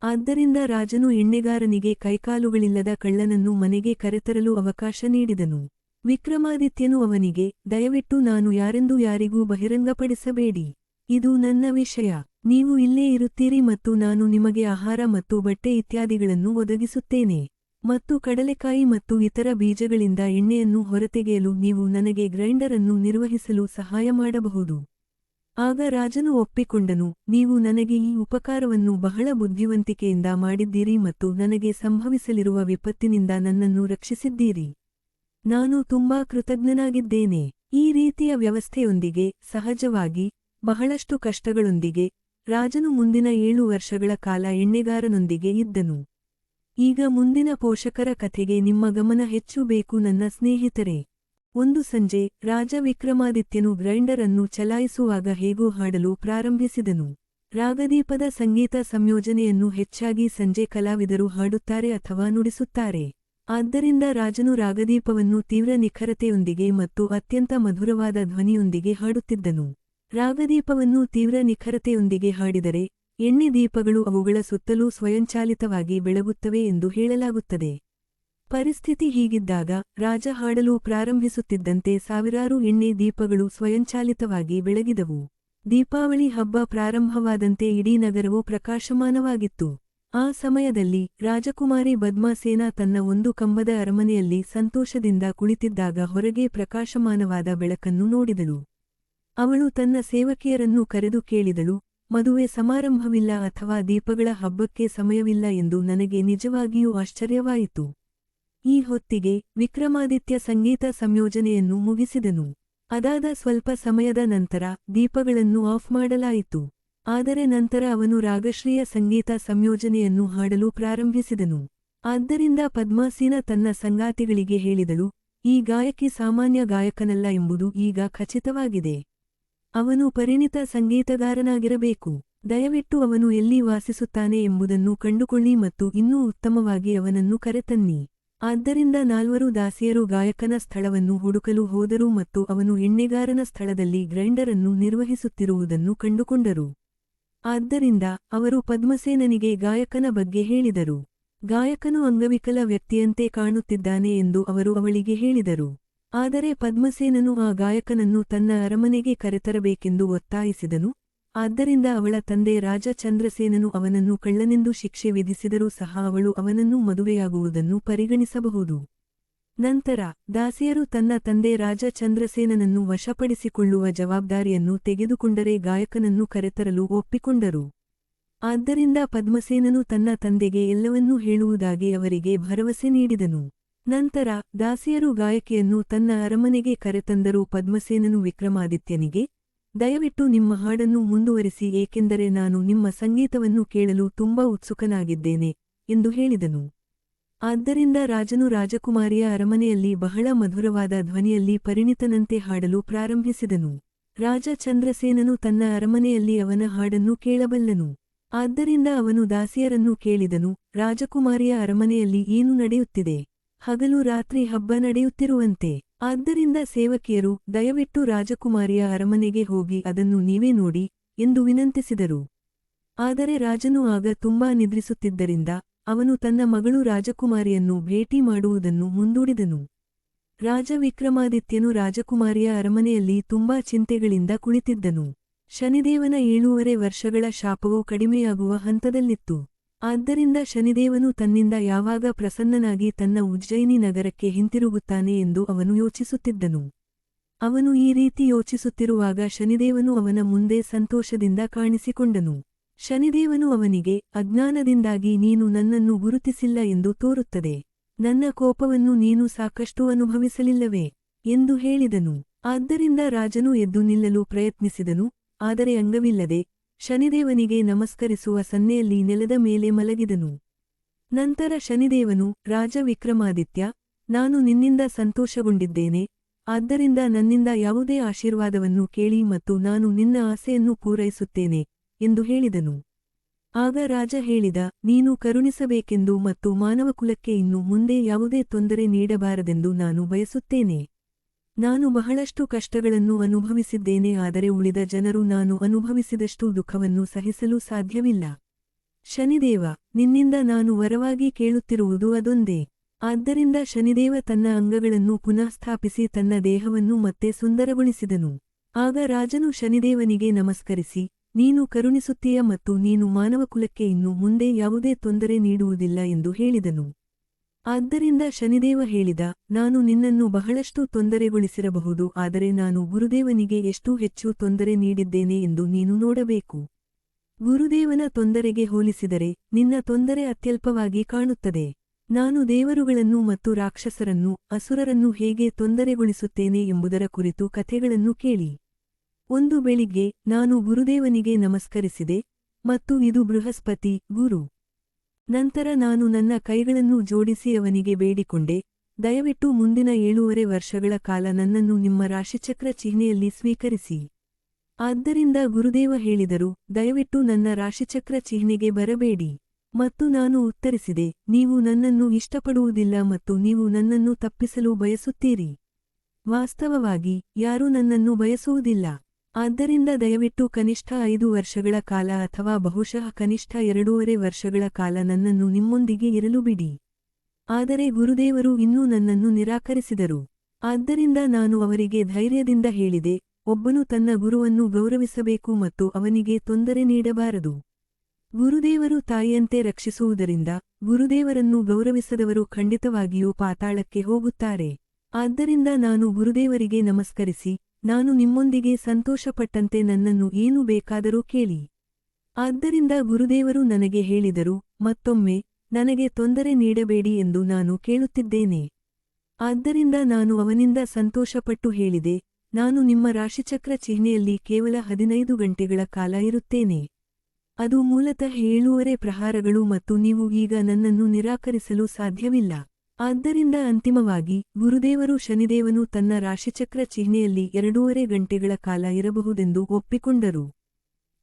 ಆದ್ದರಿಂದ ರಾಜನು ಎಣ್ಣೆಗಾರನಿಗೆ ಕೈಕಾಲುಗಳಿಲ್ಲದ ಕಳ್ಳನನ್ನು ಮನೆಗೆ ಕರೆತರಲು ಅವಕಾಶ ನೀಡಿದನು. ವಿಕ್ರಮಾದಿತ್ಯನು ಅವನಿಗೆ, ದಯವಿಟ್ಟು ನಾನು ಯಾರೆಂದು ಯಾರಿಗೂ ಬಹಿರಂಗಪಡಿಸಬೇಡಿ. ಇದು ನನ್ನ ವಿಷಯ. ನೀವು ಇಲ್ಲೇ ಇರುತ್ತೀರಿ ಮತ್ತು ನಾನು ನಿಮಗೆ ಆಹಾರ ಮತ್ತು ಬಟ್ಟೆ ಇತ್ಯಾದಿಗಳನ್ನು ಒದಗಿಸುತ್ತೇನೆ. ಮತ್ತು ಕಡಲೆಕಾಯಿ ಮತ್ತು ಇತರ ಬೀಜಗಳಿಂದ ಎಣ್ಣೆಯನ್ನು ಹೊರತೆಗೆಯಲು ನೀವು ನನಗೆ ಗ್ರೈಂಡರ್ ಅನ್ನು ನಿರ್ವಹಿಸಲು ಸಹಾಯ ಮಾಡಬಹುದು. ಆಗ ರಾಜನು ಒಪ್ಪಿಕೊಂಡನು, ನೀವು ನನಗೆ ಈ ಉಪಕಾರವನ್ನು ಬಹಳ ಬುದ್ಧಿವಂತಿಕೆಯಿಂದ ಮಾಡಿದ್ದೀರಿ ಮತ್ತು ನನಗೆ ಸಂಭವಿಸಲಿರುವ ವಿಪತ್ತಿನಿಂದ ನನ್ನನ್ನು ರಕ್ಷಿಸಿದ್ದೀರಿ. ನಾನು ತುಂಬಾ ಕೃತಜ್ಞನಾಗಿದ್ದೇನೆ. ಈ ರೀತಿಯ ವ್ಯವಸ್ಥೆಯೊಂದಿಗೆ, ಸಹಜವಾಗಿ, ಬಹಳಷ್ಟು ಕಷ್ಟಗಳೊಂದಿಗೆ, ರಾಜನು ಮುಂದಿನ 7 ವರ್ಷಗಳ ಕಾಲ ಎಣ್ಣೆಗಾರನೊಂದಿಗೆ ಇದ್ದನು. ಈಗ ಮುಂದಿನ ಪೋಷಕರ ಕಥೆಗೆ ನಿಮ್ಮ ಗಮನ ಹೆಚ್ಚು ಬೇಕು ನನ್ನ ಸ್ನೇಹಿತರೆ. ಒಂದು ಸಂಜೆ, ರಾಜ ವಿಕ್ರಮಾದಿತ್ಯನು ಗ್ರೈಂಡರ್ ಅನ್ನು ಚಲಾಯಿಸುವಾಗ ಹೇಗೋ ಹಾಡಲು ಪ್ರಾರಂಭಿಸಿದನು. ರಾಗದೀಪದ ಸಂಗೀತ ಸಂಯೋಜನೆಯನ್ನು ಹೆಚ್ಚಾಗಿ ಸಂಜೆ ಕಲಾವಿದರು ಹಾಡುತ್ತಾರೆ ಅಥವಾ ನುಡಿಸುತ್ತಾರೆ. ಆದ್ದರಿಂದ ರಾಜನು ರಾಗದೀಪವನ್ನು ತೀವ್ರ ನಿಖರತೆಯೊಂದಿಗೆ ಮತ್ತು ಅತ್ಯಂತ ಮಧುರವಾದ ಧ್ವನಿಯೊಂದಿಗೆ ಹಾಡುತ್ತಿದ್ದನು. ರಾಗದೀಪವನ್ನು ತೀವ್ರ ನಿಖರತೆಯೊಂದಿಗೆ ಹಾಡಿದರೆ, ಎಣ್ಣೆ ದೀಪಗಳು ಅವುಗಳ ಸುತ್ತಲೂ ಸ್ವಯಂಚಾಲಿತವಾಗಿ ಬೆಳಗುತ್ತವೆ ಎಂದು ಹೇಳಲಾಗುತ್ತದೆ. ಪರಿಸ್ಥಿತಿ ಹೀಗಿದ್ದಾಗ, ರಾಜ ಹಾಡಲು ಪ್ರಾರಂಭಿಸುತ್ತಿದ್ದಂತೆ ಸಾವಿರಾರು ಎಣ್ಣೆ ದೀಪಗಳು ಸ್ವಯಂಚಾಲಿತವಾಗಿ ಬೆಳಗಿದವು. ದೀಪಾವಳಿ ಹಬ್ಬ ಪ್ರಾರಂಭವಾದಂತೆ ಇಡೀ ನಗರವು ಪ್ರಕಾಶಮಾನವಾಗಿತ್ತು. ಆ ಸಮಯದಲ್ಲಿ, ರಾಜಕುಮಾರಿ ಬದ್ಮಾಸೇನಾ ತನ್ನ ಒಂದು ಕಂಬದ ಅರಮನೆಯಲ್ಲಿ ಸಂತೋಷದಿಂದ ಕುಳಿತಿದ್ದಾಗ ಹೊರಗೆ ಪ್ರಕಾಶಮಾನವಾದ ಬೆಳಕನ್ನು ನೋಡಿದಳು. ಅವಳು ತನ್ನ ಸೇವಕಿಯರನ್ನು ಕರೆದು ಕೇಳಿದಳು, ಮದುವೆ ಸಮಾರಂಭವಿಲ್ಲ ಅಥವಾ ದೀಪಗಳ ಹಬ್ಬಕ್ಕೆ ಸಮಯವಿಲ್ಲ ಎಂದು ನನಗೆ ನಿಜವಾಗಿಯೂ ಆಶ್ಚರ್ಯವಾಯಿತು. ಈ ಹೊತ್ತಿಗೆ ವಿಕ್ರಮಾದಿತ್ಯ ಸಂಗೀತ ಸಂಯೋಜನೆಯನ್ನು ಮುಗಿಸಿದನು. ಅದಾದ ಸ್ವಲ್ಪ ಸಮಯದ ನಂತರ ದೀಪಗಳನ್ನು ಆಫ್ ಮಾಡಲಾಯಿತು. ಆದರೆ ನಂತರ ಅವನು ರಾಗಶ್ರೀಯ ಸಂಗೀತ ಸಂಯೋಜನೆಯನ್ನು ಹಾಡಲು ಪ್ರಾರಂಭಿಸಿದನು. ಆದ್ದರಿಂದ ಪದ್ಮಾಸೀನ ತನ್ನ ಸಂಗಾತಿಗಳಿಗೆ ಹೇಳಿದಳು, ಈ ಗಾಯಕಿ ಸಾಮಾನ್ಯ ಗಾಯಕನಲ್ಲ ಎಂಬುದು ಈಗ ಖಚಿತವಾಗಿದೆ. ಅವನು ಪರಿಣಿತ ಸಂಗೀತಗಾರನಾಗಿರಬೇಕು. ದಯವಿಟ್ಟು ಅವನು ಎಲ್ಲಿ ವಾಸಿಸುತ್ತಾನೆ ಎಂಬುದನ್ನು ಕಂಡುಕೊಳ್ಳಿ ಮತ್ತು ಇನ್ನೂ ಉತ್ತಮವಾಗಿ ಅವನನ್ನು ಕರೆತನ್ನಿ. ಆದ್ದರಿಂದ 4 ದಾಸಿಯರು ಗಾಯಕನ ಸ್ಥಳವನ್ನು ಹುಡುಕಲು ಹೋದರು ಮತ್ತು ಅವನು ಎಣ್ಣೆಗಾರನ ಸ್ಥಳದಲ್ಲಿ ಗ್ರೈಂಡರ್ ಅನ್ನು ನಿರ್ವಹಿಸುತ್ತಿರುವುದನ್ನು ಕಂಡುಕೊಂಡರು. ಆದ್ದರಿಂದ ಅವರು ಪದ್ಮಸೇನನಿಗೆ ಗಾಯಕನ ಬಗ್ಗೆ ಹೇಳಿದರು. ಗಾಯಕನು ಅಂಗವಿಕಲ ವ್ಯಕ್ತಿಯಂತೆ ಕಾಣುತ್ತಿದ್ದಾನೆ ಎಂದು ಅವರು ಅವಳಿಗೆ ಹೇಳಿದರು. ಆದರೆ ಪದ್ಮಸೇನನು ಆ ಗಾಯಕನನ್ನು ತನ್ನ ಅರಮನೆಗೆ ಕರೆತರಬೇಕೆಂದು ಒತ್ತಾಯಿಸಿದನು. ಆದ್ದರಿಂದ ಅವಳ ತಂದೆ ರಾಜ ಚಂದ್ರಸೇನನು ಅವನನ್ನು ಕಳ್ಳನೆಂದು ಶಿಕ್ಷೆ ವಿಧಿಸಿದರೂ ಸಹ ಅವಳು ಅವನನ್ನು ಮದುವೆಯಾಗುವುದನ್ನು ಪರಿಗಣಿಸಬಹುದು. ನಂತರ ದಾಸಿಯರು ತನ್ನ ತಂದೆ ರಾಜ ಚಂದ್ರಸೇನನನ್ನು ವಶಪಡಿಸಿಕೊಳ್ಳುವ ಜವಾಬ್ದಾರಿಯನ್ನು ತೆಗೆದುಕೊಂಡರೆ ಗಾಯಕನನ್ನು ಕರೆತರಲು ಒಪ್ಪಿಕೊಂಡರು. ಆದ್ದರಿಂದ ಪದ್ಮಸೇನನು ತನ್ನ ತಂದೆಗೆ ಎಲ್ಲವನ್ನೂ ಹೇಳುವುದಾಗಿ ಅವರಿಗೆ ಭರವಸೆ ನೀಡಿದನು. ನಂತರ ದಾಸಿಯರು ಗಾಯಕಿಯನ್ನು ತನ್ನ ಅರಮನೆಗೆ ಕರೆತಂದರೂ ಪದ್ಮಸೇನನು ವಿಕ್ರಮಾದಿತ್ಯನಿಗೆ, ದಯವಿಟ್ಟು ನಿಮ್ಮ ಹಾಡನ್ನು ಮುಂದುವರಿಸಿ, ಏಕೆಂದರೆ ನಾನು ನಿಮ್ಮ ಸಂಗೀತವನ್ನು ಕೇಳಲು ತುಂಬಾ ಉತ್ಸುಕನಾಗಿದ್ದೇನೆ ಎಂದು ಹೇಳಿದನು. ಆದ್ದರಿಂದ ರಾಜನು ರಾಜಕುಮಾರಿಯ ಅರಮನೆಯಲ್ಲಿ ಬಹಳ ಮಧುರವಾದ ಧ್ವನಿಯಲ್ಲಿ ಪರಿಣಿತನಂತೆ ಹಾಡಲು ಪ್ರಾರಂಭಿಸಿದನು. ರಾಜ ಚಂದ್ರಸೇನನು ತನ್ನ ಅರಮನೆಯಲ್ಲಿ ಅವನ ಹಾಡನ್ನು ಕೇಳಬಲ್ಲನು. ಆದ್ದರಿಂದ ಅವನು ದಾಸಿಯರನ್ನು ಕೇಳಿದನು, ರಾಜಕುಮಾರಿಯ ಅರಮನೆಯಲ್ಲಿ ಏನು ನಡೆಯುತ್ತಿದೆ? ಹಗಲು ರಾತ್ರಿ ಹಬ್ಬ ನಡೆಯುತ್ತಿರುವಂತೆ. ಆದ್ದರಿಂದ ಸೇವಕಿಯರು, ದಯವಿಟ್ಟು ರಾಜಕುಮಾರಿಯ ಅರಮನೆಗೆ ಹೋಗಿ ಅದನ್ನು ನೀವೇ ನೋಡಿ ಎಂದು ವಿನಂತಿಸಿದರು. ಆದರೆ ರಾಜನು ಆಗ ತುಂಬಾ ನಿದ್ರಿಸುತ್ತಿದ್ದರಿಂದ ಅವನು ತನ್ನ ಮಗಳು ರಾಜಕುಮಾರಿಯನ್ನು ಭೇಟಿ ಮಾಡುವುದನ್ನು ಮುಂದೂಡಿದನು. ರಾಜ ವಿಕ್ರಮಾದಿತ್ಯನು ರಾಜಕುಮಾರಿಯ ಅರಮನೆಯಲ್ಲಿ ತುಂಬಾ ಚಿಂತೆಗಳಿಂದ ಕುಳಿತಿದ್ದನು. ಶನಿದೇವನ 7 ವರ್ಷಗಳ ಶಾಪವು ಕಡಿಮೆಯಾಗುವ ಹಂತದಲ್ಲಿತ್ತು. ಆದ್ದರಿಂದ ಶನಿದೇವನು ತನ್ನಿಂದ ಯಾವಾಗ ಪ್ರಸನ್ನನಾಗಿ ತನ್ನ ಉಜ್ಜಯಿನಿ ನಗರಕ್ಕೆ ಹಿಂತಿರುಗುತ್ತಾನೆ ಎಂದು ಅವನು ಯೋಚಿಸುತ್ತಿದ್ದನು. ಅವನು ಈ ರೀತಿ ಯೋಚಿಸುತ್ತಿರುವಾಗ ಶನಿದೇವನು ಅವನ ಮುಂದೆ ಸಂತೋಷದಿಂದ ಕಾಣಿಸಿಕೊಂಡನು. ಶನಿದೇವನು ಅವನಿಗೆ, ಅಜ್ಞಾನದಿಂದಾಗಿ ನೀನು ನನ್ನನ್ನು ಗುರುತಿಸಿಲ್ಲ ಎಂದು ತೋರುತ್ತದೆ. ನನ್ನ ಕೋಪವನ್ನು ನೀನು ಸಾಕಷ್ಟು ಅನುಭವಿಸಲಿಲ್ಲವೇ ಎಂದು ಹೇಳಿದನು. ಆದ್ದರಿಂದ ರಾಜನು ಎದ್ದು ನಿಲ್ಲಲು ಪ್ರಯತ್ನಿಸಿದನು, ಆದರೆ ಅಂಗವಿಲ್ಲದೆ ಶನಿದೇವನಿಗೆ ನಮಸ್ಕರಿಸುವ ಸನ್ನೆಯಲ್ಲಿ ನೆಲದ ಮೇಲೆ ಮಲಗಿದನು. ನಂತರ ಶನಿದೇವನು, ರಾಜ ವಿಕ್ರಮಾದಿತ್ಯ, ನಾನು ನಿನ್ನಿಂದ ಸಂತೋಷಗೊಂಡಿದ್ದೇನೆ, ಆದ್ದರಿಂದ ನನ್ನಿಂದ ಯಾವುದೇ ಆಶೀರ್ವಾದವನ್ನು ಕೇಳಿ ಮತ್ತು ನಾನು ನಿನ್ನ ಆಸೆಯನ್ನು ಪೂರೈಸುತ್ತೇನೆ ಎಂದು ಹೇಳಿದನು. ಆಗ ರಾಜ ಹೇಳಿದ, ನೀನು ಕರುಣಿಸಬೇಕೆಂದು ಮತ್ತು ಮಾನವಕುಲಕ್ಕೆ ಇನ್ನು ಮುಂದೆ ಯಾವುದೇ ತೊಂದರೆ ನೀಡಬಾರದೆಂದು ನಾನು ಬಯಸುತ್ತೇನೆ. ನಾನು ಬಹಳಷ್ಟು ಕಷ್ಟಗಳನ್ನು ಅನುಭವಿಸಿದ್ದೇನೆ, ಆದರೆ ಉಳಿದ ಜನರು ನಾನು ಅನುಭವಿಸಿದಷ್ಟು ದುಃಖವನ್ನು ಸಹಿಸಲು ಸಾಧ್ಯವಿಲ್ಲ. ಶನಿದೇವ, ನಿನ್ನಿಂದ ನಾನು ವರವಾಗಿ ಕೇಳುತ್ತಿರುವುದು ಅದೊಂದೇ. ಆದ್ದರಿಂದ ಶನಿದೇವ ತನ್ನ ಅಂಗಗಳನ್ನು ಪುನಃ ಸ್ಥಾಪಿಸಿ ತನ್ನ ದೇಹವನ್ನು ಮತ್ತೆ ಸುಂದರಗೊಳಿಸಿದನು. ಆಗ ರಾಜನು ಶನಿದೇವನಿಗೆ ನಮಸ್ಕರಿಸಿ, ನೀನು ಕರುಣಿಸುತ್ತೀಯ ಮತ್ತು ನೀನು ಮಾನವಕುಲಕ್ಕೆ ಇನ್ನು ಮುಂದೆ ಯಾವುದೇ ತೊಂದರೆ ನೀಡುವುದಿಲ್ಲ ಎಂದು ಹೇಳಿದನು. ಆದ್ದರಿಂದ ಶನಿದೇವ ಹೇಳಿದ, ನಾನು ನಿನ್ನನ್ನು ಬಹಳಷ್ಟು ತೊಂದರೆಗೊಳಿಸಿರಬಹುದು, ಆದರೆ ನಾನು ಗುರುದೇವನಿಗೆ ಎಷ್ಟು ಹೆಚ್ಚು ತೊಂದರೆ ನೀಡಿದ್ದೇನೆ ಎಂದು ನೀನು ನೋಡಬೇಕು. ಗುರುದೇವನ ತೊಂದರೆಗೆ ಹೋಲಿಸಿದರೆ ನಿನ್ನ ತೊಂದರೆ ಅತ್ಯಲ್ಪವಾಗಿ ಕಾಣುತ್ತದೆ. ನಾನು ದೇವರುಗಳನ್ನು ಮತ್ತು ರಾಕ್ಷಸರನ್ನು, ಅಸುರರನ್ನು ಹೇಗೆ ತೊಂದರೆಗೊಳಿಸುತ್ತೇನೆ ಎಂಬುದರ ಕುರಿತು ಕಥೆಗಳನ್ನು ಕೇಳಿ. ಒಂದು ಬೆಳಿಗ್ಗೆ ನಾನು ಗುರುದೇವನಿಗೆ ನಮಸ್ಕರಿಸಿದೆ, ಮತ್ತು ಇದು ಬೃಹಸ್ಪತಿ ಗುರು. ನಂತರ ನಾನು ನನ್ನ ಕೈಗಳನ್ನು ಜೋಡಿಸಿ ಅವನಿಗೆ ಬೇಡಿಕೊಂಡೆ, ದಯವಿಟ್ಟು ಮುಂದಿನ 7 ವರ್ಷಗಳ ಕಾಲ ನನ್ನನ್ನು ನಿಮ್ಮ ರಾಶಿಚಕ್ರ ಚಿಹ್ನೆಯಲ್ಲಿ ಸ್ವೀಕರಿಸಿ. ಆದ್ದರಿಂದ ಗುರುದೇವ ಹೇಳಿದರು, ದಯವಿಟ್ಟು ನನ್ನ ರಾಶಿಚಕ್ರ ಚಿಹ್ನೆಗೆ ಬರಬೇಡಿ. ಮತ್ತು ನಾನು ಉತ್ತರಿಸಿದೆ, ನೀವು ನನ್ನನ್ನು ಇಷ್ಟಪಡುವುದಿಲ್ಲ ಮತ್ತು ನೀವು ನನ್ನನ್ನು ತಪ್ಪಿಸಲು ಬಯಸುತ್ತೀರಿ. ವಾಸ್ತವವಾಗಿ ಯಾರೂ ನನ್ನನ್ನು ಬಯಸುವುದಿಲ್ಲ. ಆದ್ದರಿಂದ ದಯವಿಟ್ಟು ಕನಿಷ್ಠ 5 ವರ್ಷಗಳ ಕಾಲ ಅಥವಾ ಬಹುಶಃ ಕನಿಷ್ಠ 2.5 ವರ್ಷಗಳ ಕಾಲ ನನ್ನನ್ನು ನಿಮ್ಮೊಂದಿಗೆ ಇರಲು ಬಿಡಿ. ಆದರೆ ಗುರುದೇವರು ಇನ್ನೂ ನನ್ನನ್ನು ನಿರಾಕರಿಸಿದರು. ಆದ್ದರಿಂದ ನಾನು ಅವರಿಗೆ ಧೈರ್ಯದಿಂದ ಹೇಳಿದೆ, ಒಬ್ಬನು ತನ್ನ ಗುರುವನ್ನು ಗೌರವಿಸಬೇಕು ಮತ್ತು ಅವನಿಗೆ ತೊಂದರೆ ನೀಡಬಾರದು. ಗುರುದೇವರು ತಾಯಿಯಂತೆ ರಕ್ಷಿಸುವುದರಿಂದ ಗುರುದೇವರನ್ನು ಗೌರವಿಸದವರು ಖಂಡಿತವಾಗಿಯೂ ಪಾತಾಳಕ್ಕೆ ಹೋಗುತ್ತಾರೆ. ಆದ್ದರಿಂದ ನಾನು ಗುರುದೇವರಿಗೆ ನಮಸ್ಕರಿಸಿ, ನಾನು ನಿಮ್ಮೊಂದಿಗೆ ಸಂತೋಷಪಟ್ಟಂತೆ ನನ್ನನ್ನು ಏನು ಬೇಕಾದರೂ ಕೇಳಿ. ಆದ್ದರಿಂದ ಗುರುದೇವರು ನನಗೆ ಹೇಳಿದರು, ಮತ್ತೊಮ್ಮೆ ನನಗೆ ತೊಂದರೆ ನೀಡಬೇಡಿ ಎಂದು ನಾನು ಕೇಳುತ್ತಿದ್ದೇನೆ. ಆದ್ದರಿಂದ ನಾನು ಅವನಿಂದ ಸಂತೋಷಪಟ್ಟು ಹೇಳಿದೆ, ನಾನು ನಿಮ್ಮ ರಾಶಿಚಕ್ರ ಚಿಹ್ನೆಯಲ್ಲಿ ಕೇವಲ 15 ಗಂಟೆಗಳ ಕಾಲ ಇರುತ್ತೇನೆ. ಅದು ಮೂಲತಃ 7.5 ಪ್ರಹಾರಗಳು ಮತ್ತು ನೀವು ಈಗ ನನ್ನನ್ನು ನಿರಾಕರಿಸಲು ಸಾಧ್ಯವಿಲ್ಲ. ಆದ್ದರಿಂದ ಅಂತಿಮವಾಗಿ, ಗುರುದೇವರು ಶನಿದೇವನು ತನ್ನ ರಾಶಿಚಕ್ರ ಚಿಹ್ನೆಯಲ್ಲಿ 2.5 ಗಂಟೆಗಳ ಕಾಲ ಇರಬಹುದೆಂದು ಒಪ್ಪಿಕೊಂಡರು.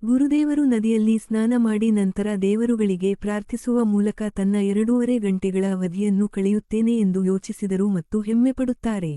ಗುರುದೇವರು ನದಿಯಲ್ಲಿ ಸ್ನಾನ ಮಾಡಿ ನಂತರ ದೇವರುಗಳಿಗೆ ಪ್ರಾರ್ಥಿಸುವ ಮೂಲಕ ತನ್ನ 2.5 ಗಂಟೆಗಳ ಅವಧಿಯನ್ನು ಕಳೆಯುತ್ತೇನೆ ಎಂದು ಯೋಚಿಸಿದರು ಮತ್ತು ಹೆಮ್ಮೆಪಡುತ್ತಾರೆ.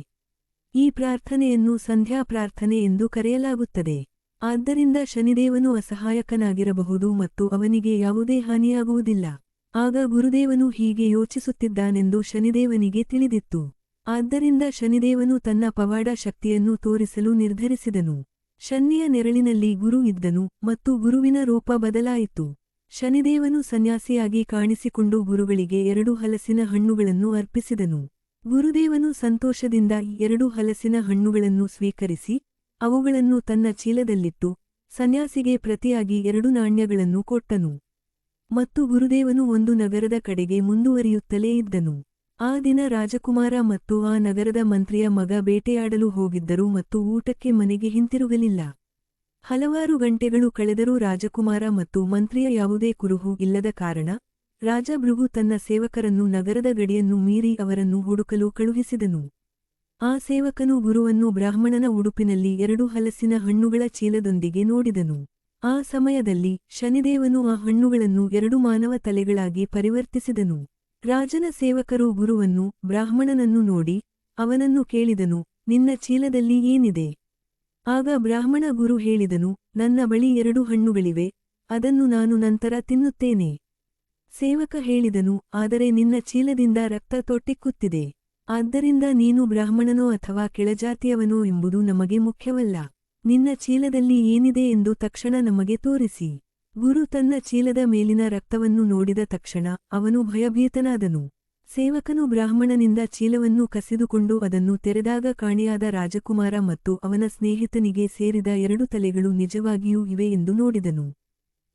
ಈ ಪ್ರಾರ್ಥನೆಯನ್ನು ಸಂಧ್ಯಾ ಪ್ರಾರ್ಥನೆ ಎಂದು ಕರೆಯಲಾಗುತ್ತದೆ. ಆದ್ದರಿಂದ ಶನಿದೇವನು ಅಸಹಾಯಕನಾಗಿರಬಹುದು ಮತ್ತು ಅವನಿಗೆ ಯಾವುದೇ ಹಾನಿಯಾಗುವುದಿಲ್ಲ. ಆಗ ಗುರುದೇವನು ಹೀಗೆ ಯೋಚಿಸುತ್ತಿದ್ದಾನೆಂದು ಶನಿದೇವನಿಗೆ ತಿಳಿದಿತ್ತು. ಆದ್ದರಿಂದ ಶನಿದೇವನು ತನ್ನ ಪವಾಡ ಶಕ್ತಿಯನ್ನು ತೋರಿಸಲು ನಿರ್ಧರಿಸಿದನು. ಶನಿಯ ನೆರಳಿನಲ್ಲಿ ಗುರು ಇದ್ದನು ಮತ್ತು ಗುರುವಿನ ರೂಪ ಬದಲಾಯಿತು. ಶನಿದೇವನು ಸನ್ಯಾಸಿಯಾಗಿ ಕಾಣಿಸಿಕೊಂಡು ಗುರುಗಳಿಗೆ 2 ಹಲಸಿನ ಹಣ್ಣುಗಳನ್ನು ಅರ್ಪಿಸಿದನು. ಗುರುದೇವನು ಸಂತೋಷದಿಂದ 2 ಹಲಸಿನ ಹಣ್ಣುಗಳನ್ನು ಸ್ವೀಕರಿಸಿ, ಅವುಗಳನ್ನು ತನ್ನ ಚೀಲದಲ್ಲಿಟ್ಟು, ಸನ್ಯಾಸಿಗೆ ಪ್ರತಿಯಾಗಿ 2 ನಾಣ್ಯಗಳನ್ನು ಕೊಟ್ಟನು. ಮತ್ತು ಗುರುದೇವನು ಒಂದು ನಗರದ ಕಡೆಗೆ ಮುಂದುವರಿಯುತ್ತಲೇ ಇದ್ದನು. ಆ ದಿನ ರಾಜಕುಮಾರ ಮತ್ತು ಆ ನಗರದ ಮಂತ್ರಿಯ ಮಗ ಬೇಟೆಯಾಡಲು ಹೋಗಿದ್ದರು ಮತ್ತು ಊಟಕ್ಕೆ ಮನೆಗೆ ಹಿಂತಿರುಗಲಿಲ್ಲ. ಹಲವಾರು ಗಂಟೆಗಳು ಕಳೆದರೂ ರಾಜಕುಮಾರ ಮತ್ತು ಮಂತ್ರಿಯ ಯಾವುದೇ ಕುರುಹು ಇಲ್ಲದ ಕಾರಣ, ರಾಜ ಭೃಗು ತನ್ನ ಸೇವಕರನ್ನು ನಗರದ ಗಡಿಯನ್ನು ಮೀರಿ ಅವರನ್ನು ಹುಡುಕಲು ಕಳುಹಿಸಿದನು. ಆ ಸೇವಕನು ಗುರುವನ್ನು ಬ್ರಾಹ್ಮಣನ ಉಡುಪಿನಲ್ಲಿ 2 ಹಲಸಿನ ಹಣ್ಣುಗಳ ಚೀಲದೊಂದಿಗೆ ನೋಡಿದನು. ಆ ಸಮಯದಲ್ಲಿ ಶನಿದೇವನು ಆ ಹಣ್ಣುಗಳನ್ನು 2 ಮಾನವ ತಲೆಗಳಾಗಿ ಪರಿವರ್ತಿಸಿದನು. ರಾಜನ ಸೇವಕರು ಗುರುವನ್ನು, ಬ್ರಾಹ್ಮಣನನ್ನು ನೋಡಿ, ಅವನನ್ನು ಕೇಳಿದನು, ನಿನ್ನ ಚೀಲದಲ್ಲಿ ಏನಿದೆ? ಆಗ ಬ್ರಾಹ್ಮಣ ಗುರು ಹೇಳಿದನು, ನನ್ನ ಬಳಿ 2 ಹಣ್ಣುಗಳಿವೆ, ಅದನ್ನು ನಾನು ನಂತರ ತಿನ್ನುತ್ತೇನೆ. ಸೇವಕ ಹೇಳಿದನು, ಆದರೆ ನಿನ್ನ ಚೀಲದಿಂದ ರಕ್ತ ತೊಟ್ಟಿಕ್ಕುತ್ತಿದೆ. ಆದ್ದರಿಂದ ನೀನು ಬ್ರಾಹ್ಮಣನೋ ಅಥವಾ ಕೆಳಜಾತಿಯವನೋ ಎಂಬುದು ನಮಗೆ ಮುಖ್ಯವಲ್ಲ. ನಿನ್ನ ಚೀಲದಲ್ಲಿ ಏನಿದೆ ಎಂದು ತಕ್ಷಣ ನಮಗೆ ತೋರಿಸಿ. ಗುರು ತನ್ನ ಚೀಲದ ಮೇಲಿನ ರಕ್ತವನ್ನು ನೋಡಿದ ತಕ್ಷಣ ಅವನು ಭಯಭೀತನಾದನು. ಸೇವಕನು ಬ್ರಾಹ್ಮಣನಿಂದ ಚೀಲವನ್ನು ಕಸಿದುಕೊಂಡು ಅದನ್ನು ತೆರೆದಾಗ ಕಾಣೆಯಾದ ರಾಜಕುಮಾರ ಮತ್ತು ಅವನ ಸ್ನೇಹಿತನಿಗೆ ಸೇರಿದ 2 ತಲೆಗಳು ನಿಜವಾಗಿಯೂ ಇವೆ ಎಂದು ನೋಡಿದನು.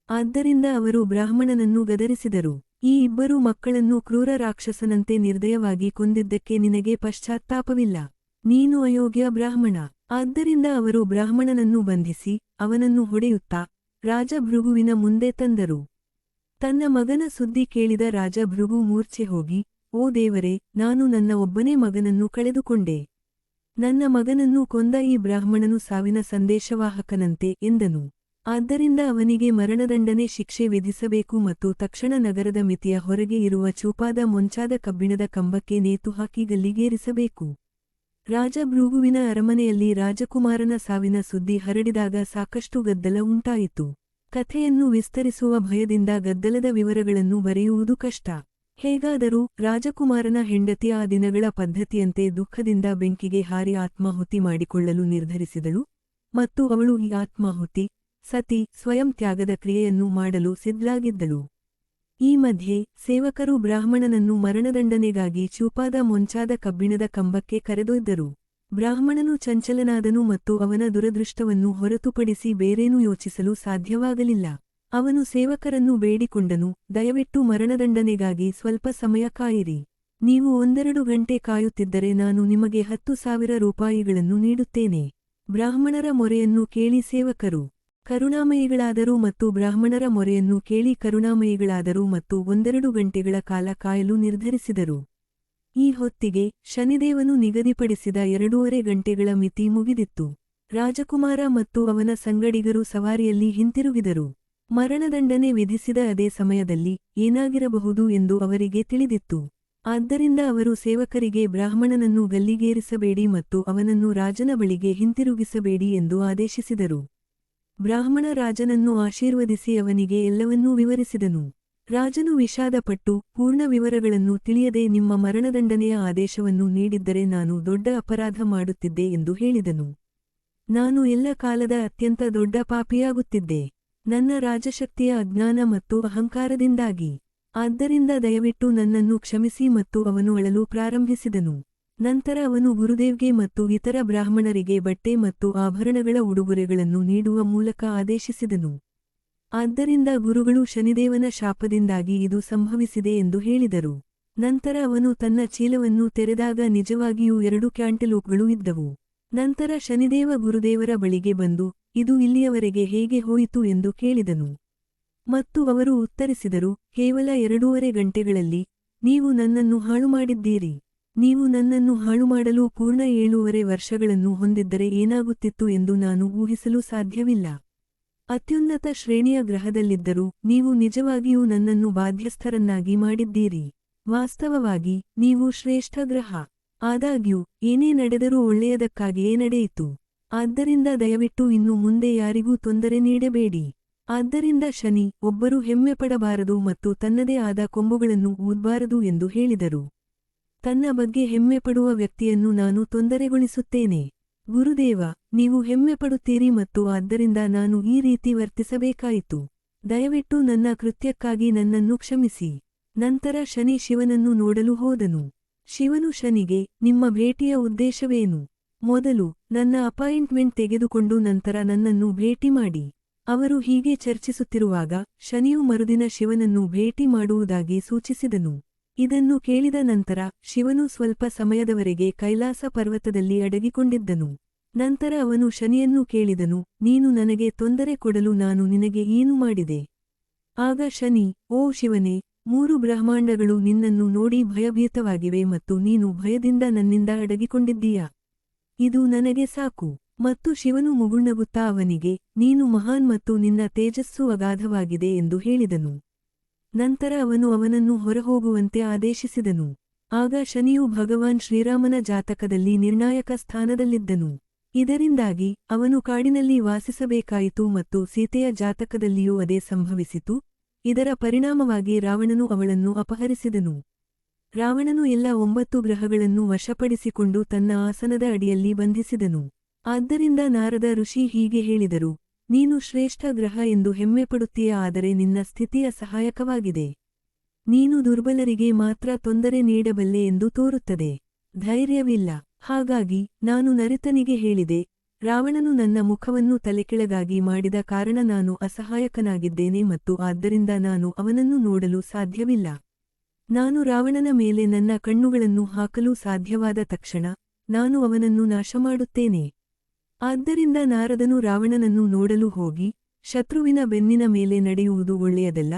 ಆದ್ದರಿಂದ ಅವರು ಬ್ರಾಹ್ಮಣನನ್ನು ಗದರಿಸಿದರು. ಈ 2 ಮಕ್ಕಳನ್ನು ಕ್ರೂರ ರಾಕ್ಷಸನಂತೆ ನಿರ್ದಯವಾಗಿ ಕೊಂದಿದ್ದಕ್ಕೆ ನಿನಗೆ ಪಶ್ಚಾತ್ತಾಪವಿಲ್ಲ. ನೀನು ಅಯೋಗ್ಯ ಬ್ರಾಹ್ಮಣ. ಆದ್ದರಿಂದ ಅವರು ಬ್ರಾಹ್ಮಣನನ್ನು ಬಂಧಿಸಿ, ಅವನನ್ನು ಹೊಡೆಯುತ್ತಾ, ರಾಜ ಭೃಗುವಿನ ಮುಂದೆ ತಂದರು. ತನ್ನ ಮಗನ ಸುದ್ದಿ ಕೇಳಿದ ರಾಜ ಭೃಗು ಮೂರ್ಛೆ ಹೋಗಿ, ಓ ದೇವರೇ, ನಾನು ನನ್ನ ಒಬ್ಬನೇ ಮಗನನ್ನು ಕಳೆದುಕೊಂಡೆ. ನನ್ನ ಮಗನನ್ನು ಕೊಂದ ಈ ಬ್ರಾಹ್ಮಣನು ಸಾವಿನ ಸಂದೇಶವಾಹಕನಂತೆ ಎಂದನು. ಆದ್ದರಿಂದ ಅವನಿಗೆ ಮರಣದಂಡನೆ ಶಿಕ್ಷೆ ವಿಧಿಸಬೇಕು ಮತ್ತು ತಕ್ಷಣ ನಗರದ ಮಿತಿಯ ಹೊರಗೆ ಇರುವ ಚೂಪಾದ ಮೊಂಚಾದ ಕಬ್ಬಿಣದ ಕಂಬಕ್ಕೆ ನೇತುಹಾಕಿ ಗಲ್ಲಿಗೇರಿಸಬೇಕು. ರಾಜ ಭೃಗುವಿನ ಅರಮನೆಯಲ್ಲಿ ರಾಜಕುಮಾರನ ಸಾವಿನ ಸುದ್ದಿ ಹರಡಿದಾಗ ಸಾಕಷ್ಟು ಗದ್ದಲ ಉಂಟಾಯಿತು. ಕಥೆಯನ್ನು ವಿಸ್ತರಿಸುವ ಭಯದಿಂದ ಗದ್ದಲದ ವಿವರಗಳನ್ನು ಬರೆಯುವುದು ಕಷ್ಟ. ಹೇಗಾದರೂ ರಾಜಕುಮಾರನ ಹೆಂಡತಿ ಆ ದಿನಗಳ ಪದ್ಧತಿಯಂತೆ ದುಃಖದಿಂದ ಬೆಂಕಿಗೆ ಹಾರಿ ಆತ್ಮಾಹುತಿ ಮಾಡಿಕೊಳ್ಳಲು ನಿರ್ಧರಿಸಿದಳು ಮತ್ತು ಅವಳು ಈ ಆತ್ಮಾಹುತಿ, ಸತಿ, ಸ್ವಯಂ ತ್ಯಾಗದ ಕ್ರಿಯೆಯನ್ನು ಮಾಡಲು ಸಿದ್ಧಳಾಗಿದ್ದಳು. ಈ ಮಧ್ಯೆ ಸೇವಕರು ಬ್ರಾಹ್ಮಣನನ್ನು ಮರಣದಂಡನೆಗಾಗಿ ಚೂಪಾದ ಮೊಂಚಾದ ಕಬ್ಬಿಣದ ಕಂಬಕ್ಕೆ ಕರೆದೊಯ್ದರು. ಬ್ರಾಹ್ಮಣನು ಚಂಚಲನಾದನು ಮತ್ತು ಅವನ ದುರದೃಷ್ಟವನ್ನು ಹೊರತುಪಡಿಸಿ ಬೇರೇನೂ ಯೋಚಿಸಲು ಸಾಧ್ಯವಾಗಲಿಲ್ಲ. ಅವನು ಸೇವಕರನ್ನು ಬೇಡಿಕೊಂಡನು, ದಯವಿಟ್ಟು ಮರಣದಂಡನೆಗಾಗಿ ಸ್ವಲ್ಪ ಸಮಯ ಕಾಯಿರಿ. ನೀವು 1-2 ಗಂಟೆ ಕಾಯುತ್ತಿದ್ದರೆ ನಾನು ನಿಮಗೆ 10,000 ರೂಪಾಯಿಗಳನ್ನು ನೀಡುತ್ತೇನೆ. ಬ್ರಾಹ್ಮಣರ ಮೊರೆಯನ್ನು ಕೇಳಿ ಸೇವಕರು ಕರುಣಾಮಯಿಗಳಾದರು ಮತ್ತು ಬ್ರಾಹ್ಮಣರ ಮೊರೆಯನ್ನು ಕೇಳಿ ಕರುಣಾಮಯಿಗಳಾದರು ಮತ್ತು 1-2 ಗಂಟೆಗಳ ಕಾಲ ಕಾಯಲು ನಿರ್ಧರಿಸಿದರು. ಈ ಹೊತ್ತಿಗೆ ಶನಿದೇವನು ನಿಗದಿಪಡಿಸಿದ 2.5 ಗಂಟೆಗಳ ಮಿತಿ ಮುಗಿದಿತ್ತು. ರಾಜಕುಮಾರ ಮತ್ತು ಅವನ ಸಂಗಡಿಗರು ಸವಾರಿಯಲ್ಲಿ ಹಿಂತಿರುಗಿದರು. ಮರಣದಂಡನೆ ವಿಧಿಸಿದ ಅದೇ ಸಮಯದಲ್ಲಿ ಏನಾಗಿರಬಹುದು ಎಂದು ಅವರಿಗೆ ತಿಳಿದಿತ್ತು. ಆದ್ದರಿಂದ ಅವರು ಸೇವಕರಿಗೆ ಬ್ರಾಹ್ಮಣನನ್ನು ಗಲ್ಲಿಗೇರಿಸಬೇಡಿ ಮತ್ತು ಅವನನ್ನು ರಾಜನ ಬಳಿಗೆ ಹಿಂತಿರುಗಿಸಬೇಡಿ ಎಂದು ಆದೇಶಿಸಿದರು. ಬ್ರಾಹ್ಮಣ ರಾಜನನ್ನು ಆಶೀರ್ವದಿಸಿ ಅವನಿಗೆ ಎಲ್ಲವನ್ನೂ ವಿವರಿಸಿದನು. ರಾಜನು ವಿಷಾದಪಟ್ಟು, ಪೂರ್ಣ ವಿವರಗಳನ್ನು ತಿಳಿಯದೆ ನಿಮ್ಮ ಮರಣದಂಡನೆಯ ಆದೇಶವನ್ನು ನೀಡಿದ್ದರೆ ನಾನು ದೊಡ್ಡ ಅಪರಾಧ ಮಾಡುತ್ತಿದ್ದೆ ಎಂದು ಹೇಳಿದನು. ನಾನು ಎಲ್ಲ ಕಾಲದ ಅತ್ಯಂತ ದೊಡ್ಡ ಪಾಪಿಯಾಗುತ್ತಿದ್ದೆ, ನನ್ನ ರಾಜಶಕ್ತಿಯ ಅಜ್ಞಾನ ಮತ್ತು ಅಹಂಕಾರದಿಂದಾಗಿ. ಆದ್ದರಿಂದ ದಯವಿಟ್ಟು ನನ್ನನ್ನು ಕ್ಷಮಿಸಿ ಮತ್ತು ಅವನು ಅಳಲು ಪ್ರಾರಂಭಿಸಿದನು. ನಂತರ ಅವನು ಗುರುದೇವ್ಗೆ ಮತ್ತು ಇತರ ಬ್ರಾಹ್ಮಣರಿಗೆ ಬಟ್ಟೆ ಮತ್ತು ಆಭರಣಗಳ ಉಡುಗೊರೆಗಳನ್ನು ನೀಡುವ ಮೂಲಕ ಆದೇಶಿಸಿದನು. ಆದ್ದರಿಂದ ಗುರುಗಳು ಶನಿದೇವನ ಶಾಪದಿಂದಾಗಿ ಇದು ಸಂಭವಿಸಿದೆ ಎಂದು ಹೇಳಿದರು. ನಂತರ ಅವನು ತನ್ನ ಚೀಲವನ್ನು ತೆರೆದಾಗ ನಿಜವಾಗಿಯೂ 2 ಕ್ಯಾಂಟಲೂಪ್ಗಳು ಇದ್ದವು. ನಂತರ ಶನಿದೇವ ಗುರುದೇವರ ಬಳಿಗೆ ಬಂದು, ಇದು ಇಲ್ಲಿಯವರೆಗೆ ಹೇಗೆ ಹೋಯಿತು ಎಂದು ಕೇಳಿದನು. ಮತ್ತು ಅವರು ಉತ್ತರಿಸಿದರು, ಕೇವಲ 2.5 ಗಂಟೆಗಳಲ್ಲಿ ನೀವು ನನ್ನನ್ನು ಹಾಳುಮಾಡಿದ್ದೀರಿ. ನೀವು ನನ್ನನ್ನು ಹಾಳುಮಾಡಲು ಪೂರ್ಣ 7.5 ವರ್ಷಗಳನ್ನು ಹೊಂದಿದ್ದರೆ ಏನಾಗುತ್ತಿತ್ತು ಎಂದು ನಾನು ಊಹಿಸಲು ಸಾಧ್ಯವಿಲ್ಲ. ಅತ್ಯುನ್ನತ ಶ್ರೇಣಿಯ ಗ್ರಹದಲ್ಲಿದ್ದರೂ ನೀವು ನಿಜವಾಗಿಯೂ ನನ್ನನ್ನು ಬಾಧ್ಯಸ್ಥರನ್ನಾಗಿ ಮಾಡಿದ್ದೀರಿ. ವಾಸ್ತವವಾಗಿ ನೀವು ಶ್ರೇಷ್ಠ ಗ್ರಹ. ಆದಾಗ್ಯೂ ಏನೇ ನಡೆದರೂ ಒಳ್ಳೆಯದಕ್ಕಾಗಿಯೇ ನಡೆಯಿತು. ಆದ್ದರಿಂದ ದಯವಿಟ್ಟು ಇನ್ನು ಮುಂದೆ ಯಾರಿಗೂ ತೊಂದರೆ ನೀಡಬೇಡಿ. ಆದ್ದರಿಂದ ಶನಿ ಒಬ್ಬರು ಹೆಮ್ಮೆಪಡಬಾರದು ಮತ್ತು ತನ್ನದೇ ಆದ ಕೊಂಬುಗಳನ್ನು ಊದಬಾರದು ಎಂದು ಹೇಳಿದರು. ತನ್ನ ಬಗ್ಗೆ ಹೆಮ್ಮೆಪಡುವ ವ್ಯಕ್ತಿಯನ್ನು ನಾನು ತೊಂದರೆಗೊಳಿಸುತ್ತೇನೆ. ಗುರುದೇವ, ನೀವು ಹೆಮ್ಮೆಪಡುತ್ತೀರಿ ಮತ್ತು ಆದ್ದರಿಂದ ನಾನು ಈ ರೀತಿ ವರ್ತಿಸಬೇಕಾಯಿತು. ದಯವಿಟ್ಟು ನನ್ನ ಕೃತ್ಯಕ್ಕಾಗಿ ನನ್ನನ್ನು ಕ್ಷಮಿಸಿ. ನಂತರ ಶನಿ ಶಿವನನ್ನು ನೋಡಲು ಹೋದನು. ಶಿವನು ಶನಿಗೆ, ನಿಮ್ಮ ಭೇಟಿಯ ಉದ್ದೇಶವೇನು? ಮೊದಲು ನನ್ನ ಅಪಾಯಿಂಟ್ಮೆಂಟ್ ತೆಗೆದುಕೊಂಡು ನಂತರ ನನ್ನನ್ನು ಭೇಟಿ ಮಾಡಿ. ಅವರು ಹೀಗೆ ಚರ್ಚಿಸುತ್ತಿರುವಾಗ ಶನಿಯು ಮರುದಿನ ಶಿವನನ್ನು ಭೇಟಿ ಮಾಡುವುದಾಗಿ ಸೂಚಿಸಿದನು. ಇದನ್ನು ಕೇಳಿದ ನಂತರ ಶಿವನು ಸ್ವಲ್ಪ ಸಮಯದವರೆಗೆ ಕೈಲಾಸ ಪರ್ವತದಲ್ಲಿ ಅಡಗಿಕೊಂಡಿದ್ದನು. ನಂತರ ಅವನು ಶನಿಯನ್ನು ಕೇಳಿದನು, ನೀನು ನನಗೆ ತೊಂದರೆ ಕೊಡಲು ನಾನು ನಿನಗೆ ಏನು ಮಾಡಿದೆ? ಆಗ ಶನಿ, ಓ ಶಿವನೇ, 3 ಬ್ರಹ್ಮಾಂಡಗಳು ನಿನ್ನನ್ನು ನೋಡಿ ಭಯಭೀತವಾಗಿವೆ ಮತ್ತು ನೀನು ಭಯದಿಂದ ನನ್ನಿಂದ ಅಡಗಿಕೊಂಡಿದ್ದೀಯಾ? ಇದು ನನಗೆ ಸಾಕು. ಮತ್ತು ಶಿವನು ಮುಗುಳ್ನಗುತ್ತಾ ಅವನಿಗೆ, ನೀನು ಮಹಾನ್ ಮತ್ತು ನಿನ್ನ ತೇಜಸ್ಸು ಅಗಾಧವಾಗಿದೆ ಎಂದು ಹೇಳಿದನು. ನಂತರ ಅವನು ಅವನನ್ನು ಹೊರಹೋಗುವಂತೆ ಆದೇಶಿಸಿದನು. ಆಗ ಶನಿಯು ಭಗವಾನ್ ಶ್ರೀರಾಮನ ಜಾತಕದಲ್ಲಿ ನಿರ್ಣಾಯಕ ಸ್ಥಾನದಲ್ಲಿದ್ದನು. ಇದರಿಂದಾಗಿ ಅವನು ಕಾಡಿನಲ್ಲಿ ವಾಸಿಸಬೇಕಾಯಿತು ಮತ್ತು ಸೀತೆಯ ಜಾತಕದಲ್ಲಿಯೂ ಅದೇ ಸಂಭವಿಸಿತು. ಇದರ ಪರಿಣಾಮವಾಗಿ ರಾವಣನು ಅವಳನ್ನು ಅಪಹರಿಸಿದನು. ರಾವಣನು ಎಲ್ಲ 9 ಗ್ರಹಗಳನ್ನು ವಶಪಡಿಸಿಕೊಂಡು ತನ್ನ ಆಸನದ ಅಡಿಯಲ್ಲಿ ಬಂಧಿಸಿದನು. ಆದ್ದರಿಂದ ನಾರದ ಋಷಿ ಹೀಗೆ ಹೇಳಿದರು, ನೀನು ಶ್ರೇಷ್ಠ ಗ್ರಹ ಎಂದು ಹೆಮ್ಮೆಪಡುತ್ತೀಯ, ಆದರೆ ನಿನ್ನ ಸ್ಥಿತಿಯ ಸಹಾಯಕವಾಗಿದೆ. ನೀನು ದುರ್ಬಲರಿಗೆ ಮಾತ್ರ ತೊಂದರೆ ನೀಡಬಲ್ಲೆ ಎಂದು ತೋರುತ್ತದೆ. ಧೈರ್ಯವಿಲ್ಲ. ಹಾಗಾಗಿ ನಾನು ನರಿತನಿಗೆ ಹೇಳಿದೆ, ರಾವಣನು ನನ್ನ ಮುಖವನ್ನು ತಲೆಕೆಳಗಾಗಿ ಮಾಡಿದ ಕಾರಣ ನಾನು ಅಸಹಾಯಕನಾಗಿದ್ದೇನೆ ಮತ್ತು ಆದ್ದರಿಂದ ನಾನು ಅವನನ್ನು ನೋಡಲು ಸಾಧ್ಯವಿಲ್ಲ. ನಾನು ರಾವಣನ ಮೇಲೆ ನನ್ನ ಕಣ್ಣುಗಳನ್ನು ಹಾಕಲು ಸಾಧ್ಯವಾದ ತಕ್ಷಣ ನಾನು ಅವನನ್ನು ನಾಶಮಾಡುತ್ತೇನೆ. ಆದ್ದರಿಂದ ನಾರದನು ರಾವಣನನ್ನು ನೋಡಲು ಹೋಗಿ, ಶತ್ರುವಿನ ಬೆನ್ನಿನ ಮೇಲೆ ನಡೆಯುವುದು ಒಳ್ಳೆಯದಲ್ಲ,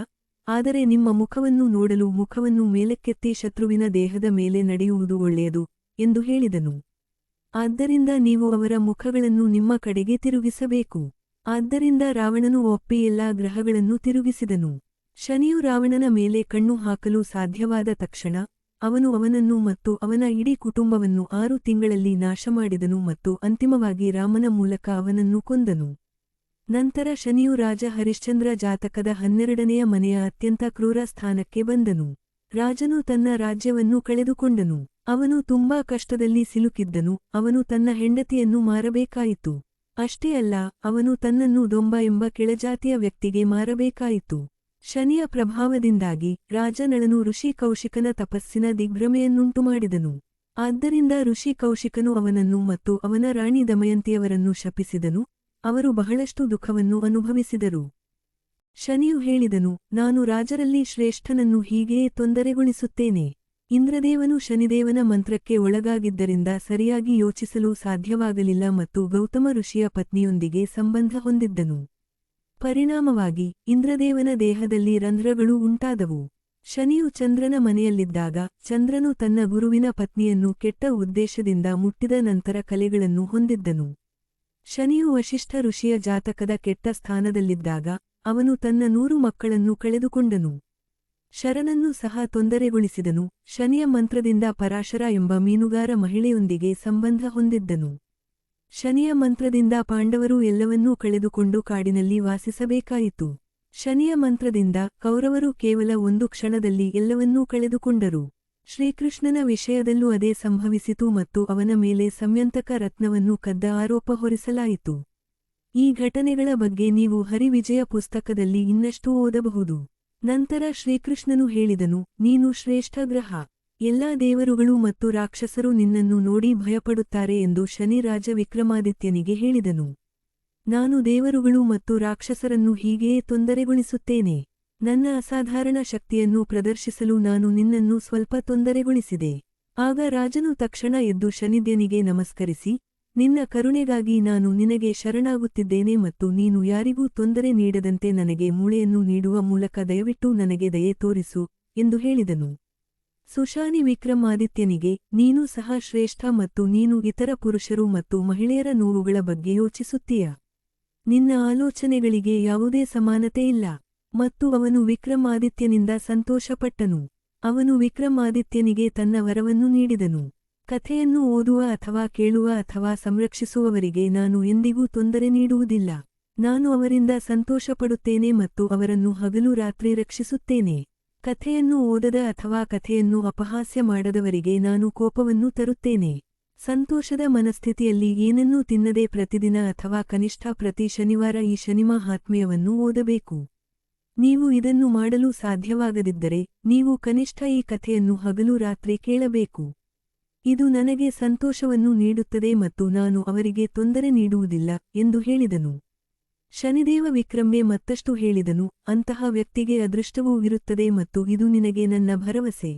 ಆದರೆ ನಿಮ್ಮ ಮುಖವನ್ನು ನೋಡಲು ಮುಖವನ್ನು ಮೇಲಕ್ಕೆತ್ತಿ ಶತ್ರುವಿನ ದೇಹದ ಮೇಲೆ ನಡೆಯುವುದು ಒಳ್ಳೆಯದು ಎಂದು ಹೇಳಿದನು. ಆದ್ದರಿಂದ ನೀವು ಅವರ ಮುಖಗಳನ್ನು ನಿಮ್ಮ ಕಡೆಗೆ ತಿರುಗಿಸಬೇಕು. ಆದ್ದರಿಂದ ರಾವಣನು ಒಪ್ಪಿ ಎಲ್ಲಾ ಗ್ರಹಗಳನ್ನು ತಿರುಗಿಸಿದನು. ಶನಿಯು ರಾವಣನ ಮೇಲೆ ಕಣ್ಣು ಹಾಕಲು ಸಾಧ್ಯವಾದ ತಕ್ಷಣ ಅವನು ಅವನನ್ನು ಮತ್ತು ಅವನ ಇಡೀ ಕುಟುಂಬವನ್ನು 6 ತಿಂಗಳಲ್ಲಿ ನಾಶಮಾಡಿದನು ಮತ್ತು ಅಂತಿಮವಾಗಿ ರಾಮನ ಮೂಲಕ ಅವನನ್ನು ಕೊಂದನು. ನಂತರ ಶನಿಯು ರಾಜ ಹರಿಶ್ಚಂದ್ರ ಜಾತಕದ 12ನೆಯ ಮನೆಯ ಅತ್ಯಂತ ಕ್ರೂರ ಸ್ಥಾನಕ್ಕೆ ಬಂದನು. ರಾಜನು ತನ್ನ ರಾಜ್ಯವನ್ನು ಕಳೆದುಕೊಂಡನು. ಅವನು ತುಂಬಾ ಕಷ್ಟದಲ್ಲಿ ಸಿಲುಕಿದ್ದನು. ಅವನು ತನ್ನ ಹೆಂಡತಿಯನ್ನು ಮಾರಬೇಕಾಯಿತು. ಅಷ್ಟೇ ಅಲ್ಲ, ಅವನು ತನ್ನನ್ನು ದೊಂಬ ಎಂಬ ಕೆಳಜಾತಿಯ ವ್ಯಕ್ತಿಗೆ ಮಾರಬೇಕಾಯಿತು. ಶನಿಯ ಪ್ರಭಾವದಿಂದಾಗಿ ರಾಜನಳನು ಋಷಿ ಕೌಶಿಕನ ತಪಸ್ಸಿನ ದಿಗ್ಭ್ರಮೆಯನ್ನುಂಟುಮಾಡಿದನು. ಆದ್ದರಿಂದ ಋಷಿ ಕೌಶಿಕನು ಅವನನ್ನು ಮತ್ತು ಅವನ ರಾಣಿ ದಮಯಂತಿಯವರನ್ನು ಶಪಿಸಿದನು. ಅವರು ಬಹಳಷ್ಟು ದುಃಖವನ್ನು ಅನುಭವಿಸಿದರು. ಶನಿಯು ಹೇಳಿದನು, ನಾನು ರಾಜರಲ್ಲಿ ಶ್ರೇಷ್ಠನನ್ನು ಹೀಗೆಯೇ ತೊಂದರೆಗೊಳಿಸುತ್ತೇನೆ. ಇಂದ್ರದೇವನು ಶನಿದೇವನ ಮಂತ್ರಕ್ಕೆ ಒಳಗಾಗಿದ್ದರಿಂದ ಸರಿಯಾಗಿ ಯೋಚಿಸಲು ಸಾಧ್ಯವಾಗಲಿಲ್ಲ ಮತ್ತು ಗೌತಮ ಋಷಿಯ ಪತ್ನಿಯೊಂದಿಗೆ ಸಂಬಂಧ ಹೊಂದಿದ್ದನು. ಪರಿಣಾಮವಾಗಿ ಇಂದ್ರದೇವನ ದೇಹದಲ್ಲಿ ರಂಧ್ರಗಳು ಉಂಟಾದವು. ಶನಿಯು ಚಂದ್ರನ ಮನೆಯಲ್ಲಿದ್ದಾಗ ಚಂದ್ರನು ತನ್ನ ಗುರುವಿನ ಪತ್ನಿಯನ್ನು ಕೆಟ್ಟ ಉದ್ದೇಶದಿಂದ ಮುಟ್ಟಿದ ನಂತರ ಕಲೆಗಳನ್ನು ಹೊಂದಿದ್ದನು. ಶನಿಯು ವಶಿಷ್ಠ ಋಷಿಯ ಜಾತಕದ ಕೆಟ್ಟ ಸ್ಥಾನದಲ್ಲಿದ್ದಾಗ ಅವನು ತನ್ನ 100 ಮಕ್ಕಳನ್ನು ಕಳೆದುಕೊಂಡನು. ಶರನನ್ನು ಸಹ ತೊಂದರೆಗೊಳಿಸಿದನು. ಶನಿಯ ಮಂತ್ರದಿಂದ ಪರಾಶರ ಎಂಬ ಮೀನುಗಾರ ಮಹಿಳೆಯೊಂದಿಗೆ ಸಂಬಂಧ ಹೊಂದಿದ್ದನು. ಶನಿಯ ಮಂತ್ರದಿಂದ ಪಾಂಡವರು ಎಲ್ಲವನ್ನೂ ಕಳೆದುಕೊಂಡು ಕಾಡಿನಲ್ಲಿ ವಾಸಿಸಬೇಕಾಯಿತು. ಶನಿಯ ಮಂತ್ರದಿಂದ ಕೌರವರು ಕೇವಲ 1 ಕ್ಷಣದಲ್ಲಿ ಎಲ್ಲವನ್ನೂ ಕಳೆದುಕೊಂಡರು. ಶ್ರೀಕೃಷ್ಣನ ವಿಷಯದಲ್ಲೂ ಅದೇ ಸಂಭವಿಸಿತು ಮತ್ತು ಅವನ ಮೇಲೆ ಸಂಯಂತಕ ರತ್ನವನ್ನು ಕದ್ದ ಆರೋಪ ಹೊರಿಸಲಾಯಿತು. ಈ ಘಟನೆಗಳ ಬಗ್ಗೆ ನೀವು ಹರಿವಿಜಯ ಪುಸ್ತಕದಲ್ಲಿ ಇನ್ನಷ್ಟು ಓದಬಹುದು. ನಂತರ ಶ್ರೀಕೃಷ್ಣನು ಹೇಳಿದನು, ನೀನು ಶ್ರೇಷ್ಠ ಗ್ರಹ. ಎಲ್ಲಾ ದೇವರುಗಳು ಮತ್ತು ರಾಕ್ಷಸರು ನಿನ್ನನ್ನು ನೋಡಿ ಭಯಪಡುತ್ತಾರೆ ಎಂದು ಶನಿ ರಾಜ ವಿಕ್ರಮಾದಿತ್ಯನಿಗೆ ಹೇಳಿದನು. ನಾನು ದೇವರುಗಳು ಮತ್ತು ರಾಕ್ಷಸರನ್ನು ಹೀಗೆಯೇ ತೊಂದರೆಗೊಳಿಸುತ್ತೇನೆ. ನನ್ನ ಅಸಾಧಾರಣ ಶಕ್ತಿಯನ್ನು ಪ್ರದರ್ಶಿಸಲು ನಾನು ನಿನ್ನನ್ನು ಸ್ವಲ್ಪ ತೊಂದರೆಗೊಳಿಸಿದೆ. ಆಗ ರಾಜನು ತಕ್ಷಣ ಎದ್ದು ಶನಿದೇವನಿಗೆ ನಮಸ್ಕರಿಸಿ, ನಿನ್ನ ಕರುಣೆಗಾಗಿ ನಾನು ನಿನಗೆ ಶರಣಾಗುತ್ತಿದ್ದೇನೆ ಮತ್ತು ನೀನು ಯಾರಿಗೂ ತೊಂದರೆ ನೀಡದಂತೆ ನನಗೆ ಮೂಳೆಯನ್ನು ನೀಡುವ ಮೂಲಕ ದಯವಿಟ್ಟು ನನಗೆ ದಯೆ ತೋರಿಸು, ಎಂದು ಹೇಳಿದನು. ಸುಶಾನಿ ವಿಕ್ರಮಾದಿತ್ಯನಿಗೆ, ನೀನು ಸಹ ಶ್ರೇಷ್ಠ ಮತ್ತು ನೀನು ಇತರ ಪುರುಷರು ಮತ್ತು ಮಹಿಳೆಯರ ನೋವುಗಳ ಬಗ್ಗೆ ಯೋಚಿಸುತ್ತೀಯ. ನಿನ್ನ ಆಲೋಚನೆಗಳಿಗೆ ಯಾವುದೇ ಸಮಾನತೆ ಇಲ್ಲ. ಮತ್ತು ಅವನು ವಿಕ್ರಮಾದಿತ್ಯನಿಂದ ಸಂತೋಷಪಟ್ಟನು. ಅವನು ವಿಕ್ರಮಾದಿತ್ಯನಿಗೆ ತನ್ನ ವರವನ್ನು ನೀಡಿದನು. ಕಥೆಯನ್ನು ಓದುವ ಅಥವಾ ಕೇಳುವ ಅಥವಾ ಸಂರಕ್ಷಿಸುವವರಿಗೆ ನಾನು ಎಂದಿಗೂ ತೊಂದರೆ ನೀಡುವುದಿಲ್ಲ. ನಾನು ಅವರಿಂದ ಸಂತೋಷಪಡುತ್ತೇನೆ ಮತ್ತು ಅವರನ್ನು ಹಗಲು ರಾತ್ರಿ ರಕ್ಷಿಸುತ್ತೇನೆ. ಕಥೆಯನ್ನು ಓದದ ಅಥವಾ ಕಥೆಯನ್ನು ಅಪಹಾಸ್ಯ ಮಾಡದವರಿಗೆ ನಾನು ಕೋಪವನ್ನು ತರುತ್ತೇನೆ. ಸಂತೋಷದ ಮನಸ್ಥಿತಿಯಲ್ಲಿ ಏನನ್ನೂ ತಿನ್ನದೆ ಪ್ರತಿದಿನ ಅಥವಾ ಕನಿಷ್ಠ ಪ್ರತಿ ಶನಿವಾರ ಈ ಶನಿಮಹಾತ್ಮ್ಯವನ್ನು ಓದಬೇಕು. ನೀವು ಇದನ್ನು ಮಾಡಲು ಸಾಧ್ಯವಾಗದಿದ್ದರೆ ನೀವು ಕನಿಷ್ಠ ಈ ಕಥೆಯನ್ನು ಹಗಲು ರಾತ್ರಿ ಕೇಳಬೇಕು. ಇದು ನನಗೆ ಸಂತೋಷವನ್ನು ನೀಡುತ್ತದೆ ಮತ್ತು ನಾನು ಅವರಿಗೆ ತೊಂದರೆ ನೀಡುವುದಿಲ್ಲ, ಎಂದು ಹೇಳಿದನು. ಶನಿದೇವ ವಿಕ್ರಮ್ಗೆ ಮತ್ತಷ್ಟು ಹೇಳಿದನು, ಅಂತಹ ವ್ಯಕ್ತಿಗೆ ಅದೃಷ್ಟವೂ ಇರುತ್ತದೆ ಮತ್ತು ಇದು ನಿನಗೆ ನನ್ನ ಭರವಸೆ.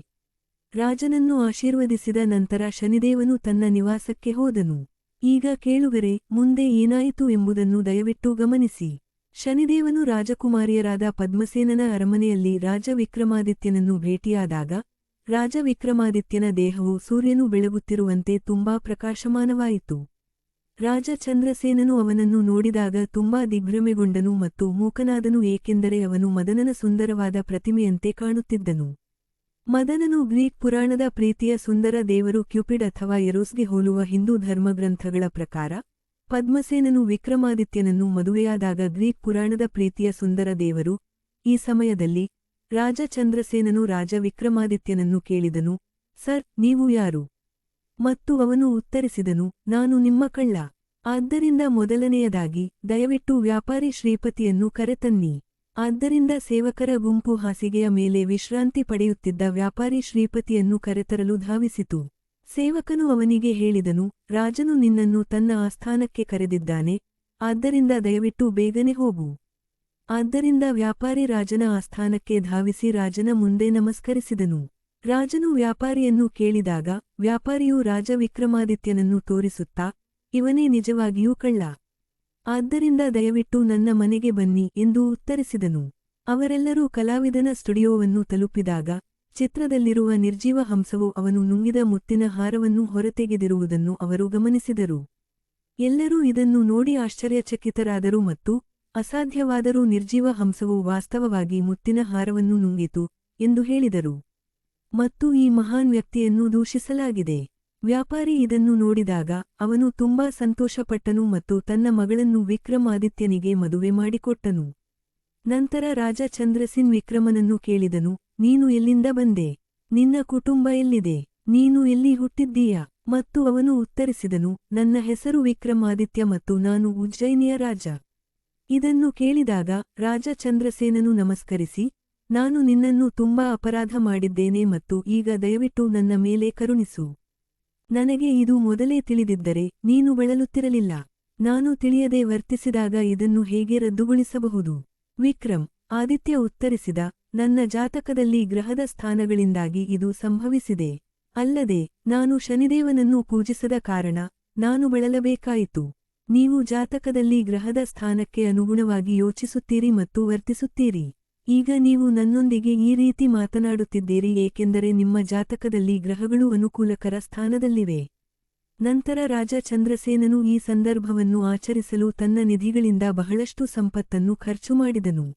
ರಾಜನನ್ನು ಆಶೀರ್ವದಿಸಿದ ನಂತರ ಶನಿದೇವನು ತನ್ನ ನಿವಾಸಕ್ಕೆ ಹೋದನು. ಈಗ ಕೇಳುಗರೆ, ಮುಂದೆ ಏನಾಯಿತು ಎಂಬುದನ್ನು ದಯವಿಟ್ಟು ಗಮನಿಸಿ. ಶನಿದೇವನು ರಾಜಕುಮಾರಿಯರಾದ ಪದ್ಮಸೇನನ ಅರಮನೆಯಲ್ಲಿ ರಾಜ ವಿಕ್ರಮಾದಿತ್ಯನನ್ನು ಭೇಟಿಯಾದಾಗ, ರಾಜ ವಿಕ್ರಮಾದಿತ್ಯನ ದೇಹವು ಸೂರ್ಯನು ಬೆಳಗುತ್ತಿರುವಂತೆ ತುಂಬಾ ಪ್ರಕಾಶಮಾನವಾಯಿತು. ರಾಜ ಚಂದ್ರಸೇನನು ಅವನನ್ನು ನೋಡಿದಾಗ ತುಂಬಾ ದಿಗ್ಭ್ರಮೆಗೊಂಡನು ಮತ್ತು ಮೂಕನಾದನು, ಏಕೆಂದರೆ ಅವನು ಮದನನ ಸುಂದರವಾದ ಪ್ರತಿಮೆಯಂತೆ ಕಾಣುತ್ತಿದ್ದನು. ಮದನನು ಗ್ರೀಕ್ ಪುರಾಣದ ಪ್ರೀತಿಯ ಸುಂದರ ದೇವರು ಕ್ಯೂಪಿಡ್ ಅಥವಾ ಎರೋಸ್ಗೆ ಹೋಲುವ ಹಿಂದೂ ಧರ್ಮಗ್ರಂಥಗಳ ಪ್ರಕಾರ, ಪದ್ಮಸೇನನು ವಿಕ್ರಮಾದಿತ್ಯನನ್ನು ಮದುವೆಯಾದಾಗ ಗ್ರೀಕ್ ಪುರಾಣದ ಪ್ರೀತಿಯ ಸುಂದರ ದೇವರು. ಈ ಸಮಯದಲ್ಲಿ ರಾಜ ಚಂದ್ರಸೇನನು ರಾಜ ವಿಕ್ರಮಾದಿತ್ಯನನ್ನು ಕೇಳಿದನು, ಸರ್, ನೀವು ಯಾರು? ಮತ್ತು ಅವನು ಉತ್ತರಿಸಿದನು, ನಾನು ನಿಮ್ಮ ಕಳ್ಳ. ಆದ್ದರಿಂದ ಮೊದಲನೆಯದಾಗಿ ದಯವಿಟ್ಟು ವ್ಯಾಪಾರಿ ಶ್ರೀಪತಿಯನ್ನು ಕರೆತನ್ನಿ. ಆದ್ದರಿಂದ ಸೇವಕರ ಗುಂಪು ಹಾಸಿಗೆಯ ಮೇಲೆ ವಿಶ್ರಾಂತಿ ಪಡೆಯುತ್ತಿದ್ದ ವ್ಯಾಪಾರಿ ಶ್ರೀಪತಿಯನ್ನು ಕರೆತರಲು ಧಾವಿಸಿತು. ಸೇವಕನು ಅವನಿಗೆ ಹೇಳಿದನು, ರಾಜನು ನಿನ್ನನ್ನು ತನ್ನ ಆಸ್ಥಾನಕ್ಕೆ ಕರೆದಿದ್ದಾನೆ, ಆದ್ದರಿಂದ ದಯವಿಟ್ಟು ಬೇಗನೆ ಹೋಗು. ಆದ್ದರಿಂದ ವ್ಯಾಪಾರಿ ರಾಜನ ಆಸ್ಥಾನಕ್ಕೆ ಧಾವಿಸಿ ರಾಜನ ಮುಂದೆ ನಮಸ್ಕರಿಸಿದನು. ರಾಜನು ವ್ಯಾಪಾರಿಯನ್ನು ಕೇಳಿದಾಗ, ವ್ಯಾಪಾರಿಯು ರಾಜ ವಿಕ್ರಮಾದಿತ್ಯನನ್ನು ತೋರಿಸುತ್ತಾ, ಇವನೇ ನಿಜವಾಗಿಯೂ ಕಳ್ಳ. ಆದ್ದರಿಂದ ದಯವಿಟ್ಟು ನನ್ನ ಮನೆಗೆ ಬನ್ನಿ ಎಂದು ಉತ್ತರಿಸಿದನು. ಅವರೆಲ್ಲರೂ ಕಲಾವಿದನ ಸ್ಟುಡಿಯೋವನ್ನು ತಲುಪಿದಾಗ, ಚಿತ್ರದಲ್ಲಿರುವ ನಿರ್ಜೀವ ಹಂಸವು ಅವನು ನುಂಗಿದ ಮುತ್ತಿನ ಹಾರವನ್ನು ಹೊರತೆಗೆದಿರುವುದನ್ನು ಅವರು ಗಮನಿಸಿದರು. ಎಲ್ಲರೂ ಇದನ್ನು ನೋಡಿ ಆಶ್ಚರ್ಯಚಕಿತರಾದರು ಮತ್ತು ಅಸಾಧ್ಯವಾದರೂ ನಿರ್ಜೀವ ಹಂಸವು ವಾಸ್ತವವಾಗಿ ಮುತ್ತಿನ ಹಾರವನ್ನು ನುಂಗಿತು ಎಂದು ಹೇಳಿದರು. ಮತ್ತು ಈ ಮಹಾನ್ ವ್ಯಕ್ತಿಯನ್ನು ದೂಷಿಸಲಾಗಿದೆ. ವ್ಯಾಪಾರಿ ಇದನ್ನು ನೋಡಿದಾಗ ಅವನು ತುಂಬಾ ಸಂತೋಷಪಟ್ಟನು ಮತ್ತು ತನ್ನ ಮಗಳನ್ನು ವಿಕ್ರಮಾದಿತ್ಯನಿಗೆ ಮದುವೆ ಮಾಡಿಕೊಟ್ಟನು. ನಂತರ ರಾಜ ಚಂದ್ರಸೇನ್ ವಿಕ್ರಮನನ್ನು ಕೇಳಿದನು, ನೀನು ಎಲ್ಲಿಂದ ಬಂದೆ? ನಿನ್ನ ಕುಟುಂಬ ಎಲ್ಲಿದೆ? ನೀನು ಎಲ್ಲಿ ಹುಟ್ಟಿದ್ದೀಯಾ? ಮತ್ತು ಅವನು ಉತ್ತರಿಸಿದನು, ನನ್ನ ಹೆಸರು ವಿಕ್ರಮಾದಿತ್ಯ ಮತ್ತು ನಾನು ಉಜ್ಜಯಿನಿಯ ರಾಜ. ಇದನ್ನು ಕೇಳಿದಾಗ ರಾಜ ಚಂದ್ರಸೇನನು ನಮಸ್ಕರಿಸಿ, ನಾನು ನಿನ್ನನ್ನು ತುಂಬಾ ಅಪರಾಧ ಮಾಡಿದ್ದೇನೆ ಮತ್ತು ಈಗ ದಯವಿಟ್ಟು ನನ್ನ ಮೇಲೆ ಕರುಣಿಸು. ನನಗೆ ಇದು ಮೊದಲೇ ತಿಳಿದಿದ್ದರೆ ನೀನು ಬಳಲುತ್ತಿರಲಿಲ್ಲ. ನಾನು ತಿಳಿಯದೆ ವರ್ತಿಸಿದಾಗ ಇದನ್ನು ಹೇಗೆ ರದ್ದುಗೊಳಿಸಬಹುದು? ವಿಕ್ರಮ್ ಆದಿತ್ಯ ಉತ್ತರಿಸಿದ, ನನ್ನ ಜಾತಕದಲ್ಲಿ ಗ್ರಹದ ಸ್ಥಾನಗಳಿಂದಾಗಿ ಇದು ಸಂಭವಿಸಿದೆ. ಅಲ್ಲದೆ ನಾನು ಶನಿದೇವನನ್ನು ಪೂಜಿಸದ ಕಾರಣ ನಾನು ಬಳಲಬೇಕಾಯಿತು. ನೀವು ಜಾತಕದಲ್ಲಿ ಗ್ರಹದ ಸ್ಥಾನಕ್ಕೆ ಅನುಗುಣವಾಗಿ ಯೋಚಿಸುತ್ತೀರಿ ಮತ್ತು ವರ್ತಿಸುತ್ತೀರಿ. ಈಗ ನೀವು ನನ್ನೊಂದಿಗೆ ಈ ರೀತಿ ಮಾತನಾಡುತ್ತಿದ್ದೀರಿ ಏಕೆಂದರೆ ನಿಮ್ಮ ಜಾತಕದಲ್ಲಿ ಗ್ರಹಗಳು ಅನುಕೂಲಕರ ಸ್ಥಾನದಲ್ಲಿವೆ. ನಂತರ ರಾಜ ಚಂದ್ರಸೇನನು ಈ ಸಂದರ್ಭವನ್ನು ಆಚರಿಸಲು ತನ್ನ ನಿಧಿಗಳಿಂದ ಬಹಳಷ್ಟು ಸಂಪತ್ತನ್ನು ಖರ್ಚು ಮಾಡಿದನು.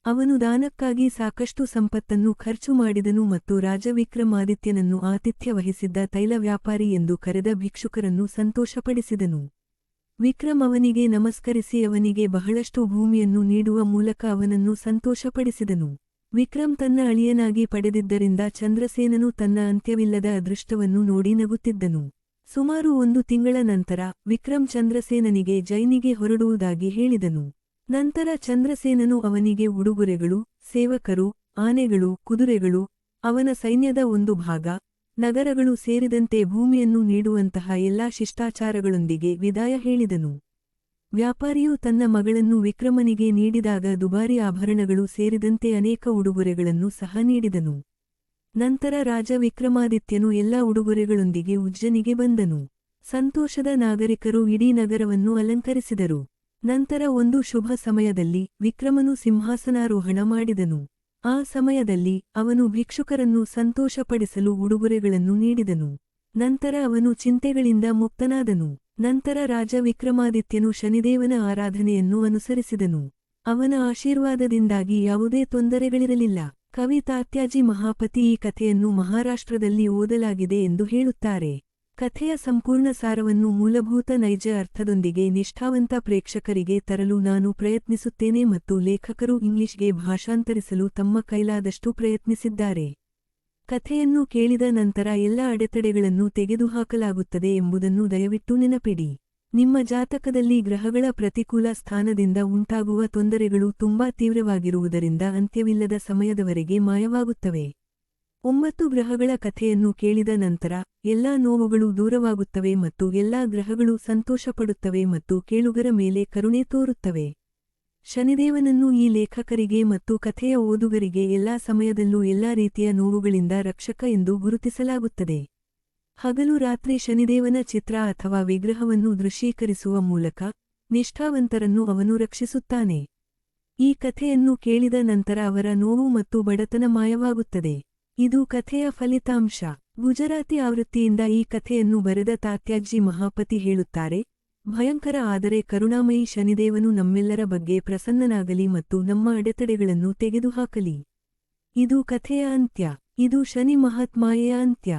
ಅವನು ದಾನಕ್ಕಾಗಿ ಸಾಕಷ್ಟು ಸಂಪತ್ತನ್ನು ಖರ್ಚು ಮಾಡಿದನು ಮತ್ತು ರಾಜ ವಿಕ್ರಮಾದಿತ್ಯನನ್ನು ಆತಿಥ್ಯ ವಹಿಸಿದ್ದ ತೈಲ ವ್ಯಾಪಾರಿ ಎಂದು ಕರೆದ ಭಿಕ್ಷುಕರನ್ನು ಸಂತೋಷಪಡಿಸಿದನು. ವಿಕ್ರಮ್ ಅವನಿಗೆ ನಮಸ್ಕರಿಸಿ ಅವನಿಗೆ ಬಹಳಷ್ಟು ಭೂಮಿಯನ್ನು ನೀಡುವ ಮೂಲಕ ಅವನನ್ನು ಸಂತೋಷಪಡಿಸಿದನು. ವಿಕ್ರಮ್ ತನ್ನ ಅಳಿಯನಾಗಿ ಪಡೆದಿದ್ದರಿಂದ ಚಂದ್ರಸೇನನು ತನ್ನ ಅಂತ್ಯವಿಲ್ಲದ ಅದೃಷ್ಟವನ್ನು ನೋಡಿ ನಗುತ್ತಿದ್ದನು. ಸುಮಾರು 1 ತಿಂಗಳ ನಂತರ ವಿಕ್ರಮ್ ಚಂದ್ರಸೇನನಿಗೆ ಜೈನಿಗೆ ಹೊರಡುವುದಾಗಿ ಹೇಳಿದನು. ನಂತರ ಚಂದ್ರಸೇನನು ಅವನಿಗೆ ಉಡುಗೊರೆಗಳು, ಸೇವಕರು, ಆನೆಗಳು, ಕುದುರೆಗಳು, ಅವನ ಸೈನ್ಯದ ಒಂದು ಭಾಗ, ನಗರಗಳು ಸೇರಿದಂತೆ ಭೂಮಿಯನ್ನು ನೀಡುವಂತಹ ಎಲ್ಲಾ ಶಿಷ್ಟಾಚಾರಗಳೊಂದಿಗೆ ವಿದಾಯ ಹೇಳಿದನು. ವ್ಯಾಪಾರಿಯು ತನ್ನ ಮಗಳನ್ನು ವಿಕ್ರಮನಿಗೆ ನೀಡಿದಾಗ ದುಬಾರಿ ಆಭರಣಗಳು ಸೇರಿದಂತೆ ಅನೇಕ ಉಡುಗೊರೆಗಳನ್ನು ಸಹ ನೀಡಿದನು. ನಂತರ ರಾಜ ವಿಕ್ರಮಾದಿತ್ಯನು ಎಲ್ಲಾ ಉಡುಗೊರೆಗಳೊಂದಿಗೆ ಉಜ್ಜನಿಗೆ ಬಂದನು. ಸಂತೋಷದ ನಾಗರಿಕರು ಇಡೀ ನಗರವನ್ನು ಅಲಂಕರಿಸಿದರು. ನಂತರ ಒಂದು ಶುಭ ಸಮಯದಲ್ಲಿ ವಿಕ್ರಮನು ಸಿಂಹಾಸನಾರೋಹಣ ಮಾಡಿದನು. ಆ ಸಮಯದಲ್ಲಿ ಅವನು ಭಿಕ್ಷುಕರನ್ನು ಸಂತೋಷಪಡಿಸಲು ಉಡುಗೊರೆಗಳನ್ನು ನೀಡಿದನು. ನಂತರ ಅವನು ಚಿಂತೆಗಳಿಂದ ಮುಕ್ತನಾದನು. ನಂತರ ರಾಜ ವಿಕ್ರಮಾದಿತ್ಯನು ಶನಿದೇವನ ಆರಾಧನೆಯನ್ನು ಅನುಸರಿಸಿದನು. ಅವನ ಆಶೀರ್ವಾದದಿಂದಾಗಿ ಯಾವುದೇ ತೊಂದರೆಗಳಿರಲಿಲ್ಲ. ಕವಿ ತಾತ್ಯಾಜಿ ಮಹಾಪತಿ ಈ ಕಥೆಯನ್ನು ಮಹಾರಾಷ್ಟ್ರದಲ್ಲಿ ಓದಲಾಗಿದೆ ಎಂದು ಹೇಳುತ್ತಾರೆ. ಕಥೆಯ ಸಂಪೂರ್ಣ ಸಾರವನ್ನು ಮೂಲಭೂತ ನೈಜ ಅರ್ಥದೊಂದಿಗೆ ನಿಷ್ಠಾವಂತ ಪ್ರೇಕ್ಷಕರಿಗೆ ತರಲು ನಾನು ಪ್ರಯತ್ನಿಸುತ್ತೇನೆ ಮತ್ತು ಲೇಖಕರು ಇಂಗ್ಲಿಷ್ಗೆ ಭಾಷಾಂತರಿಸಲು ತಮ್ಮ ಕೈಲಾದಷ್ಟು ಪ್ರಯತ್ನಿಸಿದ್ದಾರೆ. ಕಥೆಯನ್ನು ಕೇಳಿದ ನಂತರ ಎಲ್ಲ ಅಡೆತಡೆಗಳನ್ನು ತೆಗೆದುಹಾಕಲಾಗುತ್ತದೆ ಎಂಬುದನ್ನು ದಯವಿಟ್ಟು ನೆನಪಿಡಿ. ನಿಮ್ಮ ಜಾತಕದಲ್ಲಿ ಗ್ರಹಗಳ ಪ್ರತಿಕೂಲ ಸ್ಥಾನದಿಂದ ಉಂಟಾಗುವ ತೊಂದರೆಗಳು ತುಂಬಾ ತೀವ್ರವಾಗಿರುವುದರಿಂದ ಅಂತ್ಯವಿಲ್ಲದ ಸಮಯದವರೆಗೆ ಮಾಯವಾಗುತ್ತವೆ. 9 ಗ್ರಹಗಳ ಕಥೆಯನ್ನು ಕೇಳಿದ ನಂತರ ಎಲ್ಲಾ ನೋವುಗಳು ದೂರವಾಗುತ್ತವೆ ಮತ್ತು ಎಲ್ಲಾ ಗ್ರಹಗಳು ಸಂತೋಷಪಡುತ್ತವೆ ಮತ್ತು ಕೇಳುಗರ ಮೇಲೆ ಕರುಣೆ ತೋರುತ್ತವೆ. ಶನಿದೇವನನ್ನು ಈ ಲೇಖಕರಿಗೆ ಮತ್ತು ಕಥೆಯ ಓದುಗರಿಗೆ ಎಲ್ಲಾ ಸಮಯದಲ್ಲೂ ಎಲ್ಲಾ ರೀತಿಯ ನೋವುಗಳಿಂದ ರಕ್ಷಕ ಎಂದು ಗುರುತಿಸಲಾಗುತ್ತದೆ. ಹಗಲು ರಾತ್ರಿ ಶನಿದೇವನ ಚಿತ್ರ ಅಥವಾ ವಿಗ್ರಹವನ್ನು ದೃಶ್ಯೀಕರಿಸುವ ಮೂಲಕ ನಿಷ್ಠಾವಂತರನ್ನು ಅವನು ರಕ್ಷಿಸುತ್ತಾನೆ. ಈ ಕಥೆಯನ್ನು ಕೇಳಿದ ನಂತರ ಅವರ ನೋವು ಮತ್ತು ಬಡತನ ಮಾಯವಾಗುತ್ತದೆ. ಇದು ಕಥೆಯ ಫಲಿತಾಂಶ. ಗುಜರಾತಿ ಆವೃತ್ತಿಯಿಂದ ಈ ಕಥೆಯನ್ನು ಬರೆದ ತಾತ್ಯಾಜಿ ಮಹಾಪತಿ ಹೇಳುತ್ತಾರೆ, ಭಯಂಕರ ಆದರೆ ಕರುಣಾಮಯಿ ಶನಿದೇವನು ನಮ್ಮೆಲ್ಲರ ಬಗ್ಗೆ ಪ್ರಸನ್ನನಾಗಲಿ ಮತ್ತು ನಮ್ಮ ಅಡೆತಡೆಗಳನ್ನು ತೆಗೆದುಹಾಕಲಿ. ಇದು ಕಥೆಯ ಅಂತ್ಯ. ಇದು ಶನಿ ಮಹಾತ್ಮಾಯೆಯ ಅಂತ್ಯ.